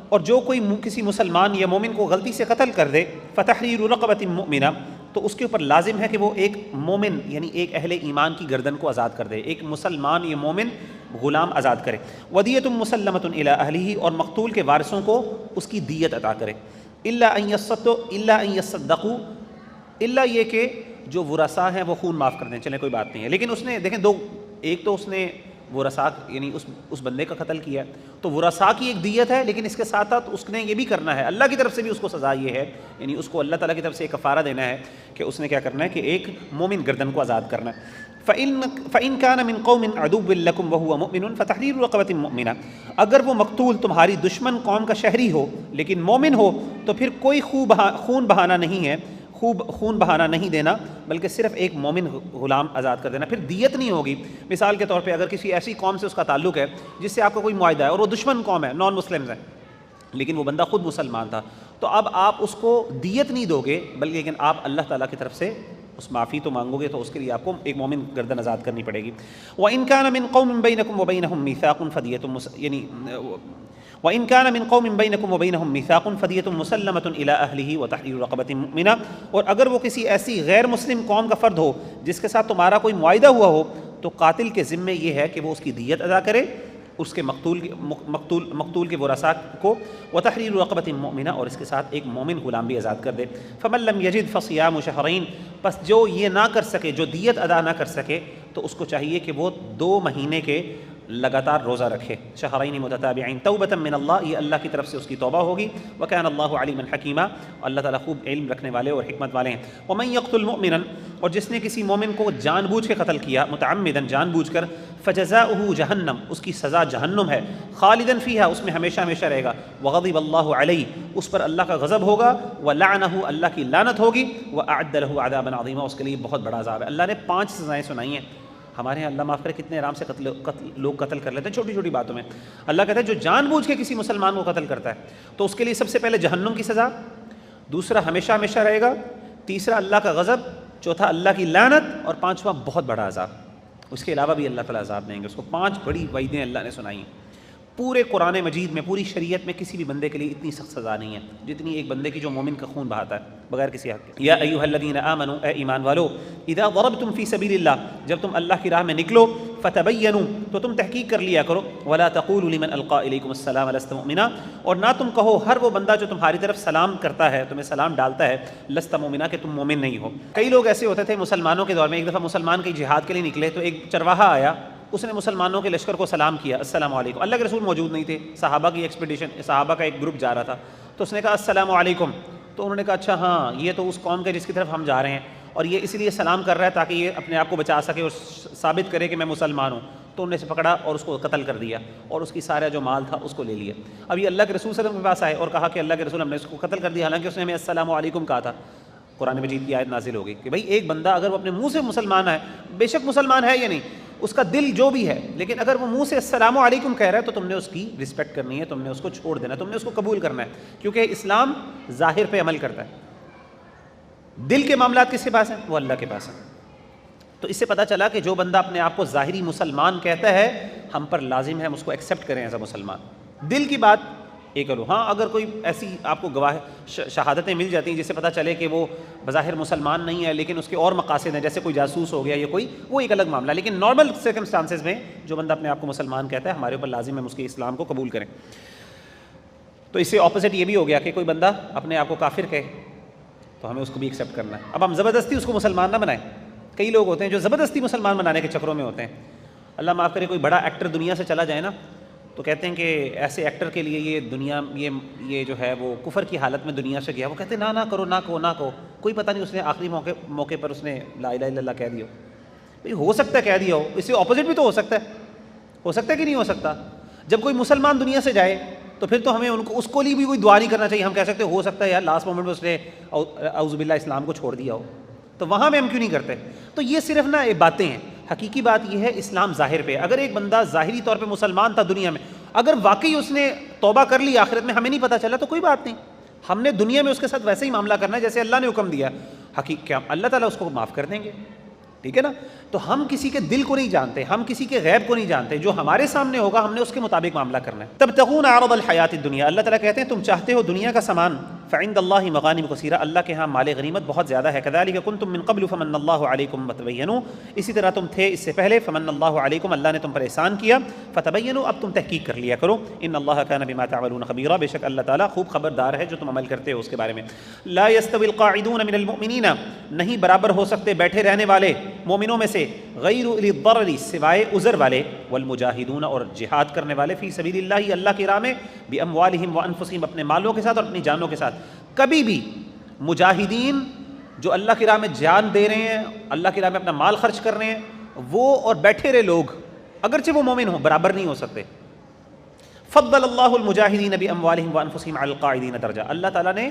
Speaker 1: اور جو کوئی کسی مسلمان یا مومن کو غلطی سے قتل کر دے، فتحریر رقبۃ مؤمنہ، تو اس کے اوپر لازم ہے کہ وہ ایک مومن یعنی ایک اہل ایمان کی گردن کو آزاد کر دے، ایک مسلمان یا مومن غلام آزاد کرے، ودیۃ مسلمۃ الی اہلہ، اور مقتول کے وارثوں کو اس کی دیت عطا کرے، الا ان یصدقوا، الا یہ کہ جو ورثاء ہیں وہ خون معاف کر دیں، چلیں کوئی بات نہیں ہے، لیکن اس نے دیکھیں ایک تو اس نے ورثاء یعنی اس بندے کا قتل کیا ہے تو ورثاء کی ایک دیت ہے، لیکن اس کے ساتھ ساتھ اس نے یہ بھی کرنا ہے، اللہ کی طرف سے بھی اس کو سزا یہ ہے، یعنی اس کو اللہ تعالیٰ کی طرف سے ایک کفارہ دینا ہے کہ اس نے کیا کرنا ہے کہ ایک مومن گردن کو آزاد کرنا ہے۔ فَإِن كَانَ مِن قَوْمٍ عَدُوٍّ لَكُمْ وَهُوَ مُؤْمِنٌ فَتَحْرِيرُ رَقَبَةٍ مُؤْمِنَةٍ، اگر وہ مقتول تمہاری دشمن قوم کا شہری ہو لیکن مومن ہو تو پھر کوئی خون بہانا نہیں ہے، خون بہانا نہیں دینا، بلکہ صرف ایک مومن غلام آزاد کر دینا، پھر دیت نہیں ہوگی۔ مثال کے طور پہ اگر کسی ایسی قوم سے اس کا تعلق ہے جس سے آپ کا کوئی معاہدہ ہے اور وہ دشمن قوم ہے، نان مسلمز ہیں، لیکن وہ بندہ خود مسلمان تھا، تو اب آپ اس کو دیت نہیں دو گے بلکہ لیکن آپ اللہ تعالیٰ کی طرف سے اس معافی تو مانگو گے، تو اس کے لیے آپ کو ایک مومن گردن آزاد کرنی پڑے گی۔ وَإِن كَانَ مِن قَوْمٍ بَيْنَكُمْ وَبَيْنَهُم مِّيثَاقٌ فَدِيَةٌ، یعنی وَإِن كَانَ مِن قَوْمٍ بَيْنَكُمْ وَبَيْنَهُم مِّيثَاقٌ فَدِيَةٌ مُّسَلَّمَةٌ إِلَىٰ أَهْلِهِ وَتَحْرِيرُ رَقَبَةٍ مُؤْمِنَةٍ، اور اگر وہ کسی ایسی غیر مسلم قوم کا فرد ہو جس کے ساتھ تمہارا کوئی معاہدہ ہوا ہو تو قاتل کے ذمے یہ ہے کہ وہ اس کی دیت ادا کرے، اس کے مقتول کے ورثاء کو، وتحریر رقبۃ مؤمنہ، اور اس کے ساتھ ایک مومن غلام بھی آزاد کر دے۔ فمن لم یجد فصیام شہرین، پس جو یہ نہ کر سکے، جو دیت ادا نہ کر سکے، تو اس کو چاہیے کہ وہ 2 مہینے کے لگاتار روزہ رکھے، شہرین متتابعین، توبۃ من اللہ، یہ اللہ کی طرف سے اس کی توبہ ہوگی، وکان اللہ علیما حکیما، اللہ تعالیٰ خوب علم رکھنے والے اور حکمت والے ہیں۔ ومن یقتل مؤمنا، اور جس نے کسی مومن کو جان بوجھ کے قتل کیا، متعمدا جان بوجھ کر، فجزاؤہ جہنم، اس کی سزا جہنم ہے، خالدا فیہا، اس میں ہمیشہ ہمیشہ رہے گا، وغضب اللہ علیہ، اس پر اللہ کا غضب ہوگا، ولعنہ، اللہ کی لعنت ہوگی، واعد لہ عذابا عظیما، اس کے لیے بہت بڑا عذاب ہے۔ اللہ نے 5 سزائیں سنائی ہیں۔ ہمارے یہاں اللہ معاف کرے کتنے آرام سے لوگ قتل کر لیتے ہیں چھوٹی چھوٹی باتوں میں۔ اللہ کہتا ہے جو جان بوجھ کے کسی مسلمان کو قتل کرتا ہے تو اس کے لیے سب سے پہلے جہنم کی سزا، دوسرا ہمیشہ ہمیشہ رہے گا، تیسرا اللہ کا غضب، چوتھا اللہ کی لعنت، اور 5واں بہت بڑا عذاب۔ اس کے علاوہ بھی اللہ تعالیٰ عذاب دیں گے اس کو۔ 5 بڑی وعیدیں اللہ نے سنائی ہیں۔ پورے قرآن مجید میں، پوری شریعت میں کسی بھی بندے کے لیے اتنی سخت سزا نہیں ہے جتنی ایک بندے کی جو مومن کا خون بہاتا ہے بغیر کسی حق کے۔ یا ایھا الذین آمنوا، اے ایمان والو، اذا ضربتم فی سبیل اللہ، جب تم اللہ کی راہ میں نکلو، فتبینوا، تو تم تحقیق کر لیا کرو، ولا تقولوا لمن القى الیکم السلام لست مؤمنا، اور نہ تم کہو ہر وہ بندہ جو تمہاری طرف سلام کرتا ہے، تمہیں سلام ڈالتا ہے، لست مؤمنا، کہ تم مومن نہیں ہو۔ کئی لوگ ایسے ہوتے تھے مسلمانوں کے دور میں، ایک دفعہ مسلمان کہیں جہاد کے لیے نکلے تو ایک چرواہا آیا، اس نے مسلمانوں کے لشکر کو سلام کیا، السلام علیکم۔ اللہ کے رسول موجود نہیں تھے، صحابہ کی ایکسپیڈیشن، صحابہ کا ایک گروپ جا رہا تھا، تو اس نے کہا السلام علیکم، تو انہوں نے کہا اچھا ہاں یہ تو اس قوم کا جس کی طرف ہم جا رہے ہیں، اور یہ اس لیے سلام کر رہا ہے تاکہ یہ اپنے آپ کو بچا سکے اور ثابت کرے کہ میں مسلمان ہوں، تو انہوں نے اسے پکڑا اور اس کو قتل کر دیا اور اس کی سارا جو مال تھا اس کو لے لیا۔ اب یہ اللہ کے رسول صلی اللہ علیہ وسلم کے پاس آئے اور کہا کہ اللہ کے رسول ہم نے اس کو قتل کر دیا، حالانکہ اس نے ہمیں السلام علیکم کہا تھا۔ قرآن مجید کی آیت نازل ہو گئی کہ بھئی ایک بندہ اگر وہ اپنے منہ سے مسلمان ہے، بے شک مسلمان ہے یا نہیں، اس کا دل جو بھی ہے، لیکن اگر وہ منہ سے السلام علیکم کہہ رہا ہے تو تم نے اس کی رسپیکٹ کرنی ہے، تم نے اس کو چھوڑ دینا ہے، تم نے اس کو قبول کرنا ہے، کیونکہ اسلام ظاہر پہ عمل کرتا ہے، دل کے معاملات کس کے پاس ہیں؟ وہ اللہ کے پاس ہیں۔ تو اس سے پتہ چلا کہ جو بندہ اپنے آپ کو ظاہری مسلمان کہتا ہے، ہم پر لازم ہے ہم اس کو ایکسیپٹ کریں ایز اے مسلمان، دل کی بات یہ کرو۔ ہاں اگر کوئی ایسی آپ کو گواہ شہادتیں مل جاتی ہیں جس سے پتہ چلے کہ وہ بظاہر مسلمان نہیں ہے لیکن اس کے اور مقاصد ہیں، جیسے کوئی جاسوس ہو گیا یا کوئی، وہ ایک الگ معاملہ ہے، لیکن نارمل سرکمسٹانسز میں جو بندہ اپنے آپ کو مسلمان کہتا ہے ہمارے اوپر لازم ہے ہم اس کے اسلام کو قبول کریں۔ تو اس سے اپوزٹ یہ بھی ہو گیا کہ کوئی بندہ اپنے آپ کو کافر کہے تو ہمیں اس کو بھی ایکسیپٹ کرنا ہے۔ اب ہم زبردستی اس کو مسلمان نہ بنائیں۔ کئی لوگ ہوتے ہیں جو زبردستی مسلمان بنانے کے چکروں میں ہوتے ہیں۔ اللہ معاف کرے، کوئی بڑا ایکٹر دنیا سے چلا جائے نا تو کہتے ہیں کہ ایسے ایکٹر کے لیے یہ دنیا یہ جو ہے وہ کفر کی حالت میں دنیا سے گیا، وہ کہتے ہیں نہ کرو نہ کہو، کوئی پتہ نہیں اس نے آخری موقع پر اس نے لا الہ الا اللہ کہہ دیا ہو۔ ہو سکتا ہے کہہ دیا ہو، اس سے اپوزٹ بھی تو ہو سکتا ہے کہ نہیں ہو سکتا۔ جب کوئی مسلمان دنیا سے جائے تو پھر تو ہمیں اس کو لیے بھی کوئی دعا نہیں کرنا چاہیے۔ ہم کہہ سکتے ہو سکتا ہے یار لاسٹ مومنٹ میں اس نے اعوذ باللہ اسلام کو چھوڑ دیا ہو، تو وہاں میں ہم کیوں نہیں کرتے؟ تو یہ صرف نا باتیں ہیں، حقیقی بات یہ ہے اسلام ظاہر پہ۔ اگر ایک بندہ ظاہری طور پہ مسلمان تھا دنیا میں، اگر واقعی اس نے توبہ کر لی آخرت میں ہمیں نہیں پتہ چلا تو کوئی بات نہیں، ہم نے دنیا میں اس کے ساتھ ویسے ہی معاملہ کرنا ہے جیسے اللہ نے حکم دیا۔ کیا اللہ تعالیٰ اس کو معاف کر دیں گے؟ ٹھیک ہے نا؟ تو ہم کسی کے دل کو نہیں جانتے، ہم کسی کے غیب کو نہیں جانتے، جو ہمارے سامنے ہوگا ہم نے اس کے مطابق معاملہ کرنا ہے۔ تبتغون عرض الحیات الدنیا، اللہ تعالیٰ کہتے ہیں تم چاہتے ہو دنیا کا سامان، فعند اللہ مغانم کثیرہ، اللہ کے ہاں مال غنیمت بہت زیادہ ہے۔ کذالک کنتم من قبل فمن اللہ علیکم فتبینوا، اسی طرح تم تھے اس سے پہلے، فمن اللہ علیکم، اللہ نے تم پر احسان کیا، فتبینوا، اب تم تحقیق کر لیا کرو، ان اللہ کان بما تعملون خبیرا، بے شک اللہ تعالیٰ خوب خبردار ہے جو تم عمل کرتے ہو اس کے بارے میں۔ لا یستوی القاعدون من المؤمنین، نہیں برابر ہو سکتے بیٹھے رہنے والے مومنوں میں سے، غیر اولی الضرر، سوائے عذر والے، والمجاہدون، اور جہاد کرنے والے، فی سبیل اللہ، اللہ کی راہ میں، باموالہم وانفسہم، اپنے مالوں کے ساتھ اور اپنی جانوں کے ساتھ۔ کبھی بھی مجاہدین جو اللہ کی راہ میں جان دے رہے ہیں، اللہ کی راہ میں اپنا مال خرچ کر رہے ہیں، وہ اور بیٹھے رہے لوگ اگرچہ وہ مومن ہوں برابر نہیں ہو سکتے۔ فضل اللہ المجاہدین باموالہم وانفسہم علی القاعدین درجہ، اللہ تعالیٰ نے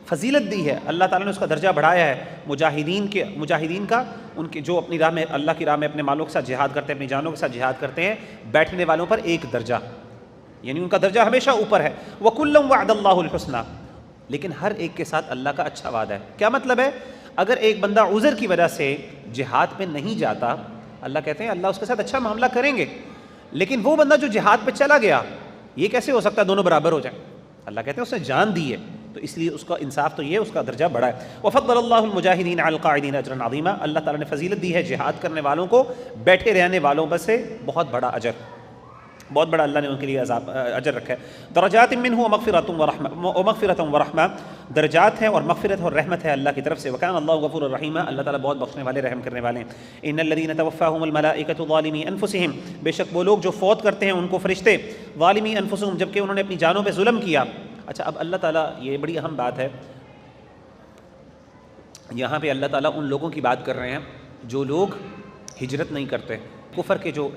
Speaker 1: فضیلت دی ہے، اللہ تعالیٰ نے اس کا درجہ بڑھایا ہے مجاہدین کا، ان کے جو اپنی راہ میں اللہ کی راہ میں اپنے مالوں کے ساتھ جہاد کرتے ہیں، اپنی جانوں کے ساتھ جہاد کرتے ہیں، بیٹھنے والوں پر ایک درجہ، یعنی ان کا درجہ ہمیشہ اوپر ہے۔ وَكُلًّا وَعَدَ اللَّهُ الْحُسْنَى، لیکن ہر ایک کے ساتھ اللہ کا اچھا وعدہ ہے۔ کیا مطلب ہے؟ اگر ایک بندہ عذر کی وجہ سے جہاد پہ نہیں جاتا، اللہ کہتے ہیں اللہ اس کے ساتھ اچھا معاملہ کریں گے، لیکن وہ بندہ جو جہاد پہ چلا گیا، یہ کیسے ہو سکتا ہے دونوں برابر ہو جائیں؟ اللہ کہتے ہیں اس نے جان دی ہے تو اس لیے اس کا انصاف تو یہ اس کا درجہ بڑا ہے۔ وفضل اللہ المجاہدین علی القاعدین اجرا عظیما، اللہ تعالیٰ نے فضیلت دی ہے جہاد کرنے والوں کو بیٹھے رہنے والوں پر سے بہت بڑا اجر، بہت بڑا اللہ نے ان کے لیے اجر رکھا ہے۔ درجات منہ ومغفرۃ ورحمہ، درجات ہیں اور مغفرت اور رحمت ہے اللہ کی طرف سے۔ وکان اللہ غفور الرحیم، اللہ تعالیٰ بہت بخشنے والے رحم کرنے والے ہیں۔ ان الذین توفاہم الملائکۃ ظالمی انفسہم، بے شک وہ لوگ جو فوت کرتے ہیں ان کو فرشتے، ظالمی انفسہم، جبکہ انہوں نے اپنی جانوں پہ ظلم کیا۔ اچھا اب اللہ تعالیٰ، یہ بڑی اہم بات ہے، یہاں پہ اللہ تعالیٰ ان لوگوں کی بات کر رہے ہیں جو لوگ ہجرت نہیں کرتے، کفر کے جو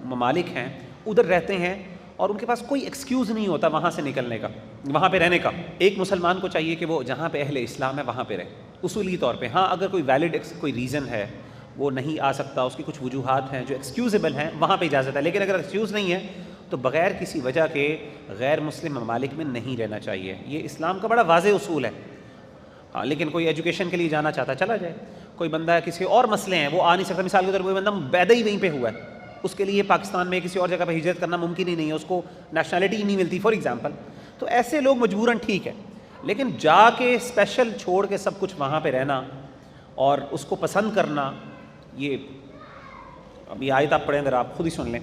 Speaker 1: ممالک ہیں ادھر رہتے ہیں اور ان کے پاس کوئی ایکسکیوز نہیں ہوتا وہاں سے نکلنے کا، وہاں پہ رہنے کا۔ ایک مسلمان کو چاہیے کہ وہ جہاں پہ اہل اسلام ہے وہاں پہ رہے اصولی طور پہ۔ ہاں اگر کوئی ویلڈ کوئی ریزن ہے، وہ نہیں آ سکتا، اس کی کچھ وجوہات ہیں جو ایکسکیوزیبل ہیں، وہاں پہ اجازت ہے، لیکن اگر ایکسکیوز نہیں ہے تو بغیر کسی وجہ کے غیر مسلم ممالک میں نہیں رہنا چاہیے۔ یہ اسلام کا بڑا واضح اصول ہے۔ ہاں لیکن کوئی ایجوکیشن کے لیے جانا چاہتا ہے چلا جائے، کوئی بندہ ہے کسی اور مسئلے ہیں وہ آ نہیں سکتا، مثال کے طور پر کوئی بندہ پیدا ہی وہیں پہ ہوا ہے، اس کے لیے پاکستان میں کسی اور جگہ پہ ہجرت کرنا ممکن ہی نہیں ہے، اس کو نیشنلٹی ہی نہیں ملتی فار ایگزامپل، تو ایسے لوگ مجبوراً ٹھیک ہے، لیکن جا کے اسپیشل چھوڑ کے سب کچھ وہاں پہ رہنا اور اس کو پسند کرنا، یہ اب یہ آیت آپ پڑھیں اگر آپ خود ہی سن لیں۔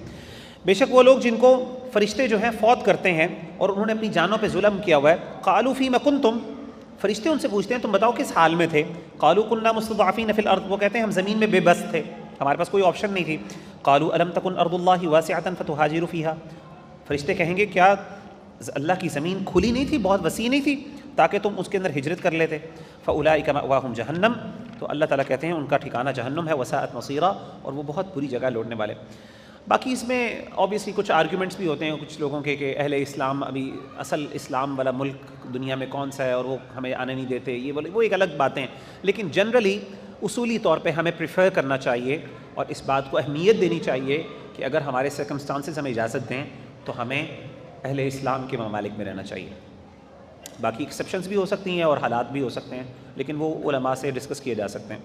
Speaker 1: بے شک وہ لوگ جن کو فرشتے جو ہیں فوت کرتے ہیں اور انہوں نے اپنی جانوں پہ ظلم کیا ہوا ہے، قالوا فیما کنتم، فرشتے ان سے پوچھتے ہیں تم بتاؤ کس حال میں تھے؟ قالوا كنا مستضعفین فی الارض، وہ کہتے ہیں ہم زمین میں بے بس تھے، ہمارے پاس کوئی آپشن نہیں تھی۔ قالوا الم تکن ارض اللہ واسعۃ فتہاجروا فیہا، فرشتے کہیں گے کیا اللہ کی زمین کھلی نہیں تھی، بہت وسیع نہیں تھی تاکہ تم اس کے اندر ہجرت کر لیتے؟ فاولئک مأواہم جہنم، تو اللہ تعالیٰ کہتے ہیں ان کا ٹھکانہ جہنم ہے وساءت مصیرا، اور وہ بہت بری جگہ لوٹنے والے۔ باقی اس میں آبویسلی کچھ آرگیومنٹس بھی ہوتے ہیں کچھ لوگوں کے کہ اہل اسلام ابھی اصل اسلام والا ملک دنیا میں کون سا ہے اور وہ ہمیں آنے نہیں دیتے، یہ وہ ایک الگ باتیں ہیں، لیکن جنرلی اصولی طور پہ ہمیں پریفر کرنا چاہیے اور اس بات کو اہمیت دینی چاہیے کہ اگر ہمارے سرکمسٹانسز ہمیں اجازت دیں تو ہمیں اہل اسلام کے ممالک میں رہنا چاہیے۔ باقی ایکسیپشنز بھی ہو سکتی ہیں اور حالات بھی ہو سکتے ہیں، لیکن وہ علماء سے ڈسکس کیے جا سکتے ہیں۔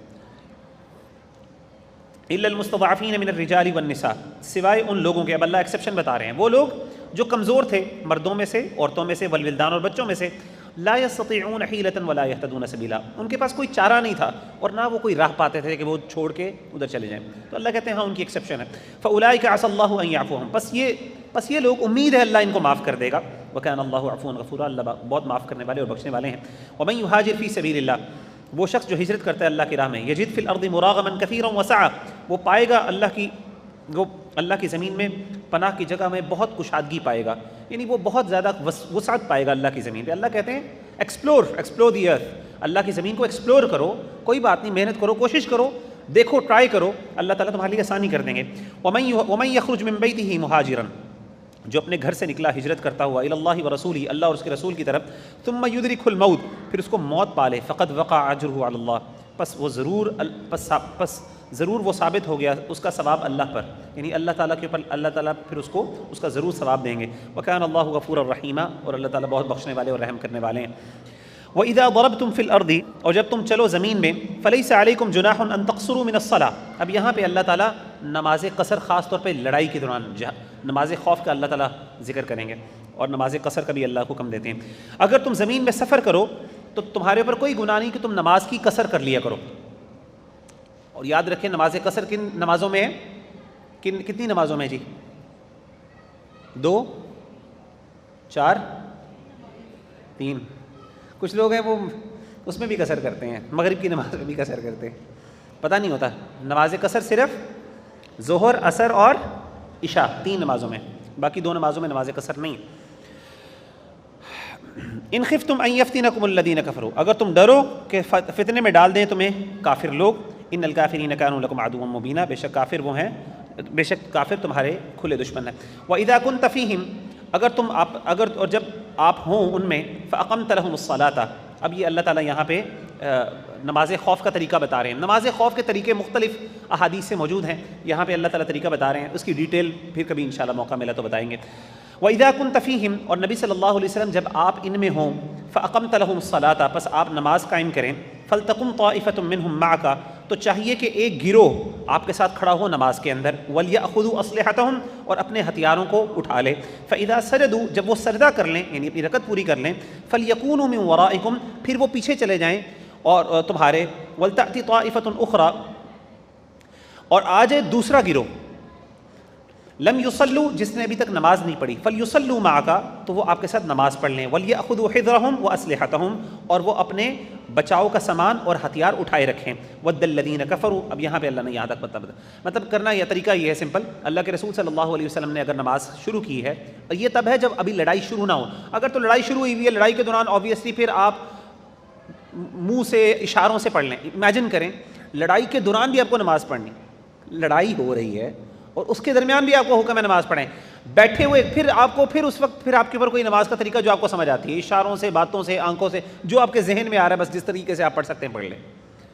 Speaker 1: الا المستضعفین من الرجال والنساء، سوائے ان لوگوں کے، اب اللہ ایکسیپشن بتا رہے ہیں، وہ لوگ جو کمزور تھے مردوں میں سے، عورتوں میں سے، والولدان اور بچوں میں سے، لا يستطيعون حیلة ولا يهتدون سبیلا، ان کے پاس کوئی چارہ نہیں تھا اور نہ وہ کوئی راہ پاتے تھے کہ وہ چھوڑ کے ادھر چلے جائیں، تو اللہ کہتے ہیں ہاں ان کی ایکسیپشن ہے۔ فاولئک عسى الله ان يعفوهم، پس یہ لوگ امید ہے اللہ ان کو معاف کر دے گا، وکان اللہ عفوا غفورا، اللہ بہت معاف کرنے والے اور بخشنے والے ہیں۔ ومن يهاجر في سبيل الله، وہ شخص جو ہجرت کرتا ہے اللہ کی راہ میں، یجد فی الارض مراغما کثیرا وسعا، وہ پائے گا اللہ کی زمین میں پناہ کی جگہ میں بہت کشادگی پائے گا، یعنی وہ بہت زیادہ وسعت پائے گا اللہ کی زمین پہ۔ اللہ کہتے ہیں ایکسپلور دی ارتھ، اللہ کی زمین کو ایکسپلور کرو، کوئی بات نہیں، محنت کرو، کوشش کرو، دیکھو، ٹرائی کرو، اللہ تعالیٰ تمہارے لیے آسانی کر دیں گے۔ ومن یخرج من بیتہ مہاجرا، جو اپنے گھر سے نکلا ہجرت کرتا ہوا الی اللہ ورسولہ، اللہ اور اس کے رسول کی طرف، ثم یدرکہ الموت، پھر اس کو موت پالے، فقد وقع اجرہ علی اللہ، پس ضرور وہ ثابت ہو گیا اس کا ثواب اللہ پر، یعنی اللہ تعالیٰ کے اوپر اللہ تعالیٰ پھر اس کو اس کا ضرور ثواب دیں گے۔ وکان اللہ غفورا رحیما، اور اللہ تعالیٰ بہت بخشنے والے اور رحم کرنے والے ہیں۔ وَإِذَا ضَرَبْتُمْ فِي الْأَرْضِ، اور جب تم چلو زمین میں، فَلَيْسَ عَلَيْكُمْ جُنَاحٌ أَن تَقْصُرُوا مِنَ الصَّلَاةِ، اب یہاں پہ اللہ تعالیٰ نماز قصر خاص طور پہ لڑائی کے دوران، نماز خوف کا اللہ تعالیٰ ذکر کریں گے، اور نماز قصر کا بھی اللہ کو حکم دیتے ہیں۔ اگر تم زمین میں سفر کرو تو تمہارے اوپر کوئی گناہ نہیں کہ تم نماز کی قصر کر لیا کرو، اور یاد رکھیں نماز قصر کن نمازوں میں ہے، کتنی نمازوں میں جی؟ 2، 4، 3، کچھ لوگ ہیں وہ اس میں بھی قصر کرتے ہیں، مغرب کی نماز میں بھی قصر کرتے ہیں، پتہ نہیں ہوتا، نماز قصر صرف ظہر، عصر اور عشاء، 3 نمازوں میں، باقی 2 نمازوں میں نماز قصر نہیں۔ ان خفتم ان یفتنکم الذین کفروا، اگر تم ڈرو کہ فتنے میں ڈال دیں تمہیں کافر لوگ، ان الکافرین کانوا لکم عدوا مبینا، بے شک کافر وہ ہیں، بے شک کافر تمہارے کھلے دشمن ہیں۔ وَإِذَا كُنْتَ فِيهِمْ، اگر اور جب آپ ہوں ان میں، فَأَقَمْتَ لَهُمُ الصَّلَاةَ، اب یہ اللہ تعالیٰ یہاں پہ نماز خوف کا طریقہ بتا رہے ہیں۔ نماز خوف کے طریقے مختلف احادیث سے موجود ہیں، یہاں پہ اللہ تعالیٰ طریقہ بتا رہے ہیں، اس کی ڈیٹیل پھر کبھی انشاءاللہ موقع ملا تو بتائیں گے۔ وَإِذَا كُنْتَ فِيهِمْ، اور نبی صلی اللہ علیہ وسلم جب آپ ان میں ہوں، فَأَقَمْتَ لَهُمُ الصَّلَاةَ، پس آپ نماز قائم کریں، فَلْتَقُمْ طَائِفَةٌ مِّنْهُمْ مَعَكَ، تو چاہیے کہ ایک گروہ آپ کے ساتھ کھڑا ہو نماز کے اندر، وَلْيَأْخُذُوا أَسْلِحَتَهُمْ، اور اپنے ہتھیاروں کو اٹھا لے، فَإِذَا سَجَدُوا، جب وہ سجدہ کر لیں یعنی اپنی رکعت پوری کر لیں، فَلْيَكُونُوا مِنْ وَرَائِكُمْ، پھر وہ پیچھے چلے جائیں اور تمہارے، وَلْتَأْتِ طَائِفَةٌ أُخْرَى، اور آ جائے دوسرا گروہ، لم یصلوا، جس نے ابھی تک نماز نہیں پڑھی، فلیصلوا معک، تو وہ آپ کے ساتھ نماز پڑھ لیں، ولیأخذوا حذرهم واسلحتهم، اور وہ اپنے بچاؤ کا سامان اور ہتھیار اٹھائے رکھیں، ود الذین کفروا، اب یہاں پہ اللہ نے یہاں تک مطلب کرنا، یہ طریقہ یہ ہے سمپل، اللہ کے رسول صلی اللہ علیہ وسلم نے اگر نماز شروع کی ہے، اور یہ تب ہے جب ابھی لڑائی شروع نہ ہو، اگر تو لڑائی شروع ہوئی ہے، لڑائی کے دوران آبویسلی پھر آپ منہ سے اشاروں سے پڑھ لیں، امیجن کریں لڑائی کے دوران بھی آپ کو نماز پڑھنی، لڑائی ہو رہی ہے اور اس کے درمیان بھی آپ کو حکم ہے نماز پڑھیں، بیٹھے ہوئے، پھر آپ کو اس وقت پھر آپ کے اوپر کوئی نماز کا طریقہ جو آپ کو سمجھ آتی ہے، اشاروں سے، باتوں سے، آنکھوں سے، جو آپ کے ذہن میں آ رہا ہے بس جس طریقے سے آپ پڑھ سکتے ہیں پڑھ لیں،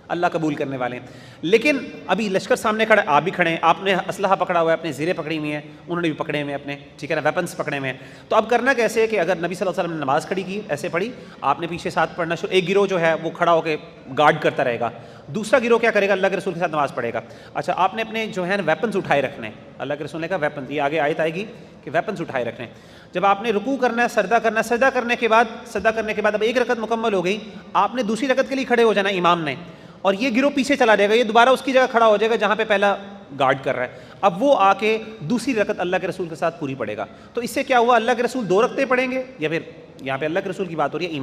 Speaker 1: اللہ قبول کرنے والے ہیں۔ لیکن ابھی لشکر سامنے کھڑا ہے، آپ بھی کھڑے ہیں، آپ نے اسلحہ پکڑا ہوا ہے، اپنے زیریں پکڑی ہوئی ہیں، انہوں نے بھی پکڑے ہوئے ہیں اپنے، ٹھیک ہے نا، ویپنس پکڑے ہوئے ہیں، تو اب کرنا کیسے ہے کہ اگر نبی صلی اللہ علیہ وسلم نے نماز کھڑی کی، ایسے پڑھی، آپ نے پیچھے ساتھ پڑھنا شروع، ایک گروہ جو ہے وہ کھڑا ہو کے گارڈ کرتا رہے گا، دوسرا گروہ کیا کرے گا، اللہ کے رسول کے ساتھ نماز پڑھے گا۔ اچھا، آپ نے اپنے جو ہے ویپنز اٹھائے رکھنے، اللہ کے رسول نے کہا ویپنز، یہ آگے آیت آئے گی کہ ویپنز اٹھائے رکھنے۔ جب آپ نے رکوع کرنا ہے، سجدہ کرنا ہے، سجدہ کرنے کے بعد اب ایک رکعت مکمل ہو گئی، آپ نے دوسری رکعت کے لیے کھڑے ہو جانا امام نے، اور یہ گروہ پیچھے چلا جائے گا، یہ دوبارہ اس کی جگہ کھڑا ہو جائے گا جہاں پہ پہلا گارڈ کر رہا ہے، اب وہ آ کے دوسری رکعت اللہ کے رسول کے ساتھ پوری پڑے گا۔ تو اس سے کیا ہوا، اللہ کے رسول 2 رکعتیں پڑھیں گے، یا پھر یہاں پہ اللہ کے رسول کی بات ہو رہی ہے،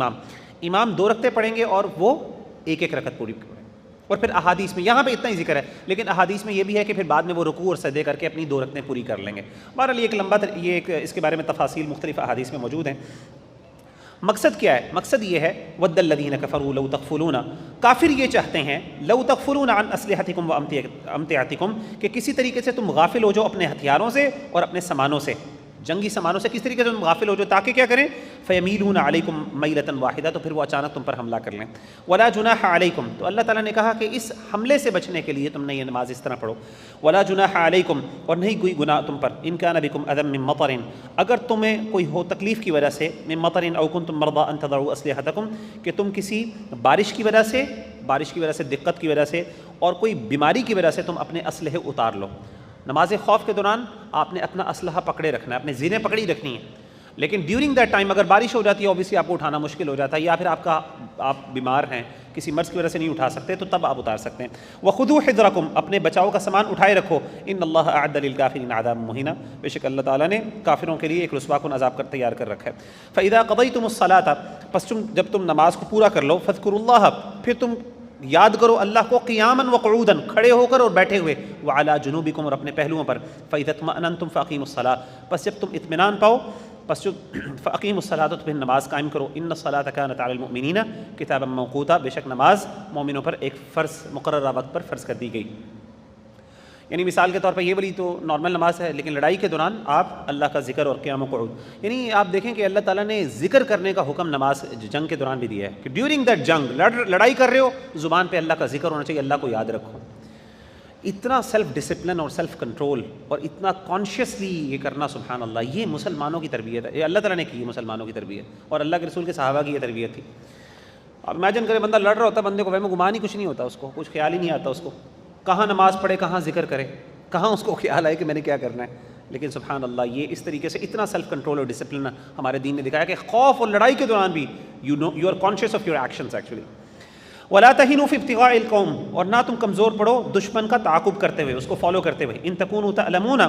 Speaker 1: امام 2 رکعتیں پڑھیں گے اور وہ ایک رکعت پوری پڑھیں گے۔ اور پھر احادیث میں یہاں پہ اتنا ہی ذکر ہے، لیکن احادیث میں یہ بھی ہے کہ پھر بعد میں وہ رکوع اور سجدے کر کے اپنی 2 رکعتیں پوری کر لیں گے۔ بہرحال یہ ایک لمبا اس کے بارے میں تفاصیل مختلف احادیث میں موجود ہیں۔ مقصد کیا ہے؟ مقصد یہ ہے وَدَّ الَّذِينَ كَفَرُوا لَوْ تَغْفُلُونَ، کافر یہ چاہتے ہیں لَوْ تَغْفُلُونَ عَنْ أَسْلِحَتِكُمْ وَأَمْتِعَتِكُمْ کہ کسی طریقے سے تم غافل ہو جاؤ اپنے ہتھیاروں سے اور اپنے سامانوں سے، جنگی سامانوں سے کس طریقے سے تم غافل ہو جاؤ تاکہ کیا کریں؟ فَيَمِيلُونَ عَلَيْكُمْ مَيْلَةً وَاحِدَةً، تو پھر وہ اچانک تم پر حملہ کر لیں۔ وَلَا جُنَاحَ عَلَيْكُمْ، تو اللہ تعالیٰ نے کہا کہ اس حملے سے بچنے کے لیے تم نے یہ نماز اس طرح پڑھو۔ وَلَا جُنَاحَ عَلَيْكُمْ، اور نہیں کوئی گناہ تم پر، إِن كَانَ بِكُمْ أَذًى مِّن مَطَرٍ، اگر تمہیں کوئی ہو تکلیف کی وجہ سے، مِّن مَطَرٍ أَوْ كُنتُم مَرْضَىٰ أَن تَضَعُوا أَسْلِحَتَكُمْ، کہ تم کسی بارش کی وجہ سے دقت کی وجہ سے اور کوئی بیماری کی وجہ سے تم اپنے اسلحے اتار لو۔ نماز خوف کے دوران آپ نے اپنا اسلحہ پکڑے رکھنا ہے، اپنے زینیں پکڑی رکھنی ہیں، لیکن ڈیورنگ دیٹ ٹائم اگر بارش ہو جاتی ہے اوبیسلی آپ کو اٹھانا مشکل ہو جاتا ہے، یا پھر آپ بیمار ہیں، کسی مرض کی وجہ سے نہیں اٹھا سکتے، تو تب آپ اتار سکتے ہیں۔ وَخُذُوا حِذْرَكُمْ، اپنے بچاؤ کا سامان اٹھائے رکھو۔ إِنَّ اللَّهَ أَعَدَّ لِلْكَافِرِينَ عَذَابًا مُّهِينًا، بے شک اللہ تعالیٰ نے کافروں کے لیے ایک رسوا کن عذاب تیار کر رکھا ہے۔ فَإِذَا قَضَيْتُمُ الصَّلَاةَ، پس جب تم نماز کو پورا کر لو، فَاذْكُرُوا اللَّهَ، پھر تم یاد کرو اللہ کو، قیاماً وقعوداً، کھڑے ہو کر اور بیٹھے ہوئے، وعلی جنوبکم، اور اپنے پہلوؤں پر، فإذا اطمأننتم فأقیموا الصلاة، پس جب تم اطمینان پاؤ پس جو فأقیموا الصلاة، تو پھر نماز قائم کرو۔ ان الصلاة كانت على المؤمنین کتابا موقوتا، بے شک نماز مومنوں پر ایک فرض مقررہ وقت پر فرض کر دی گئی۔ یعنی مثال کے طور پر یہ والی تو نارمل نماز ہے، لیکن لڑائی کے دوران آپ اللہ کا ذکر اور قیام و قعود، یعنی آپ دیکھیں کہ اللہ تعالیٰ نے ذکر کرنے کا حکم نماز جنگ کے دوران بھی دیا ہے کہ ڈیورنگ دیٹ جنگ، لڑائی کر رہے ہو، زبان پہ اللہ کا ذکر ہونا چاہیے، اللہ کو یاد رکھو۔ اتنا سیلف ڈسپلن اور سیلف کنٹرول اور اتنا کانشیسلی یہ کرنا، سبحان اللہ، یہ مسلمانوں کی تربیت ہے، یہ اللہ تعالیٰ نے کی ہے مسلمانوں کی تربیت، اور اللہ کے رسول کے صحابہ کی یہ تربیت تھی۔ اب امیجن کرے بندہ لڑ رہا ہوتا ہے، بندے کو وہم گمان ہی کچھ نہیں ہوتا، اس کو کچھ خیال ہی نہیں آتا، اس کو کہاں نماز پڑھے، کہاں ذکر کرے، کہاں اس کو خیال آئے کہ میں نے کیا کرنا ہے۔ لیکن سبحان اللہ، یہ اس طریقے سے اتنا سیلف کنٹرول اور ڈسپلن ہمارے دین نے دکھایا کہ خوف اور لڑائی کے دوران بھی you are conscious of your actions actually. وَلَا تَهِنُوا فِي ابْتِغَاءِ الْقَوْمِ، اور نہ تم کمزور پڑو دشمن کا تعاقب کرتے ہوئے، اس کو فالو کرتے ہوئے۔ إِن تَكُونُوا تَعْلَمُونَ،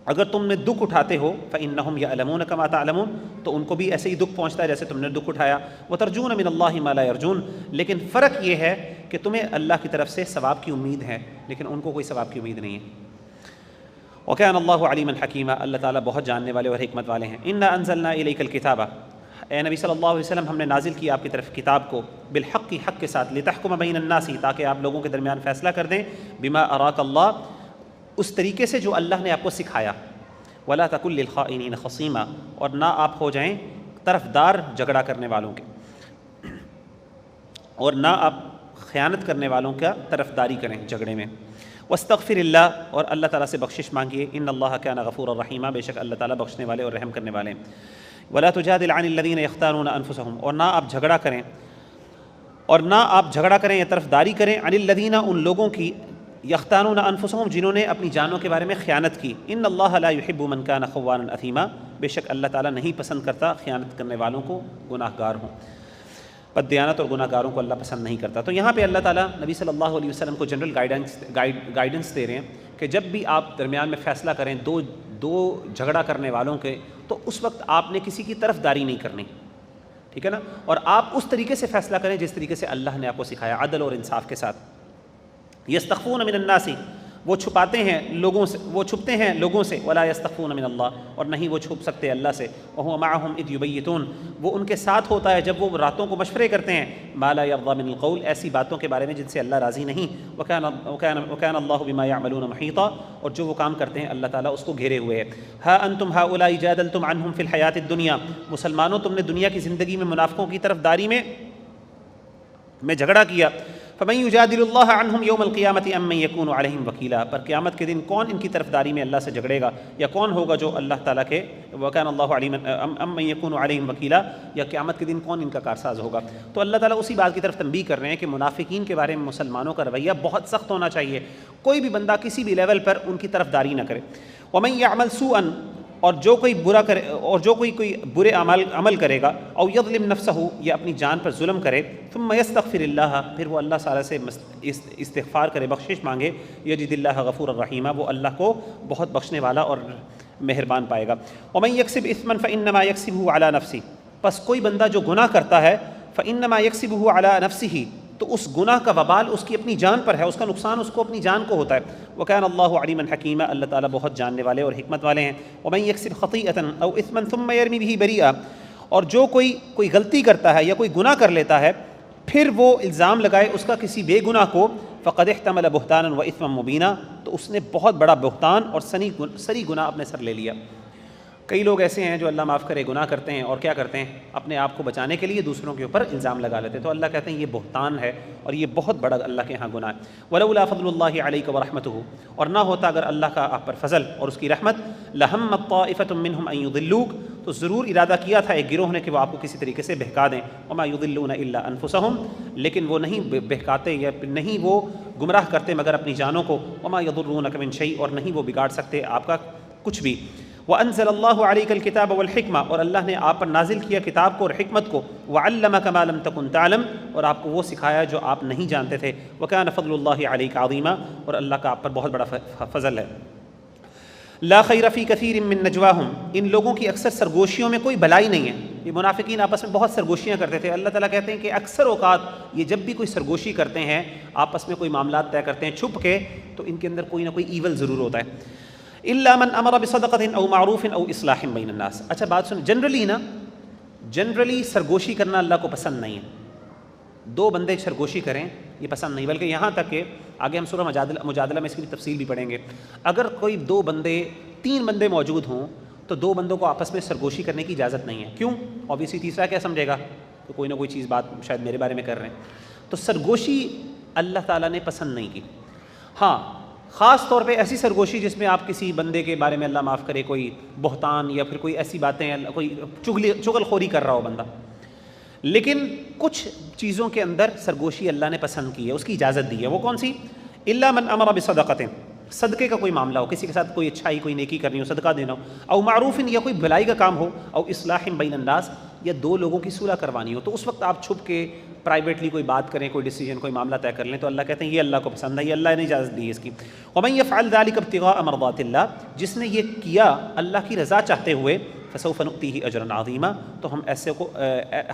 Speaker 1: اگر تم نے دکھ اٹھاتے ہو، فَإِنَّهُمْ يَعْلَمُونَ كَمَا تَعْلَمُونَ، تو ان کو بھی ایسے ہی دکھ پہنچتا ہے جیسے تم نے دکھ اٹھایا۔ وَتَرْجُونَ مِنَ اللَّهِ مَا لَا يَرْجُونَ، لیکن فرق یہ ہے کہ تمہیں اللہ کی طرف سے ثواب کی امید ہے، لیکن ان کو کوئی ثواب کی امید نہیں ہے۔ وَكَانَ اللَّهُ عَلِيمًا حَكِيمًا، اللہ تعالیٰ بہت جاننے والے اور حکمت والے ہیں۔ إِنَّا أَنزَلْنَا إِلَيْكَ الْكِتَابَ، اے نبی صلی اللہ علیہ وسلم، ہم نے نازل کیا آپ کی طرف کتاب کو، بالحق، حق کے ساتھ، لتحکم بین الناس، تاکہ آپ لوگوں کے درمیان فیصلہ کر دیں، بما اراک اللہ، اس طریقے سے جو اللہ نے آپ کو سکھایا، ولا تکن للخائنین خصیما، اور نہ آپ ہو جائیں طرفدار جھگڑا کرنے والوں کے، اور نہ آپ خیانت کرنے والوں کا طرفداری کریں جھگڑے میں۔ واستغفر اللہ، اور اللہ تعالیٰ سے بخشش مانگیے، ان اللہ کان غفورا رحیما، بے شک اللہ تعالیٰ بخشنے والے اور رحم کرنے والے ہیں۔ ولا تجادل عن الذین یختانون انفسهم، اور نہ آپ جھگڑا کریں یا طرفداری کریں، عن الذین، ان لوگوں کی، یختانون انفسهم، جنہوں نے اپنی جانوں کے بارے میں خیانت کی۔ ان اللہ لا يحب من کان خوانا اثیما، بے شک اللہ تعالیٰ نہیں پسند کرتا خیانت کرنے والوں کو، گناہ گار ہوں، بد دیانت اور گناہ گاروں کو اللہ پسند نہیں کرتا۔ تو یہاں پہ اللہ تعالیٰ نبی صلی اللہ علیہ وسلم کو جنرل گائیڈنس دے رہے ہیں کہ جب بھی آپ درمیان میں فیصلہ کریں دو جھگڑا کرنے والوں کے، تو اس وقت آپ نے کسی کی طرفداری نہیں کرنی، ٹھیک ہے نا، اور آپ اس طریقے سے فیصلہ کریں جس طریقے سے اللہ نے آپ کو سکھایا، عدل اور انصاف کے ساتھ۔ یستخفون من الناس، وہ چھپتے ہیں لوگوں سے، ولا یستخفون من اللہ، اور نہیں وہ چھپ سکتے اللہ سے، وهو معهم اذ یبیتون، وہ ان کے ساتھ ہوتا ہے جب وہ راتوں کو مشورے کرتے ہیں، ما لا یرضى من القول، ایسی باتوں کے بارے میں جن سے اللہ راضی نہیں، وکان اللہ بما یعملون محیطا، اور جو وہ کام کرتے ہیں اللہ تعالیٰ اس کو گھیرے ہوئے ہے۔ ہا انتم ہؤلاء جادلتم عنہم فی الحیات الدنیا، مسلمانوں تم نے دنیا کی زندگی میں منافقوں کی طرفداری میں جھگڑا کیا، فمن یجادل اللہ عنہم یوم القیامۃ ام من یکون علیہم وکیلا، پر قیامت کے دن کون ان کی طرفداری میں اللہ سے جھگڑے گا، یا کون ہوگا جو اللہ تعالیٰ کے، وکان اللہ علیما ام من یکون علیہم وکیلا، یا قیامت کے دن کون ان کا کارساز ہوگا۔ تو اللہ تعالیٰ اسی بات کی طرف تنبیہ کر رہے ہیں کہ منافقین کے بارے میں مسلمانوں کا رویہ بہت سخت ہونا چاہیے، کوئی بھی بندہ کسی بھی لیول پر ان کی طرفداری نہ کرے۔ ومن یعمل سوءا، اور جو کوئی برا کرے، اور جو کوئی برے عمل کرے گا، او یظلم نفسہ، یا اپنی جان پر ظلم کرے، ثم یستغفر اللہ، پھر وہ اللہ تعالیٰ سے استغفار کرے، بخشش مانگے، یجد اللہ غفور الرحیمہ، وہ اللہ کو بہت بخشنے والا اور مہربان پائے گا۔ ومن یکسب اثما فانما یکسبہ علی نفسہ، پس کوئی بندہ جو گناہ کرتا ہے، فانما یکسبہ علی نفسہ، تو اس گناہ کا وبال اس کی اپنی جان پر ہے، اس کا نقصان اس کو اپنی جان کو ہوتا ہے۔ وکان اللہ علیما حکیما، اللہ تعالیٰ بہت جاننے والے اور حکمت والے ہیں۔ ومن یکسب خطیئۃ او اثما ثم یرمی بہ بریئا، اور جو کوئی غلطی کرتا ہے یا کوئی گناہ کر لیتا ہے پھر وہ الزام لگائے اس کا کسی بے گناہ کو، فقد احتمل بہتانا و اثما مبینا، تو اس نے بہت بڑا بہتان اور سری گناہ اپنے سر لے لیا۔ کئی لوگ ایسے ہیں جو اللہ معاف کرے گناہ کرتے ہیں اور کیا کرتے ہیں، اپنے آپ کو بچانے کے لیے دوسروں کے اوپر الزام لگا لیتے ہیں، تو اللہ کہتے ہیں یہ بہتان ہے اور یہ بہت بڑا اللہ کے ہاں گناہ ہے۔ ولولا فضل اللہ علیک ورحمتہ، اور نہ ہوتا اگر اللہ کا آپ پر فضل اور اس کی رحمت، لہمت طائفۃ منہم ان یضلوک، تو ضرور ارادہ کیا تھا ایک گروہ نے کہ وہ آپ کو کسی طریقے سے بہکا دیں، وما یضلون الا انفسہم، لیکن وہ نہیں بہکاتے یا نہیں وہ گمراہ کرتے مگر اپنی جانوں کو، وما یضرونک من شیء، اور نہیں وہ بگاڑ سکتے آپ کا کچھ بھی۔ وَأَنزَلَ اللَّهُ عَلَيْكَ الْكِتَابَ وَالْحِكْمَةَ، اور اللہ نے آپ پر نازل کیا کتاب کو اور حکمت کو، وَعَلَّمَكَ مَا لَمْ تَكُنْ تَعْلَمْ، اور آپ کو وہ سکھایا جو آپ نہیں جانتے تھے، وَكَانَ فَضْلُ اللَّهِ عَلَيْكَ عَظِيمًا، اور اللہ کا آپ پر بہت بڑا فضل ہے۔ لا خیر فی کثیر من نجواہم، ان لوگوں کی اکثر سرگوشیوں میں کوئی بھلائی نہیں ہے۔ یہ منافقین آپس میں بہت سرگوشیاں کرتے تھے، اللہ تعالیٰ کہتے ہیں کہ اکثر اوقات یہ جب بھی کوئی سرگوشی کرتے ہیں، آپس میں کوئی معاملات طے کرتے ہیں چھپ کے، تو ان کے اندر کوئی نہ کوئی ایول ضرور ہوتا ہے۔ الا من امر بصدقۃ او معروف او اصلاح بین الناس۔ اچھا بات سن، جنرلی سرگوشی کرنا اللہ کو پسند نہیں ہے، دو بندے سرگوشی کریں یہ پسند نہیں، بلکہ یہاں تک کہ آگے ہم سورہ مجادلہ میں اس کی تفصیل بھی پڑھیں گے، اگر کوئی تین بندے موجود ہوں تو دو بندوں کو آپس میں سرگوشی کرنے کی اجازت نہیں ہے۔ کیوں؟ اوبیسلی تیسرا کیا سمجھے گا کہ کوئی نہ کوئی چیز بات شاید میرے بارے میں کر رہے ہیں، تو سرگوشی اللہ تعالیٰ نے پسند نہیں کی۔ ہاں خاص طور پہ ایسی سرگوشی جس میں آپ کسی بندے کے بارے میں اللہ معاف کرے کوئی بہتان یا پھر کوئی ایسی باتیں، کوئی چغل خوری کر رہا ہو بندہ، لیکن کچھ چیزوں کے اندر سرگوشی اللہ نے پسند کی ہے، اس کی اجازت دی ہے۔ وہ کون سی؟ الا من امر بصدقۃ، صدقے کا کوئی معاملہ ہو، کسی کے ساتھ کوئی اچھائی کوئی نیکی کرنی ہو، صدقہ دینا ہو، او معروف، یا کوئی بھلائی کا کام ہو، او اصلاح بین الناس، یا دو لوگوں کی صلح کروانی ہو، تو اس وقت آپ چھپ کے پرائیویٹلی کوئی بات کریں، کوئی ڈیسیجن کوئی معاملہ طے کر لیں، تو اللہ کہتے ہیں یہ اللہ کو پسند ہے، یہ اللہ نے اجازت دی ہے اس کی۔ ومن یفعل ذلک ابتغاء مرضات اللہ، جس نے یہ کیا اللہ کی رضا چاہتے ہوئے، فسوف نؤتیہ اجرا عظیما، تو ہم ایسے کو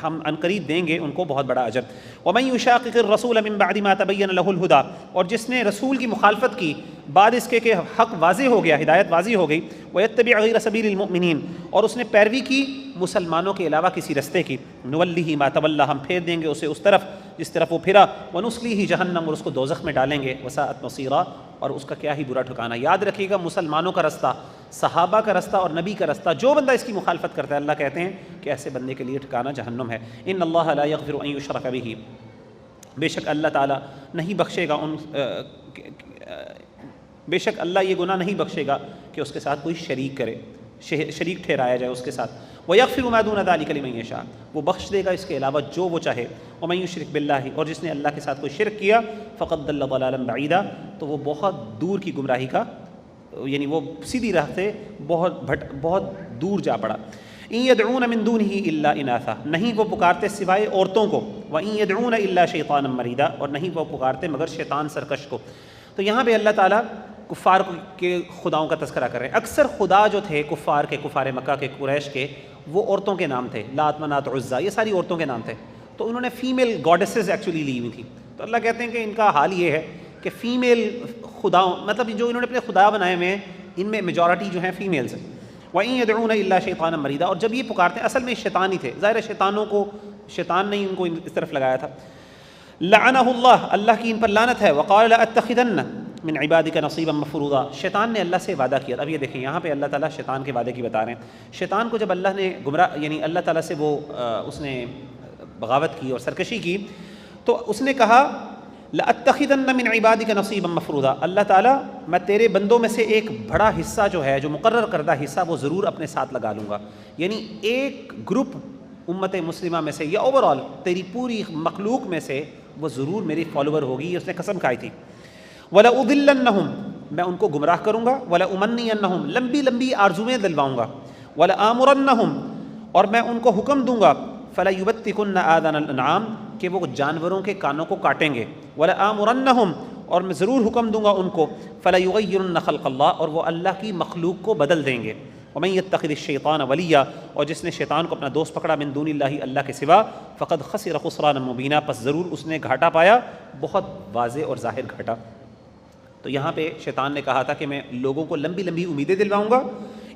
Speaker 1: ہم عنقریب دیں گے ان کو بہت بڑا اجر۔ ومن یشاقق الرسول من بعد ما تبین له الہدی، اور جس نے رسول کی مخالفت کی بعد اس کے کہ حق واضح ہو گیا، ہدایت واضح ہو گئی، ویتبع غیر سبیل المؤمنین، اور اس نے پیروی کی مسلمانوں کے علاوہ کسی رستے کی، نولہ ما تولی، ہم پھیر دیں گے اسے اس طرف جس طرف وہ پھرا، ونصلیہ جہنم، اور اس کو دوزخ میں ڈالیں گے، وساءت مصیرا، اور اس کا کیا ہی برا ٹھکانہ۔ یاد رکھیے گا مسلمانوں کا رستہ، صحابہ کا رستہ اور نبی کا رستہ، جو بندہ اس کی مخالفت کرتا ہے اللہ کہتے ہیں کہ ایسے بندے کے لیے ٹھکانہ جہنم ہے۔ ان اللہ لا یغفر ان یشرک بہ، بے شک اللہ تعالیٰ نہیں بخشے گا بے شک اللہ یہ گناہ نہیں بخشے گا کہ اس کے ساتھ کوئی شریک کرے، شریک ٹھہرایا جائے اس کے ساتھ۔ وَيَغْفِرُ مَا دُونَ ذَلِكَ لِمَن يَشَاءُ، وہ بخش دے گا اس کے علاوہ جو وہ چاہے۔ وَمَن يُشْرِكْ بِاللَّهِ، اور جس نے اللہ کے ساتھ کوئی شرک کیا، فَقَدْ ضَلَّ ضَلَالًا بَعِيدًا، تو وہ بہت دور کی گمراہی کا، یعنی وہ سیدھی راہ سے بہت دور جا پڑا۔ إِن يَدْعُونَ مِن دُونِهِ إِلَّا إِنَاثًا، نہیں وہ پکارتے سوائے عورتوں کو، وَإِن يَدْعُونَ إِلَّا شَيْطَانًا مَرِيدًا، اور نہیں وہ پکارتے مگر شیطان سرکش کو۔ تو یہاں پہ اللہ تعالیٰ کفار کے خداؤں کا تذکرہ کر رہے ہیں۔ اکثر خدا جو تھے کفار مکہ کے، قریش کے، وہ عورتوں کے نام تھے، لات منات عزا، یہ ساری عورتوں کے نام تھے، تو انہوں نے فیمیل گاڈیسز ایکچولی لی ہوئی تھی۔ تو اللہ کہتے ہیں کہ ان کا حال یہ ہے کہ فیمیل خداؤں، مطلب جو انہوں نے اپنے خدا بنائے ہوئے ہیں، ان میں میجورٹی جو ہیں فیمیلز ہیں۔ وَإِن يَدْعُونَ إِلَّا شَيْطَانًا مَرِيدًا، اور جب یہ پکارتے ہیں اصل میں شیطان ہی تھے، ظاہر ہے شیطان نے ان کو اس طرف لگایا تھا۔ لعنہ اللہ، اللہ کی ان پر لعنت ہے۔ وقال لأتخذن من عبادک نصیبا مفروضا، شیطان نے اللہ سے وعدہ کیا۔ اب یہ دیکھیں یہاں پہ اللہ تعالیٰ شیطان کے وعدے کی بتا رہے ہیں۔ شیطان کو جب اللہ نے گمراہ، یعنی اللہ تعالیٰ سے اس نے بغاوت کی اور سرکشی کی، تو اس نے کہا لأتخذن من عبادک نصیبا مفروضا، اللہ تعالیٰ میں تیرے بندوں میں سے ایک بڑا حصہ جو ہے، جو مقرر کردہ حصہ، وہ ضرور اپنے ساتھ لگا لوں گا۔ یعنی ایک گروپ امت مسلمہ میں سے یا اوورآل تیری پوری مخلوق میں سے وہ ضرور میری فالوور ہوگی، اس نے قسم کھائی تھی۔ وَلَأُضِلَّنَّهُمْ، میں ان کو گمراہ کروں گا، وَلَأُمَنِّيَنَّهُمْ، لمبی لمبی آرزویں دلواؤں گا، وَلَآمُرَنَّهُمْ، اور میں ان کو حکم دوں گا، فَلَيُبَتِّكُنَّ آذَانَ الْأَنْعَامِ، کہ وہ جانوروں کے کانوں کو کاٹیں گے، وَلَآمُرَنَّهُمْ، اور میں ضرور حکم دوں گا ان کو، فَلَيُغَيِّرُنَّ خَلْقَ اللَّهِ، اور وہ اللہ کی مخلوق کو بدل دیں گے۔ وَمَن يَتَّخِذِ الشَّيْطَانَ وَلِيًّا، اور جس نے شیطان کو اپنا دوست پکڑا، من دون اللہ، اللہ کے سوا، فقد خسر خسرانا مبینا، پس ضرور اس نے گھاٹا پایا، بہت واضح اور ظاہر گھاٹا۔ تو یہاں پہ شیطان نے کہا تھا کہ میں لوگوں کو لمبی لمبی امیدیں دلواؤں گا،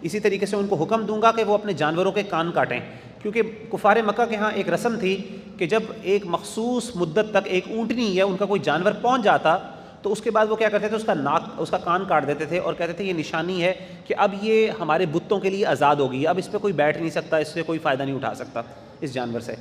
Speaker 1: اسی طریقے سے ان کو حکم دوں گا کہ وہ اپنے جانوروں کے کان کاٹیں، کیونکہ کفار مکہ کے ہاں ایک رسم تھی کہ جب ایک مخصوص مدت تک ایک اونٹنی یا ان کا کوئی جانور پہنچ جاتا تو اس کے بعد وہ کیا کرتے تھے، اس کا کان کاٹ دیتے تھے اور کہتے تھے یہ نشانی ہے کہ اب یہ ہمارے بتوں کے لیے آزاد ہو گئی، اب اس پہ کوئی بیٹھ نہیں سکتا، اس سے کوئی فائدہ نہیں اٹھا سکتا اس جانور سے۔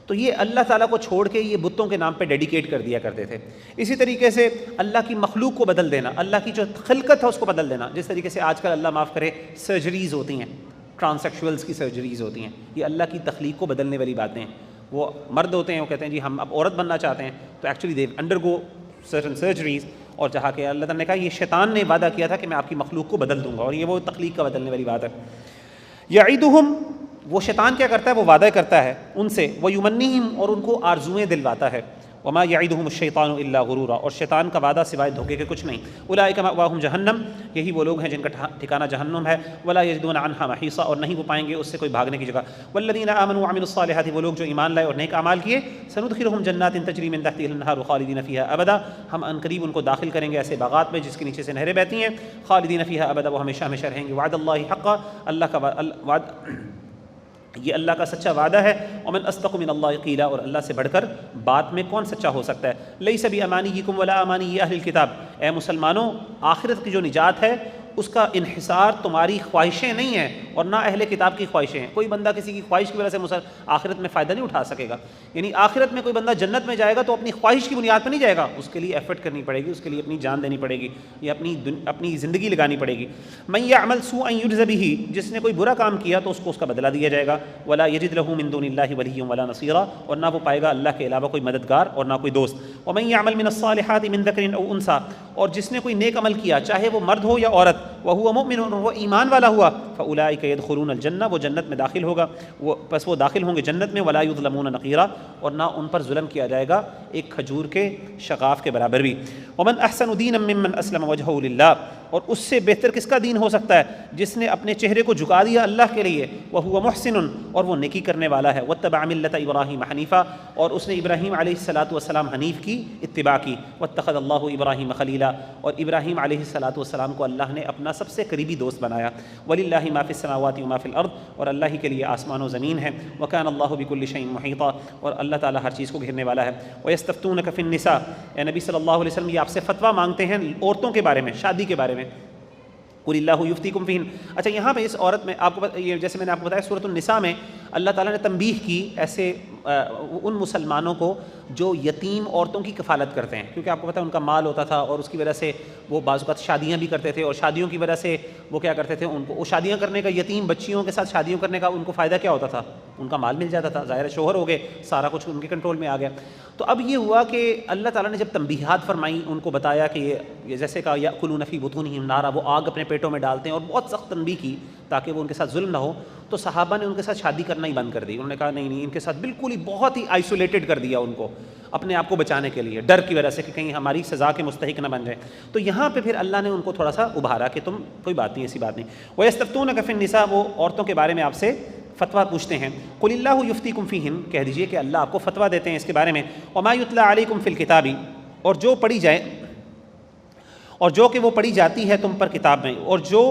Speaker 1: تو یہ اللہ تعالیٰ کو چھوڑ کے یہ بتوں کے نام پہ ڈیڈیکیٹ کر دیا کرتے تھے۔ اسی طریقے سے اللہ کی مخلوق کو بدل دینا، اللہ کی جو خلقت ہے اس کو بدل دینا، جس طریقے سے آج کل اللہ معاف کرے سرجریز ہوتی ہیں، ٹرانسیکشولز کی سرجریز ہوتی ہیں، یہ اللہ کی تخلیق کو بدلنے والی باتیں ہیں۔ وہ مرد ہوتے ہیں، وہ کہتے ہیں جی ہم اب عورت بننا چاہتے ہیں، تو ایکچولی دے انڈرگو سرٹن سرجریز، اور جہاں کہ اللہ تعالیٰ نے کہا یہ شیطان نے وعدہ کیا تھا کہ میں آپ کی مخلوق کو بدل دوں گا، اور یہ وہ تخلیق کا بدلنے والی بات ہے۔ یعیدہم، وہ شیطان کیا کرتا ہے، وہ وعدہ کرتا ہے ان سے، ویمنیہم، اور ان کو آرزویں دلواتا ہے، وما یعیدہم الشیطان الا غرورا، اور شیطان کا وعدہ سوائے دھوکے کے کچھ نہیں۔ اولئک مأواہم جہنم، یہی وہ لوگ ہیں جن کا ٹھکانہ جہنم ہے، ولا یجدون عنہا محیصا، اور نہیں وہ پائیں گے اس سے کوئی بھاگنے کی جگہ۔ والذین آمنوا وعملوا الصالحات، وہ لوگ جو ایمان لائے اور نیک اعمال کیے، سندخلہم جنات تجری من تحتہا الانہار خالدین فیہا ابدا، ہم ان قریب ان کو داخل کریں گے ایسے باغات میں جس کے نیچے سے نہریں بہتی ہیں، خالدین فیہا ابدا، وہ ہمیشہ ہمیشہ رہیں گے۔ وعد اللہ حقا، اللہ کا وعد، یہ اللہ کا سچا وعدہ ہے۔ ومن اصدق من اللہ قیلا، اور اللہ سے بڑھ کر بات میں کون سچا ہو سکتا ہے۔ لیس بامانیکم ولا امانی اہل الکتاب، اے مسلمانوں آخرت کی جو نجات ہے اس کا انحصار تمہاری خواہشیں نہیں ہیں اور نہ اہل کتاب کی خواہشیں ہیں۔ کوئی بندہ کسی کی خواہش کی وجہ سے آخرت میں فائدہ نہیں اٹھا سکے گا، یعنی آخرت میں کوئی بندہ جنت میں جائے گا تو اپنی خواہش کی بنیاد پہ نہیں جائے گا، اس کے لیے ایفرٹ کرنی پڑے گی، اس کے لیے اپنی جان دینی پڑے گی، یا اپنی زندگی لگانی پڑے گی۔ من یعمل سوءا یجز بہ، جس نے کوئی برا کام کیا تو اس کو اس کا بدلہ دیا جائے گا۔ ولا یجد لہ من دون اللہ ولی ولا نصیرا، اور نہ وہ پائے گا اللہ کے علاوہ کوئی مددگار اور نہ کوئی دوست۔ ومن یعمل من الصالحات من ذکر او انثی، اور جس نے کوئی نیک عمل کیا چاہے وہ مرد ہو یا عورت، وہو مؤمن، اور وہ ایمان والا ہوا، فاولئک يدخلون الجنہ، وہ جنت میں داخل ہوگا، پس وہ داخل ہوں گے جنت میں، ولا یظلمون نقیرا، اور نہ ان پر ظلم کیا جائے گا ایک کھجور کے شغاف کے برابر بھی۔ ومن احسن دینا ممن اسلم وجهه للہ، اور اس سے بہتر کس کا دین ہو سکتا ہے جس نے اپنے چہرے کو جھکا دیا اللہ کے لیے، وہو محسن، اور وہ نیکی کرنے والا ہے، واتبع ملت ابراہیم حنیفا، اور اس نے ابراہیم علیہ الصلاۃ والسلام حنیف کی اتباع کی، واتخذ اللہ ابراہیم خلیلا، اور ابراہیم علیہ الصلاۃ والسلام کو اللہ نے اپنا سب سے قریبی دوست بنایا۔ وللہ ما فی السماوات وما فی الارض، اور اللہ ہی کے لیے آسمان و زمین ہے، وکان اللہ بکل شیء محیطا، اور اللہ تعالیٰ ہر چیز کو گھیرنے والا ہے۔ ویستفتونک فی النساء، اے نبی صلی اللہ علیہ وسلم یہ آپ سے فتویٰ مانگتے ہیں عورتوں کے بارے میں، شادی کے بارے میں۔ قل اللہ یفتیکم فیہن، اچھا یہاں پہ اس عورت میں آپ کو یہ جیسے میں نے آپ کو بتایا سورۃ النساء میں اللہ تعالیٰ نے تنبیہ کی ایسے ان مسلمانوں کو جو یتیم عورتوں کی کفالت کرتے ہیں، کیونکہ آپ کو پتہ ہے ان کا مال ہوتا تھا اور اس کی وجہ سے وہ بعض اوقات شادیاں بھی کرتے تھے، اور شادیوں کی وجہ سے وہ کیا کرتے تھے، ان کو وہ شادیاں کرنے کا، یتیم بچیوں کے ساتھ شادیوں کرنے کا ان کو فائدہ کیا ہوتا تھا، ان کا مال مل جاتا تھا، ظاہر شوہر ہو گئے، سارا کچھ ان کے کنٹرول میں آ گیا۔ تو اب یہ ہوا کہ اللہ تعالیٰ نے جب تنبیہات فرمائیں، ان کو بتایا کہ یہ جیسے کہا یأکلون فی بطونہم نارا، وہ آگ اپنے پیٹوں میں ڈالتے ہیں، اور بہت سخت تنبیہ کی تاکہ وہ ان کے ساتھ ظلم نہ ہو، تو صحابہ نے ان کے ساتھ شادی کرنا ہی بند کر دی۔ انہوں نے کہا نہیں ان کے ساتھ بالکل ہی بہت ہی آئسولیٹڈ کر دیا ان کو، اپنے آپ کو بچانے کے لیے، ڈر کی وجہ سے کہ کہیں ہماری سزا کے مستحق نہ بن جائیں۔ تو یہاں پہ پھر اللہ نے ان کو تھوڑا سا ابھارا کہ تم کوئی بات نہیں، ایسی بات نہیں۔ وَيَسْتَفْتُونَكَ فِي النِّسَاء، وہ عورتوں کے بارے میں آپ سے فتویٰ پوچھتے ہیں۔ قُلِ اللَّهُ يُفْتِيكُمْ فِيهِنَّ، کہہ دیجئے کہ اللہ آپ کو فتویٰ دیتے ہیں اس کے بارے میں۔ وَمَا يُتْلَى عَلَيْكُمْ فِي الْكِتَابِ، اور جو پڑھی جائے، اور جو کہ وہ پڑھی جاتی ہے تم پر کتاب میں، اور جو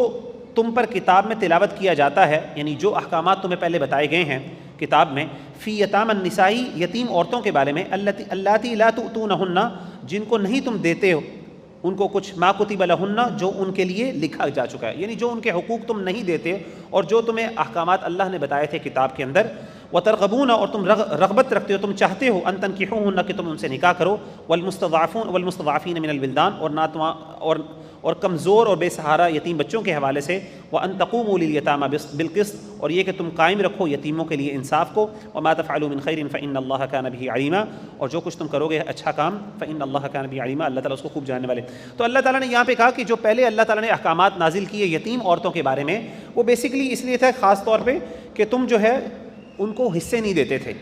Speaker 1: تم پر کتاب میں تلاوت کیا جاتا ہے، یعنی جو احکامات تمہیں پہلے بتائے گئے ہیں کتاب میں، فی یتام النساء، یتیم عورتوں کے بارے میں، اللاتی لا تؤتونہن، جن کو نہیں تم دیتے ہو ان کو کچھ ما کتب لہن، جو ان کے لیے لکھا جا چکا ہے، یعنی جو ان کے حقوق تم نہیں دیتے اور جو تمہیں احکامات اللہ نے بتائے تھے کتاب کے اندر، وترغبون، اور تم رغبت رکھتے ہو، تم چاہتے ہو، ان تنکحوہن، کہ تم ان سے نکاح کرو، والمستضعفین من الولدان، اور نہ تم اور کمزور اور بے سہارا یتیم بچوں کے حوالے سے، وان تقوموا للیتامی بالقسط، اور یہ کہ تم قائم رکھو یتیموں کے لیے انصاف کو، وما تفعلوا من خیر فإن اللہ کان بہ علیما، اور جو کچھ تم کرو گے اچھا کام، فإن اللہ کان بہ علیما، اللہ تعالیٰ اس کو خوب جاننے والے۔ تو اللہ تعالیٰ نے یہاں پہ کہا کہ جو پہلے اللہ تعالیٰ نے احکامات نازل کیے یتیم عورتوں کے بارے میں، وہ بیسیکلی اس لیے تھا خاص طور پہ کہ تم جو ہے ان کو حصے نہیں دیتے تھے۔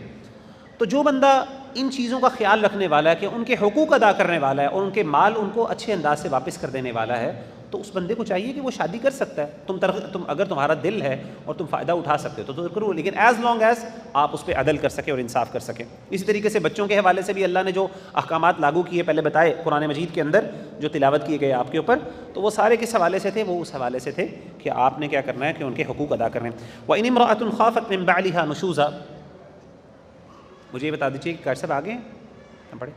Speaker 1: تو جو بندہ ان چیزوں کا خیال رکھنے والا ہے کہ ان کے حقوق ادا کرنے والا ہے اور ان کے مال ان کو اچھے انداز سے واپس کر دینے والا ہے، تو اس بندے کو چاہیے کہ وہ شادی کر سکتا ہے. تم اگر تمہارا دل ہے اور تم فائدہ اٹھا سکتے ہو تو کرو, لیکن ایز لانگ ایز آپ اس پہ عدل کر سکیں اور انصاف کر سکیں. اسی طریقے سے بچوں کے حوالے سے بھی اللہ نے جو احکامات لاگو کیے پہلے بتائے قرآن مجید کے اندر جو تلاوت کیے گئے آپ کے اوپر, تو وہ سارے کس حوالے سے تھے؟ وہ اس حوالے سے تھے کہ آپ نے کیا کرنا ہے کہ ان کے حقوق ادا کرنے ہیں. وَإِنِ امْرَأَةٌ خَافَتْ مِن بَعْلِهَا نُشُوزًا, مجھے یہ بتا دیجیے کہ صاحب آگے ہیں ہم پڑھے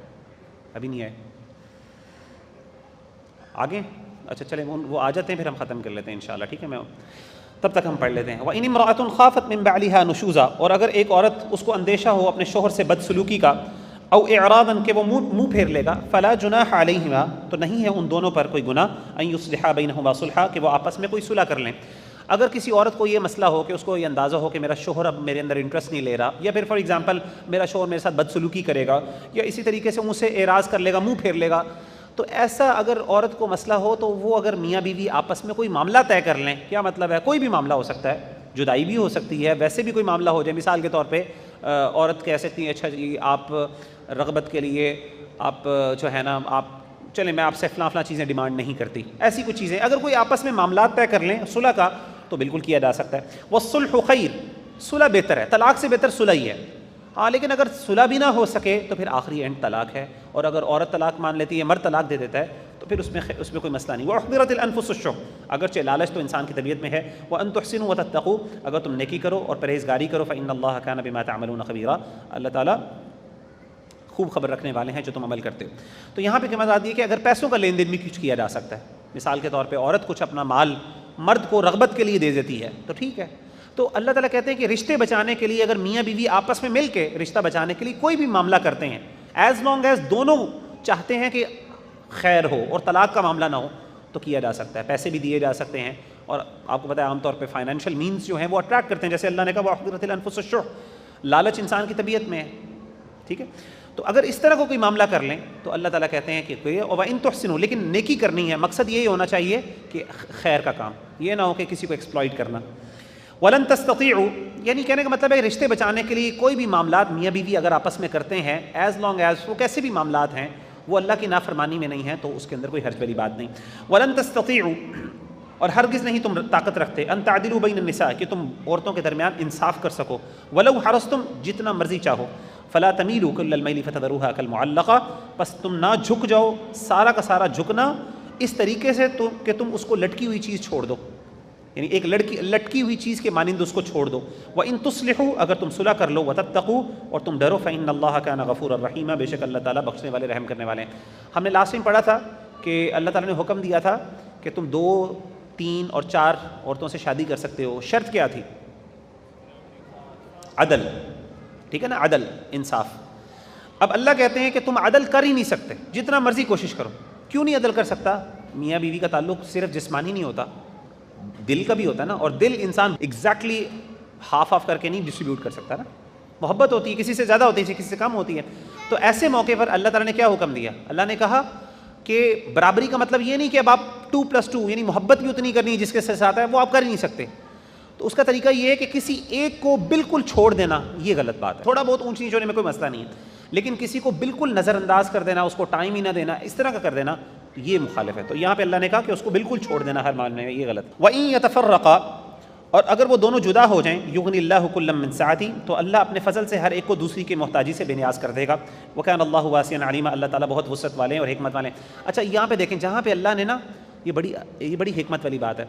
Speaker 1: ابھی نہیں آئے آگے؟ اچھا چلیں وہ آ جاتے ہیں پھر ہم ختم کر لیتے ہیں انشاءاللہ, ٹھیک ہے, میں تب تک ہم پڑھ لیتے ہیں. وَإِنِ امْرَأَةٌ خَافَتْ مِن بَعْلِهَا نُشُوزًا, اور اگر ایک عورت اس کو اندیشہ ہو اپنے شوہر سے بدسلوکی کا, او اعراضاً کہ وہ منہ پھیر لے گا, فلا جناح علیہما, تو نہیں ہے ان دونوں پر کوئی گناہ, ان یصلحا بینہما صلحا, کہ وہ آپس میں کوئی صلح کر لیں. اگر کسی عورت کو یہ مسئلہ ہو کہ اس کو یہ اندازہ ہو کہ میرا شوہر اب میرے اندر انٹرسٹ نہیں لے رہا, یا پھر فار ایگزامپل میرا شوہر میرے ساتھ بدسلوکی کرے گا, یا اسی طریقے سے مجھ سے اعراض کر لے گا, منہ پھیر لے گا, تو ایسا اگر عورت کو مسئلہ ہو تو وہ اگر میاں بیوی آپس میں کوئی معاملہ طے کر لیں. کیا مطلب ہے؟ کوئی بھی معاملہ ہو سکتا ہے, جدائی بھی ہو سکتی ہے, ویسے بھی کوئی معاملہ ہو جائے. مثال کے طور پہ عورت کہہ سکتی ہے اچھا جی آپ رغبت کے لیے آپ جو ہے نا آپ چلیں میں آپ سے فلاں چیزیں ڈیمانڈ نہیں کرتی, ایسی کچھ چیزیں اگر کوئی آپس میں معاملات طے کر لیں صلح کا تو بالکل کیا جا سکتا ہے. والصلح خیر, صلح بہتر ہے, طلاق سے بہتر صلح ہی ہے. ہاں لیکن اگر صلح بھی نہ ہو سکے تو پھر آخری اینڈ طلاق ہے, اور اگر عورت طلاق مان لیتی ہے, مرد طلاق دے دیتا ہے, تو پھر اس میں کوئی مسئلہ نہیں. وَأُحْضِرَتِ الْأَنفُسُ الشُّحَّ, اگرچہ لالچ تو انسان کی طبیعت میں ہے. وَأَن تُحْسِنُوا وَتَتَّقُوا, اگر تم نیکی کرو اور پرہیزگاری کرو, فَإِنَّ اللَّهَ كَانَ بِمَا تَعْمَلُونَ خَبِيرًا, اللہ تعالیٰ خوب خبر رکھنے والے ہیں جو تم عمل کرتے ہو. تو یہاں پہ کیا مزاد یہ کہ اگر پیسوں کا لین دین بھی کچھ کیا جا سکتا ہے, مثال کے طور پہ عورت کچھ اپنا مال مرد کو رغبت کے لیے دے دیتی ہے تو ٹھیک ہے. تو اللہ تعالیٰ کہتے ہیں کہ رشتے بچانے کے لیے اگر میاں بیوی آپس میں مل کے رشتہ بچانے کے لیے کوئی بھی معاملہ کرتے ہیں, ایز لانگ ایز دونوں چاہتے ہیں کہ خیر ہو اور طلاق کا معاملہ نہ ہو, تو کیا جا سکتا ہے. پیسے بھی دیے جا سکتے ہیں, اور آپ کو پتہ ہے عام طور پہ فائنینشیل مینز جو ہیں وہ اٹریکٹ کرتے ہیں, جیسے اللہ نے کہا وَأُحْضِرَتِ الْأَنفُسُ الشُّحَّ, لالچ انسان کی طبیعت میں ہے, ٹھیک ہے. تو اگر اس طرح کو کوئی معاملہ کر لیں تو اللہ تعالیٰ کہتے ہیں کہ وَإِن تُحْسِنُوا, لیکن نیکی کرنی ہے, مقصد یہی ہونا چاہیے کہ خیر کا کام, یہ نہ ہو کہ کسی کو ایکسپلائٹ کرنا. وَلَن تَسْتَطِيعُوا, یعنی کہنے کا مطلب ہے رشتے بچانے کے لیے کوئی بھی معاملات میاں بیوی اگر آپس میں کرتے ہیں, ایز لانگ ایز وہ کیسے بھی معاملات ہیں وہ اللہ کی نافرمانی میں نہیں ہیں, تو اس کے اندر کوئی حرج والی بات نہیں. وَلَن تَسْتَطِيعُوا, اور ہرگز نہیں تم طاقت رکھتے, ان تعدلوا بین النساء, کہ تم عورتوں کے درمیان انصاف کر سکو, وَلَوْ حَرَصْتُمْ, جتنا مرضی چاہو, فلا تمیلوا کل المیل فتذروها کالمعلقہ, بس تم نہ جھک جاؤ سارا کا سارا جھکنا اس طریقے سے کہ تم اس کو لٹکی ہوئی چیز چھوڑ دو, یعنی ایک لٹکی ہوئی چیز کے مانند اس کو چھوڑ دو. وَإِن تُصْلِحُوا, اگر تم صلح کر لو, وَتَتَّقُوا, اور تم ڈرو, فَإِنَّ اللَّهَ كَانَ غَفُورًا رَحِيمًا, بے شک اللہ تعالیٰ بخشنے والے رحم کرنے والے ہیں. ہم نے لاسٹ ٹائم پڑھا تھا کہ اللہ تعالیٰ نے حکم دیا تھا کہ تم 2, 3 اور 4 عورتوں سے شادی کر سکتے ہو. شرط کیا تھی؟ عدل, ٹھیک ہے نا, عدل, انصاف. اب اللہ کہتے ہیں کہ تم عدل کر ہی نہیں سکتے, جتنا مرضی کوشش کرو. کیوں نہیں عدل کر سکتا؟ میاں بیوی کا تعلق صرف جسمانی نہیں ہوتا, دل کا بھی ہوتا ہے نا, اور دل انسان ایگزیکٹلی ہاف کر کے نہیں ڈسٹریبیوٹ کر سکتا نا. محبت ہوتی ہے, کسی سے زیادہ ہوتی ہے, کسی سے کم ہوتی ہے. تو ایسے موقع پر اللہ تعالیٰ نے کیا حکم دیا؟ اللہ نے کہا کہ برابری کا مطلب یہ نہیں کہ اب آپ 2+2 یعنی محبت بھی اتنی کرنی ہے جس کے ساتھ ہے, وہ آپ کر ہی نہیں سکتے. تو اس کا طریقہ یہ ہے کہ کسی ایک کو بالکل چھوڑ دینا, یہ غلط بات ہے. تھوڑا بہت اونچ نیچ ہونے میں کوئی مسئلہ نہیں ہے, لیکن کسی کو بالکل نظر انداز کر دینا, اس کو ٹائم ہی نہ دینا, اس طرح کا کر دینا, یہ مخالف ہے. تو یہاں پہ اللہ نے کہا کہ اس کو بالکل چھوڑ دینا ہر معاملے میں, یہ غلط. وَإِن يَتَفَرَّقَا, اور اگر وہ دونوں جدا ہو جائیں, یغنی اللہ کلا من سعتی, تو اللہ اپنے فضل سے ہر ایک کو دوسری کی محتاجی سے بے نیاز کر دے گا. وَكَانَ اللَّهُ وَاسِعًا عَلِيمًا, اللہ تعالیٰ بہت وسعت والے ہیں اور حکمت والے ہیں. اچھا یہاں پہ دیکھیں, جہاں پہ اللہ نے نا یہ بڑی حکمت والی بات ہے,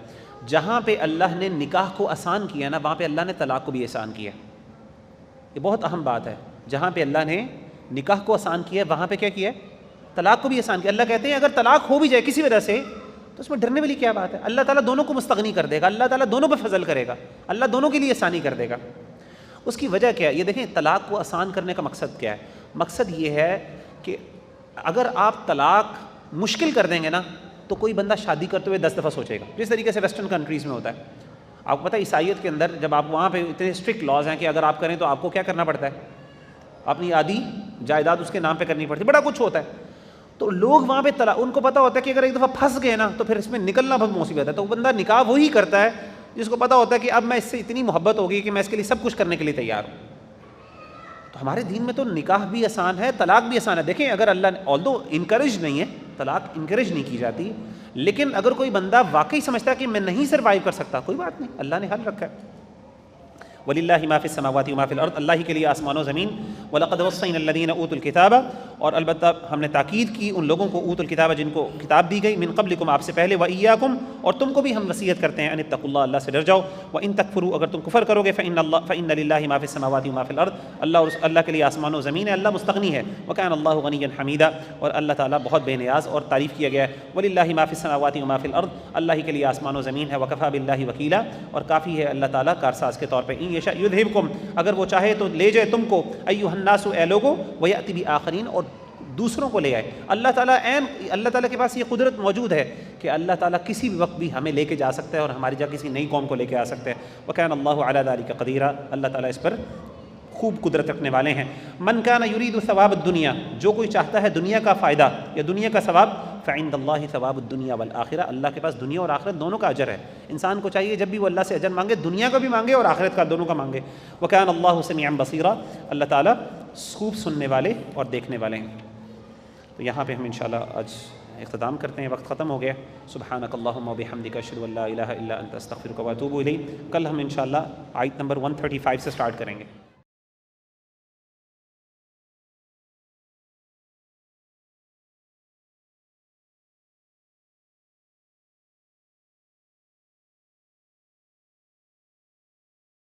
Speaker 1: جہاں پہ اللہ نے نکاح کو آسان کیا نا, وہاں پہ اللہ نے طلاق کو بھی آسان کیا. یہ بہت اہم بات ہے. جہاں پہ اللہ نے نکاح کو آسان کیا ہے, وہاں پہ کیا کیا ہے؟ طلاق کو بھی آسان کیا. اللہ کہتے ہیں اگر طلاق ہو بھی جائے کسی وجہ سے تو اس میں ڈرنے والی کیا بات ہے؟ اللہ تعالیٰ دونوں کو مستغنی کر دے گا, اللہ تعالیٰ دونوں پہ فضل کرے گا, اللہ دونوں کے لیے آسانی کر دے گا. اس کی وجہ کیا ہے؟ یہ دیکھیں طلاق کو آسان کرنے کا مقصد کیا ہے. مقصد یہ ہے کہ اگر آپ طلاق مشکل کر دیں گے نا تو کوئی بندہ شادی کرتے ہوئے 10 دفعہ سوچے گا, جس طریقے سے ویسٹرن کنٹریز میں ہوتا ہے. آپ کو پتہ ہے عیسائیت کے اندر جب آپ وہاں پہ اتنے اسٹرکٹ لاز ہیں کہ اگر آپ کریں تو آپ کو کیا کرنا پڑتا ہے؟ اپنی آدھی جائیداد اس کے نام پہ کرنی پڑتی ہے, بڑا کچھ ہوتا ہے. تو لوگ وہاں پہ ان کو پتہ ہوتا ہے کہ اگر ایک دفعہ پھنس گئے نا تو پھر اس میں نکلنا بہت مصیبت ہے. تو وہ بندہ نکاح وہی کرتا ہے جس کو پتہ ہوتا ہے کہ اب میں اس سے اتنی محبت ہوگی کہ میں اس کے لیے سب کچھ کرنے کے لیے تیار ہوں. تو ہمارے دین میں تو نکاح بھی آسان ہے, طلاق بھی آسان ہے. دیکھیں اگر اللہ نے آلدو انکریج نہیں ہے, طلاق انکریج نہیں کی جاتی. لیکن اگر کوئی بندہ واقعی سمجھتا ہے کہ میں نہیں سروائیو کر سکتا، کوئی بات نہیں، اللہ نے حل رکھا ہے. وَلِلَّهِ مَا فِي السَّمَاوَاتِ وَمَا فِي الْأَرْضِ، اللہ ہی کے لیے آسمان و زمین. وَلَقَدْ وَصَّيْنَا الَّذِينَ أُوتُوا الْكِتَابَ، اور البتہ ہم نے تاکید کی ان لوگوں کو اوتوا الکتاب جن کو کتاب دی گئی، من قبلکم آپ سے پہلے، وَإِيَّاكُمْ اور تم کو بھی ہم وصیت کرتے ہیں، ان اتقوا اللہ اللہ سے ڈر جاؤ. وَإِن تَكْفُرُوا اگر تم کفر کرو گے، فَإِنَّ لِلَّهِ مَا فِي السَّمَاوَاتِ وَمَا فِي الْأَرْضِ، اللہ کے لیے آسمان و زمین ہے، اللہ مستغنی ہے. وَكَانَ اللَّهُ غَنِيًّا حَمِيدًا، اور اللہ تعالیٰ بہت بے نیاز اور تعریف کیا گیا ہے. وَلِلَّهِ مَا فِي السَّمَاوَاتِ وَمَا فِي الْأَرْضِ، اللہ ہی کے لیے آسمان و زمین ہے. وَكَفَى بِاللَّهِ وَكِيلًا، اور کافی ہے اللہ تعالیٰ کارساز کے طور پہ. إِن يَشَأْ يُذْهِبْكُمْ، اگر وہ چاہے تو لے جائے تم کو، ایھا الناس اے لوگو، وَيَأْتِ بِآخَرِينَ اور دوسروں کو لے آئے. اللہ تعالیٰ کے پاس یہ قدرت موجود ہے کہ اللہ تعالیٰ کسی بھی وقت بھی ہمیں لے کے جا سکتا ہے اور ہماری جگہ کسی نئی قوم کو لے کے آ سکتا ہے. وَكَانَ اللَّهُ عَلَى ذَلِكَ قَدِيرًا، اللہ تعالیٰ اس پر خوب قدرت رکھنے والے ہیں. من کان یرید ثواب الدنیا، جو کوئی چاہتا ہے دنیا کا فائدہ یا دنیا کا ثواب، فعند اللہ ثواب الدنیا والآخرہ، اللہ کے پاس دنیا اور آخرت دونوں کا اجر ہے. انسان کو چاہیے جب بھی وہ اللہ سے اجر مانگے، دنیا کا بھی مانگے اور آخرت کا دونوں کا مانگے. وکان اللہ سمیعا بصیرا، اللہ تعالیٰ خوب سننے والے اور دیکھنے والے ہیں. تو یہاں پہ ہم انشاءاللہ آج اختتام کرتے ہیں، وقت ختم ہو گیا. سبحانک اللہم وبحمدک، اشہد ان لا الہ الا انت، استغفرک واتوب الیک. کل ہم انشاءاللہ آیت نمبر 135 سے سٹارٹ کریں گے.